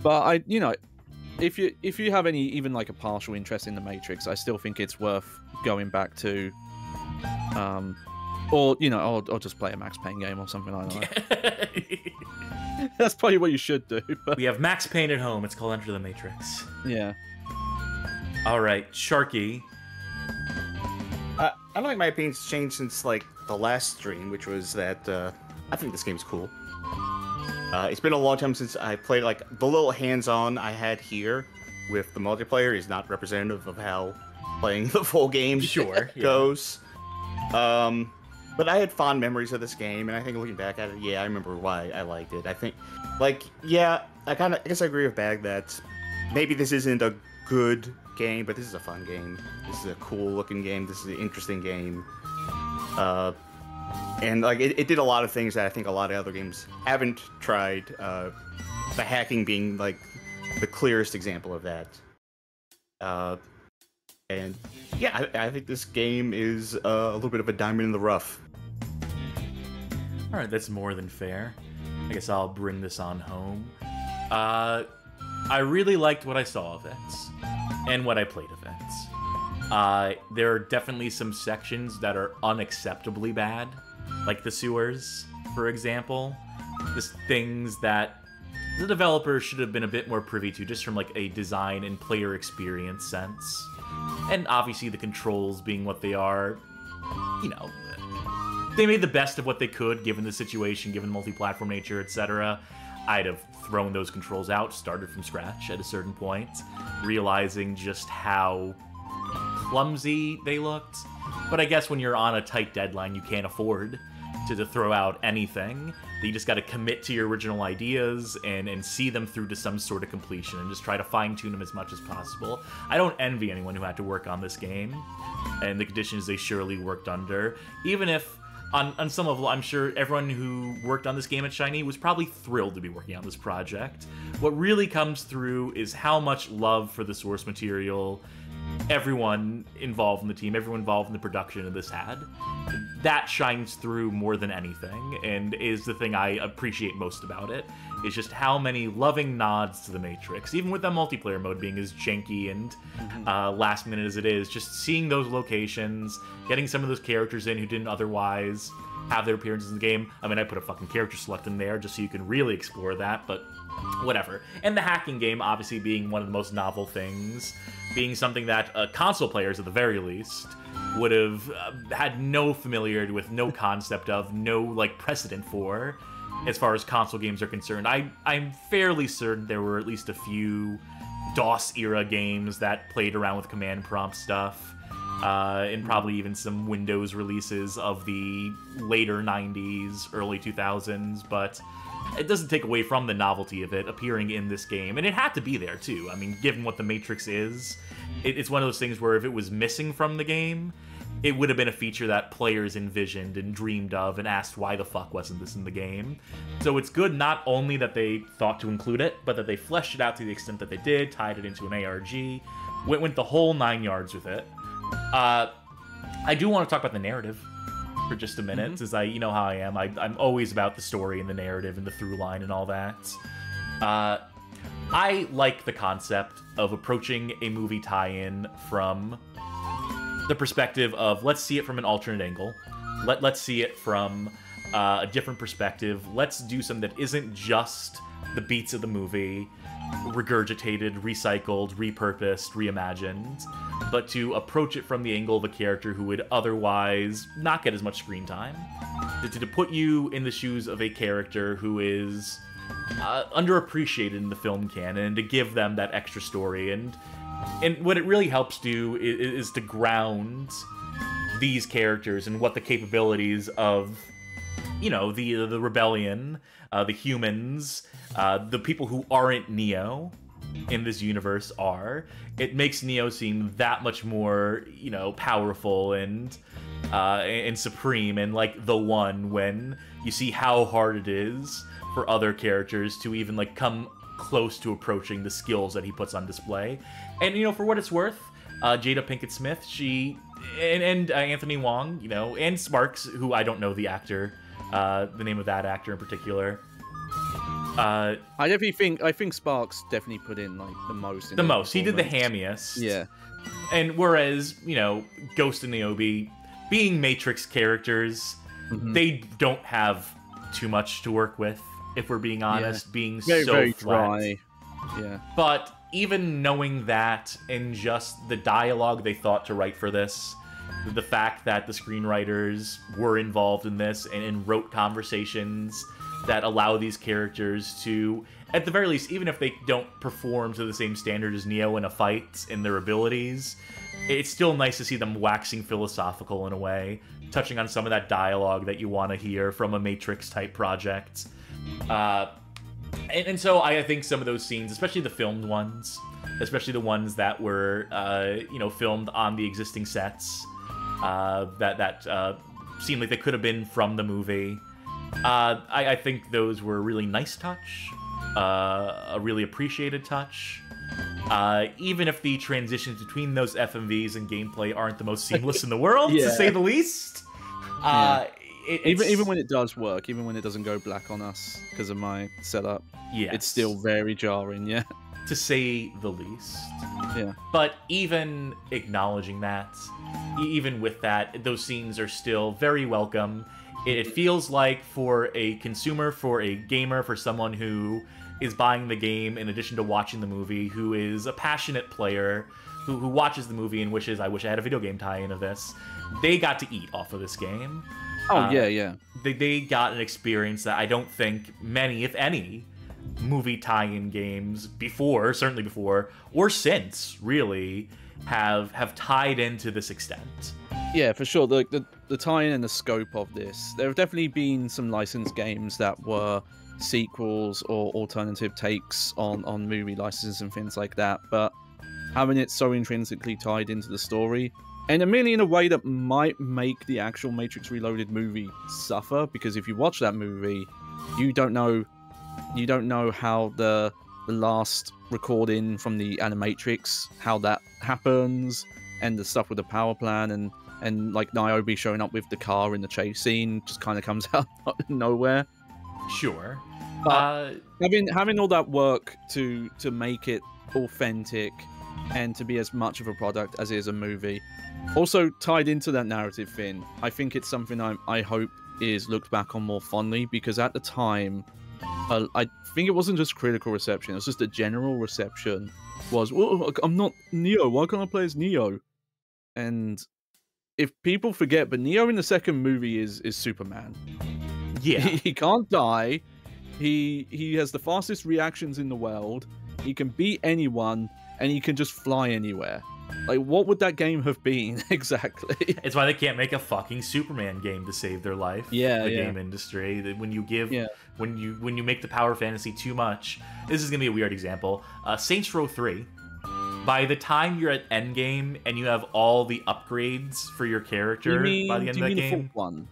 But you know, if you have any, even like a partial interest in the Matrix, I still think it's worth going back to, or you know, or just play a Max Payne game or something like that. That's probably what you should do. But... We have Max Payne at home. It's called Enter the Matrix. Yeah. All right, Sharky. I don't think my opinion's changed since like the last stream, which was that I think this game's cool. It's been a long time since I played, like, the little hands-on I had here with the multiplayer is not representative of how playing the full game Sure, yeah. goes. But I had fond memories of this game, and I think looking back at it, yeah, I remember why I liked it. I think, like, yeah, I guess I agree with Bag that maybe this isn't a good game, but this is a fun game. This is a cool looking game. This is an interesting game. And like it did a lot of things that I think a lot of other games haven't tried. The hacking being like the clearest example of that. And yeah, I think this game is a little bit of a diamond in the rough. All right, that's more than fair. I guess I'll bring this on home. I really liked what I saw of it, and what I played of it. There are definitely some sections that are unacceptably bad, like the sewers, for example. Just things that the developers should have been a bit more privy to, just from like a design and player experience sense. And obviously the controls being what they are, you know, they made the best of what they could given the situation, given multi-platform nature, etc. I'd have thrown those controls out, started from scratch at a certain point, realizing just how clumsy they looked. But I guess when you're on a tight deadline, you can't afford to throw out anything. You just got to commit to your original ideas and see them through to some sort of completion and just try to fine-tune them as much as possible. I don't envy anyone who had to work on this game and the conditions they surely worked under. Even if, on some level, I'm sure everyone who worked on this game at Shiny was probably thrilled to be working on this project. What really comes through is how much love for the source material everyone involved in the team, everyone involved in the production of this had. That shines through more than anything, and is the thing I appreciate most about it, is just how many loving nods to the Matrix, even with the multiplayer mode being as janky and last minute as it is, just seeing those locations, getting some of those characters in who didn't otherwise have their appearances in the game. I mean, I put a fucking character select in there just so you can really explore that, but whatever. And the hacking game obviously being one of the most novel things, being something that console players at the very least would have had no familiarity with, no concept of, no like precedent for as far as console games are concerned. I'm fairly certain there were at least a few DOS era games that played around with command prompt stuff, and probably even some Windows releases of the later 90s, early 2000s, but it doesn't take away from the novelty of it appearing in this game. And it had to be there, too. I mean, given what the Matrix is, it's one of those things where if it was missing from the game, it would have been a feature that players envisioned and dreamed of and asked why the fuck wasn't this in the game. So it's good not only that they thought to include it, but that they fleshed it out to the extent that they did, tied it into an ARG, went the whole 9 yards with it. I do want to talk about the narrative for just a minute, since you know how I am. I'm always about the story and the narrative and the through line and all that. I like the concept of approaching a movie tie-in from the perspective of, let's see it from an alternate angle. Let's see it from a different perspective. Let's do something that isn't just the beats of the movie, regurgitated, recycled, repurposed, reimagined, but to approach it from the angle of a character who would otherwise not get as much screen time. To put you in the shoes of a character who is underappreciated in the film canon, and to give them that extra story. And what it really helps do is to ground these characters and what the capabilities of, you know, the rebellion, the humans, the people who aren't Neo in this universe are. It makes Neo seem that much more, you know, powerful and supreme, and like the one, when you see how hard it is for other characters to even like come close to approaching the skills that he puts on display. And, you know, for what it's worth, Jada Pinkett Smith, she and Anthony Wong, you know, and Sparks, who I don't know the actor, the name of that actor in particular. I think Sparks definitely put in like the most. He did the hammiest. Yeah. And whereas, you know, Ghost and Niobe, being Matrix characters, they don't have too much to work with, if we're being honest, being very flat. Dry. Yeah. But even knowing that, and just the dialogue they thought to write for this, the fact that the screenwriters were involved in this and wrote conversations that allow these characters to, at the very least, even if they don't perform to the same standard as Neo in a fight in their abilities, it's still nice to see them waxing philosophical in a way, touching on some of that dialogue that you want to hear from a Matrix-type project. And so I think some of those scenes, especially the filmed ones, especially the ones that were, filmed on the existing sets, that seemed like they could have been from the movie, I think those were a really nice touch, a really appreciated touch. Even if the transitions between those FMVs and gameplay aren't the most seamless in the world, to say the least. Even when it does work, even when it doesn't go black on us because of my setup, it's still very jarring, to say the least. Yeah. But even acknowledging that, even with that, those scenes are still very welcome. It feels like for a consumer, for a gamer, for someone who is buying the game in addition to watching the movie, who is a passionate player, who watches the movie and wishes, I wish I had a video game tie-in of this, they got to eat off of this game. Oh, yeah. They got an experience that I don't think many, if any, movie tie-in games certainly before, or since, really, have tied into this extent. Yeah, for sure. The tie-in and the scope of this. There have definitely been some licensed games that were sequels or alternative takes on movie licenses and things like that, but having it so intrinsically tied into the story, and mainly in a way that might make the actual Matrix Reloaded movie suffer, because if you watch that movie, you don't know how the last recording from the Animatrix, how that happens, and the stuff with the power plan, and like Niobe showing up with the car in the chase scene just kind of comes out of nowhere. Sure. But having all that work to make it authentic and to be as much of a product as it is a movie, also tied into that narrative thing, I think it's something I hope is looked back on more fondly, because at the time, I think it wasn't just critical reception, it was just a general reception was, well, I'm not Neo, why can't I play as Neo? And if people forget, but Neo in the second movie is Superman. Yeah. He can't die. He has the fastest reactions in the world. He can beat anyone, and he can just fly anywhere. Like, what would that game have been exactly? It's why they can't make a fucking Superman game to save their life. The game industry. When you give, when you make the power fantasy too much. This is gonna be a weird example. Saints Row 3. By the time you're at endgame and you have all the upgrades for your character by the end of that game. One?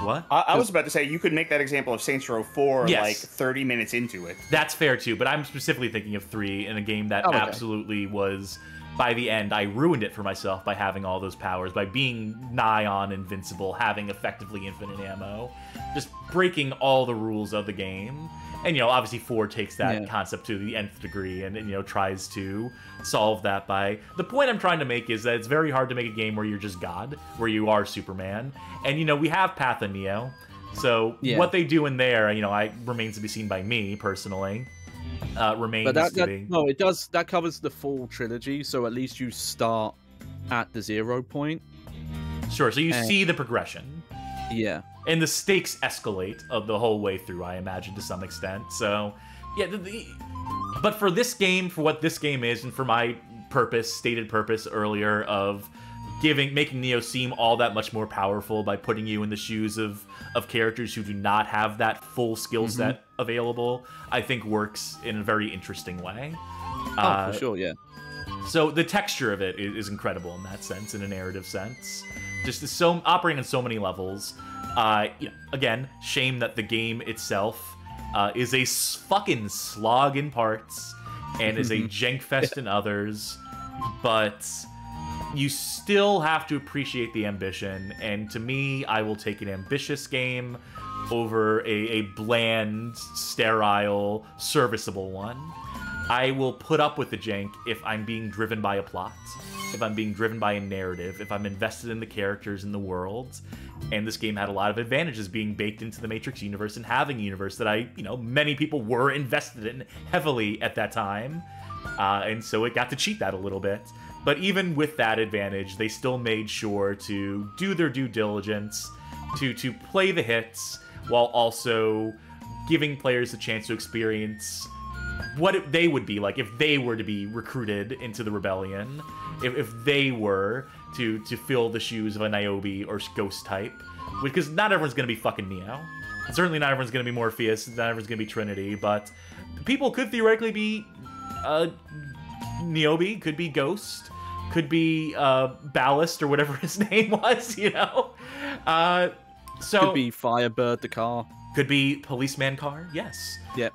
What? I was about to say, you could make that example of Saints Row 4 like 30 minutes into it. That's fair too, but I'm specifically thinking of 3 in a game that absolutely was, by the end, I ruined it for myself by having all those powers, by being nigh on invincible, having effectively infinite ammo, just breaking all the rules of the game. And, obviously 4 takes that concept to the nth degree and tries to solve that by... The point I'm trying to make is that it's very hard to make a game where you're just God, where you are Superman. And, we have Path of Neo. So what they do in there, remains to be seen by me, personally. Remains to be... No, it does... That covers the full trilogy, so at least you start at the 0 point. Sure, so you see the progression. Yeah. And the stakes escalate of the whole way through, I imagine, to some extent. So, but for this game, for what this game is, and for my stated purpose earlier of making Neo seem all that much more powerful by putting you in the shoes of characters who do not have that full skill set available, I think works in a very interesting way. For sure, yeah. So the texture of it is incredible in that sense, in a narrative sense. Just operating on so many levels. Again, shame that the game itself is a fucking slog in parts and is a jank fest in others, but you still have to appreciate the ambition. And to me, I will take an ambitious game over a bland, sterile, serviceable one. I will put up with the jank if I'm being driven by a plot, if I'm being driven by a narrative, if I'm invested in the characters in the world. And this game had a lot of advantages being baked into the Matrix universe and having a universe that many people were invested in heavily at that time. And so it got to cheat that a little bit. But even with that advantage, they still made sure to do their due diligence, to play the hits, while also giving players a chance to experience what they would be like if they were to be recruited into the rebellion, if they were to fill the shoes of a Niobe or Ghost type, because not everyone's gonna be fucking Neo. Certainly not everyone's gonna be Morpheus, not everyone's gonna be Trinity, but people could theoretically be Niobe, could be Ghost, could be Ballast or whatever his name was, you know? So could be Firebird the car. Could be Policeman car, yes. Yep.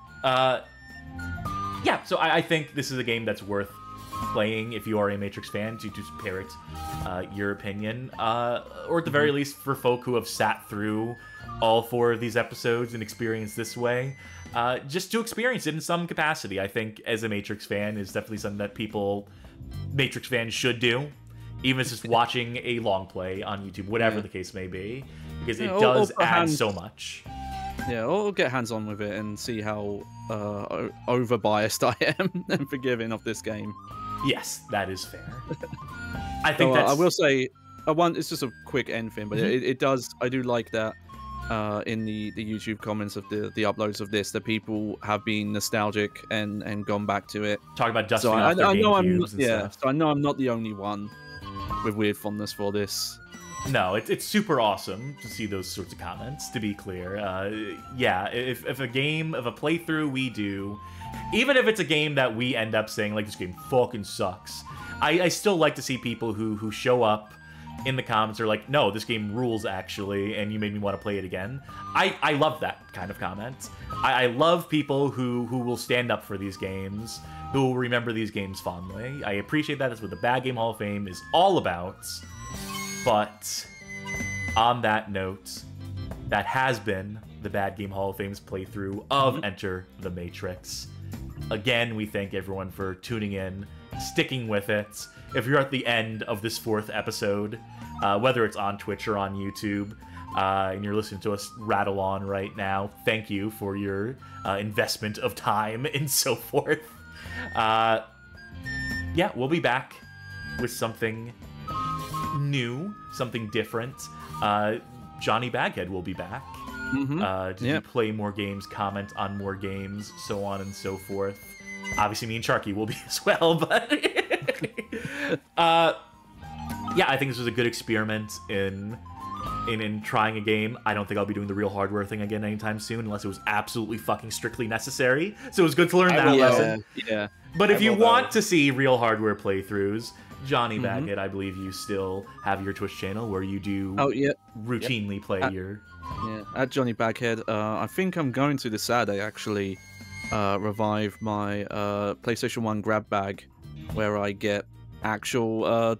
Yeah, so I think this is a game that's worth playing if you are a Matrix fan, to parrot your opinion. Or at the very least, for folk who have sat through all 4 of these episodes and experienced this way, just to experience it in some capacity. I think as a Matrix fan is definitely something that Matrix fans should do, even if it's just watching a long play on YouTube, whatever the case may be, because it does add so much. Yeah, or get hands-on with it and see how over-biased I am and forgiving of this game. Yes, that is fair. I think so, that's... I will say, it's just a quick end thing, but it does... I do like that in the YouTube comments of the uploads of this, that people have been nostalgic and gone back to it. Talk about dusting off their GameCubes and stuff. So I know I'm not the only one with weird fondness for this. No, it's super awesome to see those sorts of comments, to be clear. Yeah, if a playthrough we do, even if it's a game that we end up saying, like, this game fucking sucks, I still like to see people who show up in the comments are like, no, this game rules, actually, and you made me want to play it again. I love that kind of comment. I love people who will stand up for these games, who will remember these games fondly. I appreciate that. That's what the Bad Game Hall of Fame is all about. But on that note, that has been the Bad Game Hall of Fame's playthrough of Enter the Matrix. Again, we thank everyone for tuning in, sticking with it. If you're at the end of this 4th episode, whether it's on Twitch or on YouTube, and you're listening to us rattle on right now, thank you for your investment of time and so forth. Yeah, we'll be back with something new, something different. Johnny Baghead will be back to play more games, comment on more games, so on and so forth. Obviously, me and Sharky will be as well, but yeah, I think this was a good experiment in trying a game. I don't think I'll be doing the real hardware thing again anytime soon, unless it was absolutely fucking strictly necessary. So it was good to learn that lesson. Yeah. But if you want to see real hardware playthroughs, Johnny Baggett, I believe you still have your Twitch channel where you do routinely play your... Yeah, at Johnny Baghead. I think I'm going to this Saturday, actually, revive my PlayStation 1 grab bag, where I get actual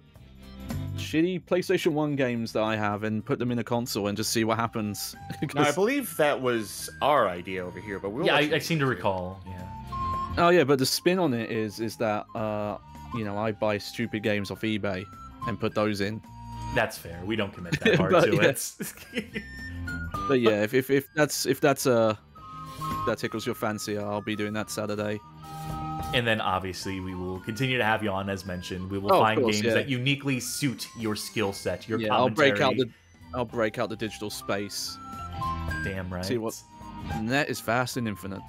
shitty PlayStation 1 games that I have and put them in a console and just see what happens. Now, I believe that was our idea over here, but we'll... Yeah, I seem to recall, Oh yeah, but the spin on it is that you know, I buy stupid games off eBay and put those in. That's fair. We don't commit that hard to it. But yeah, if that tickles your fancy, I'll be doing that Saturday. And then obviously we will continue to have you on, as mentioned. We will find games that uniquely suit your skill set, your commentary. I'll break out the digital space. Damn right. See what net is vast and infinite.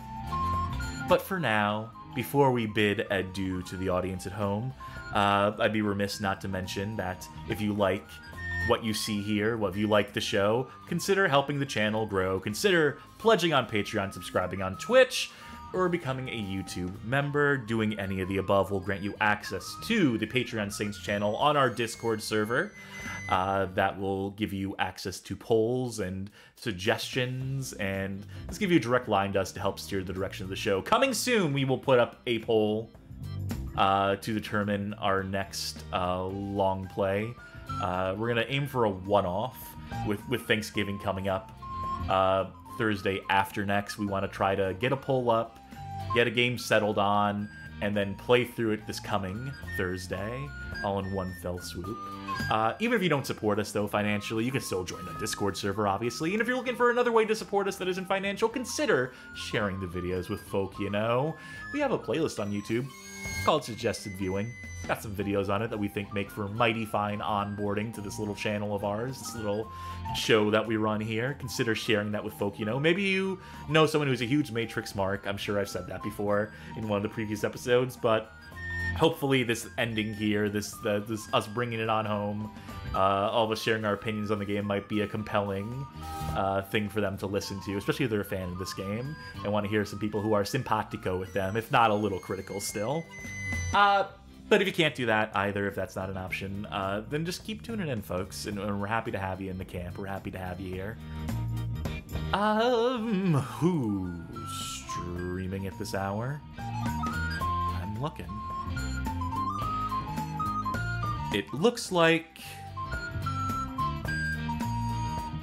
But for now, before we bid adieu to the audience at home, I'd be remiss not to mention that if you like what you see here, if you like the show, consider helping the channel grow. Consider pledging on Patreon, subscribing on Twitch, or becoming a YouTube member. Doing any of the above will grant you access to the Patreon Saints channel on our Discord server. That will give you access to polls and suggestions, and just give you a direct line to us to help steer the direction of the show. Coming soon, we will put up a poll to determine our next long play. We're gonna aim for a one-off with Thanksgiving coming up Thursday after next. We want to try to get a poll up, get a game settled on, and then play through it this coming Thursday. all in one fell swoop. Even if you don't support us, though, financially, you can still join the Discord server, obviously. And if you're looking for another way to support us that isn't financial, consider sharing the videos with folk you know. We have a playlist on YouTube called Suggested Viewing. It's got some videos on it that we think make for mighty fine onboarding to this little channel of ours, this little show that we run here. Consider sharing that with folk you know. Maybe you know someone who's a huge Matrix mark. I'm sure I've said that before in one of the previous episodes, but hopefully this ending here, this us bringing it on home, all of us sharing our opinions on the game might be a compelling thing for them to listen to, especially if they're a fan of this game and want to hear some people who are simpatico with them, if not a little critical still. But if you can't do that either, if that's not an option, then just keep tuning in, folks, and we're happy to have you in the camp. We're happy to have you here. Who's streaming at this hour? I'm looking. It looks like...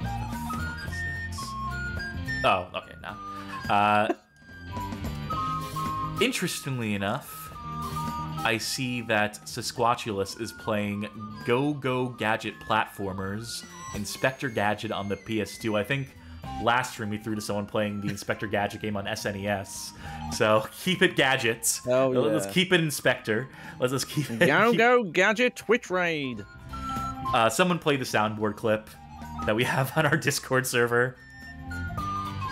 What the fuck is this? Oh, okay, no. Interestingly enough, I see that Sasquatulus is playing Go-Go Gadget Platformers, Inspector Gadget on the PS2. I think last stream we threw to someone playing the Inspector Gadget game on SNES. So keep it Gadgets. Oh, yeah. Let's keep it Inspector. Let's keep it... Go-Go Gadget Twitch Raid. Someone play the soundboard clip that we have on our Discord server.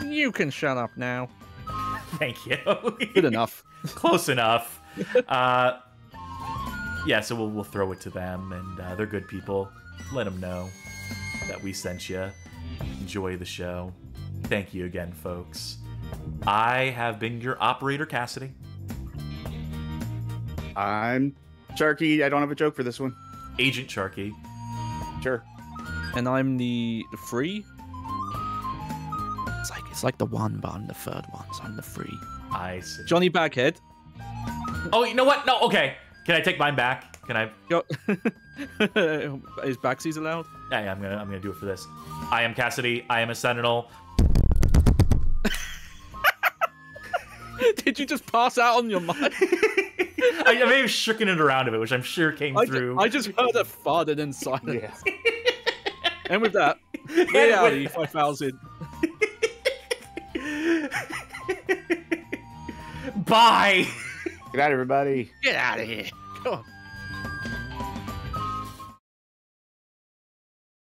You can shut up now. Thank you. Good enough. Close enough. Yeah, so we'll throw it to them, and they're good people. Let them know that we sent you. Enjoy the show. Thank you again, folks. I have been your operator, Cassidy. I'm Sharky. I don't have a joke for this one. Agent Sharky. Sure. And I'm the free. It's like the one, but I'm the third one, so I'm the free. I see. Johnny Baghead. Oh, you know what? No, okay. Can I take mine back? Can I? Go. Is backsies allowed? Yeah, I'm gonna do it for this. I am Cassidy. I am a Sentinel. Did you just pass out on your mic? I may have shooken it around a bit, which I'm sure came through. I just heard a fart and then silence. Yeah. And with that, hey, Audi 5000. Bye. Good night, everybody. Get out of here. Come on.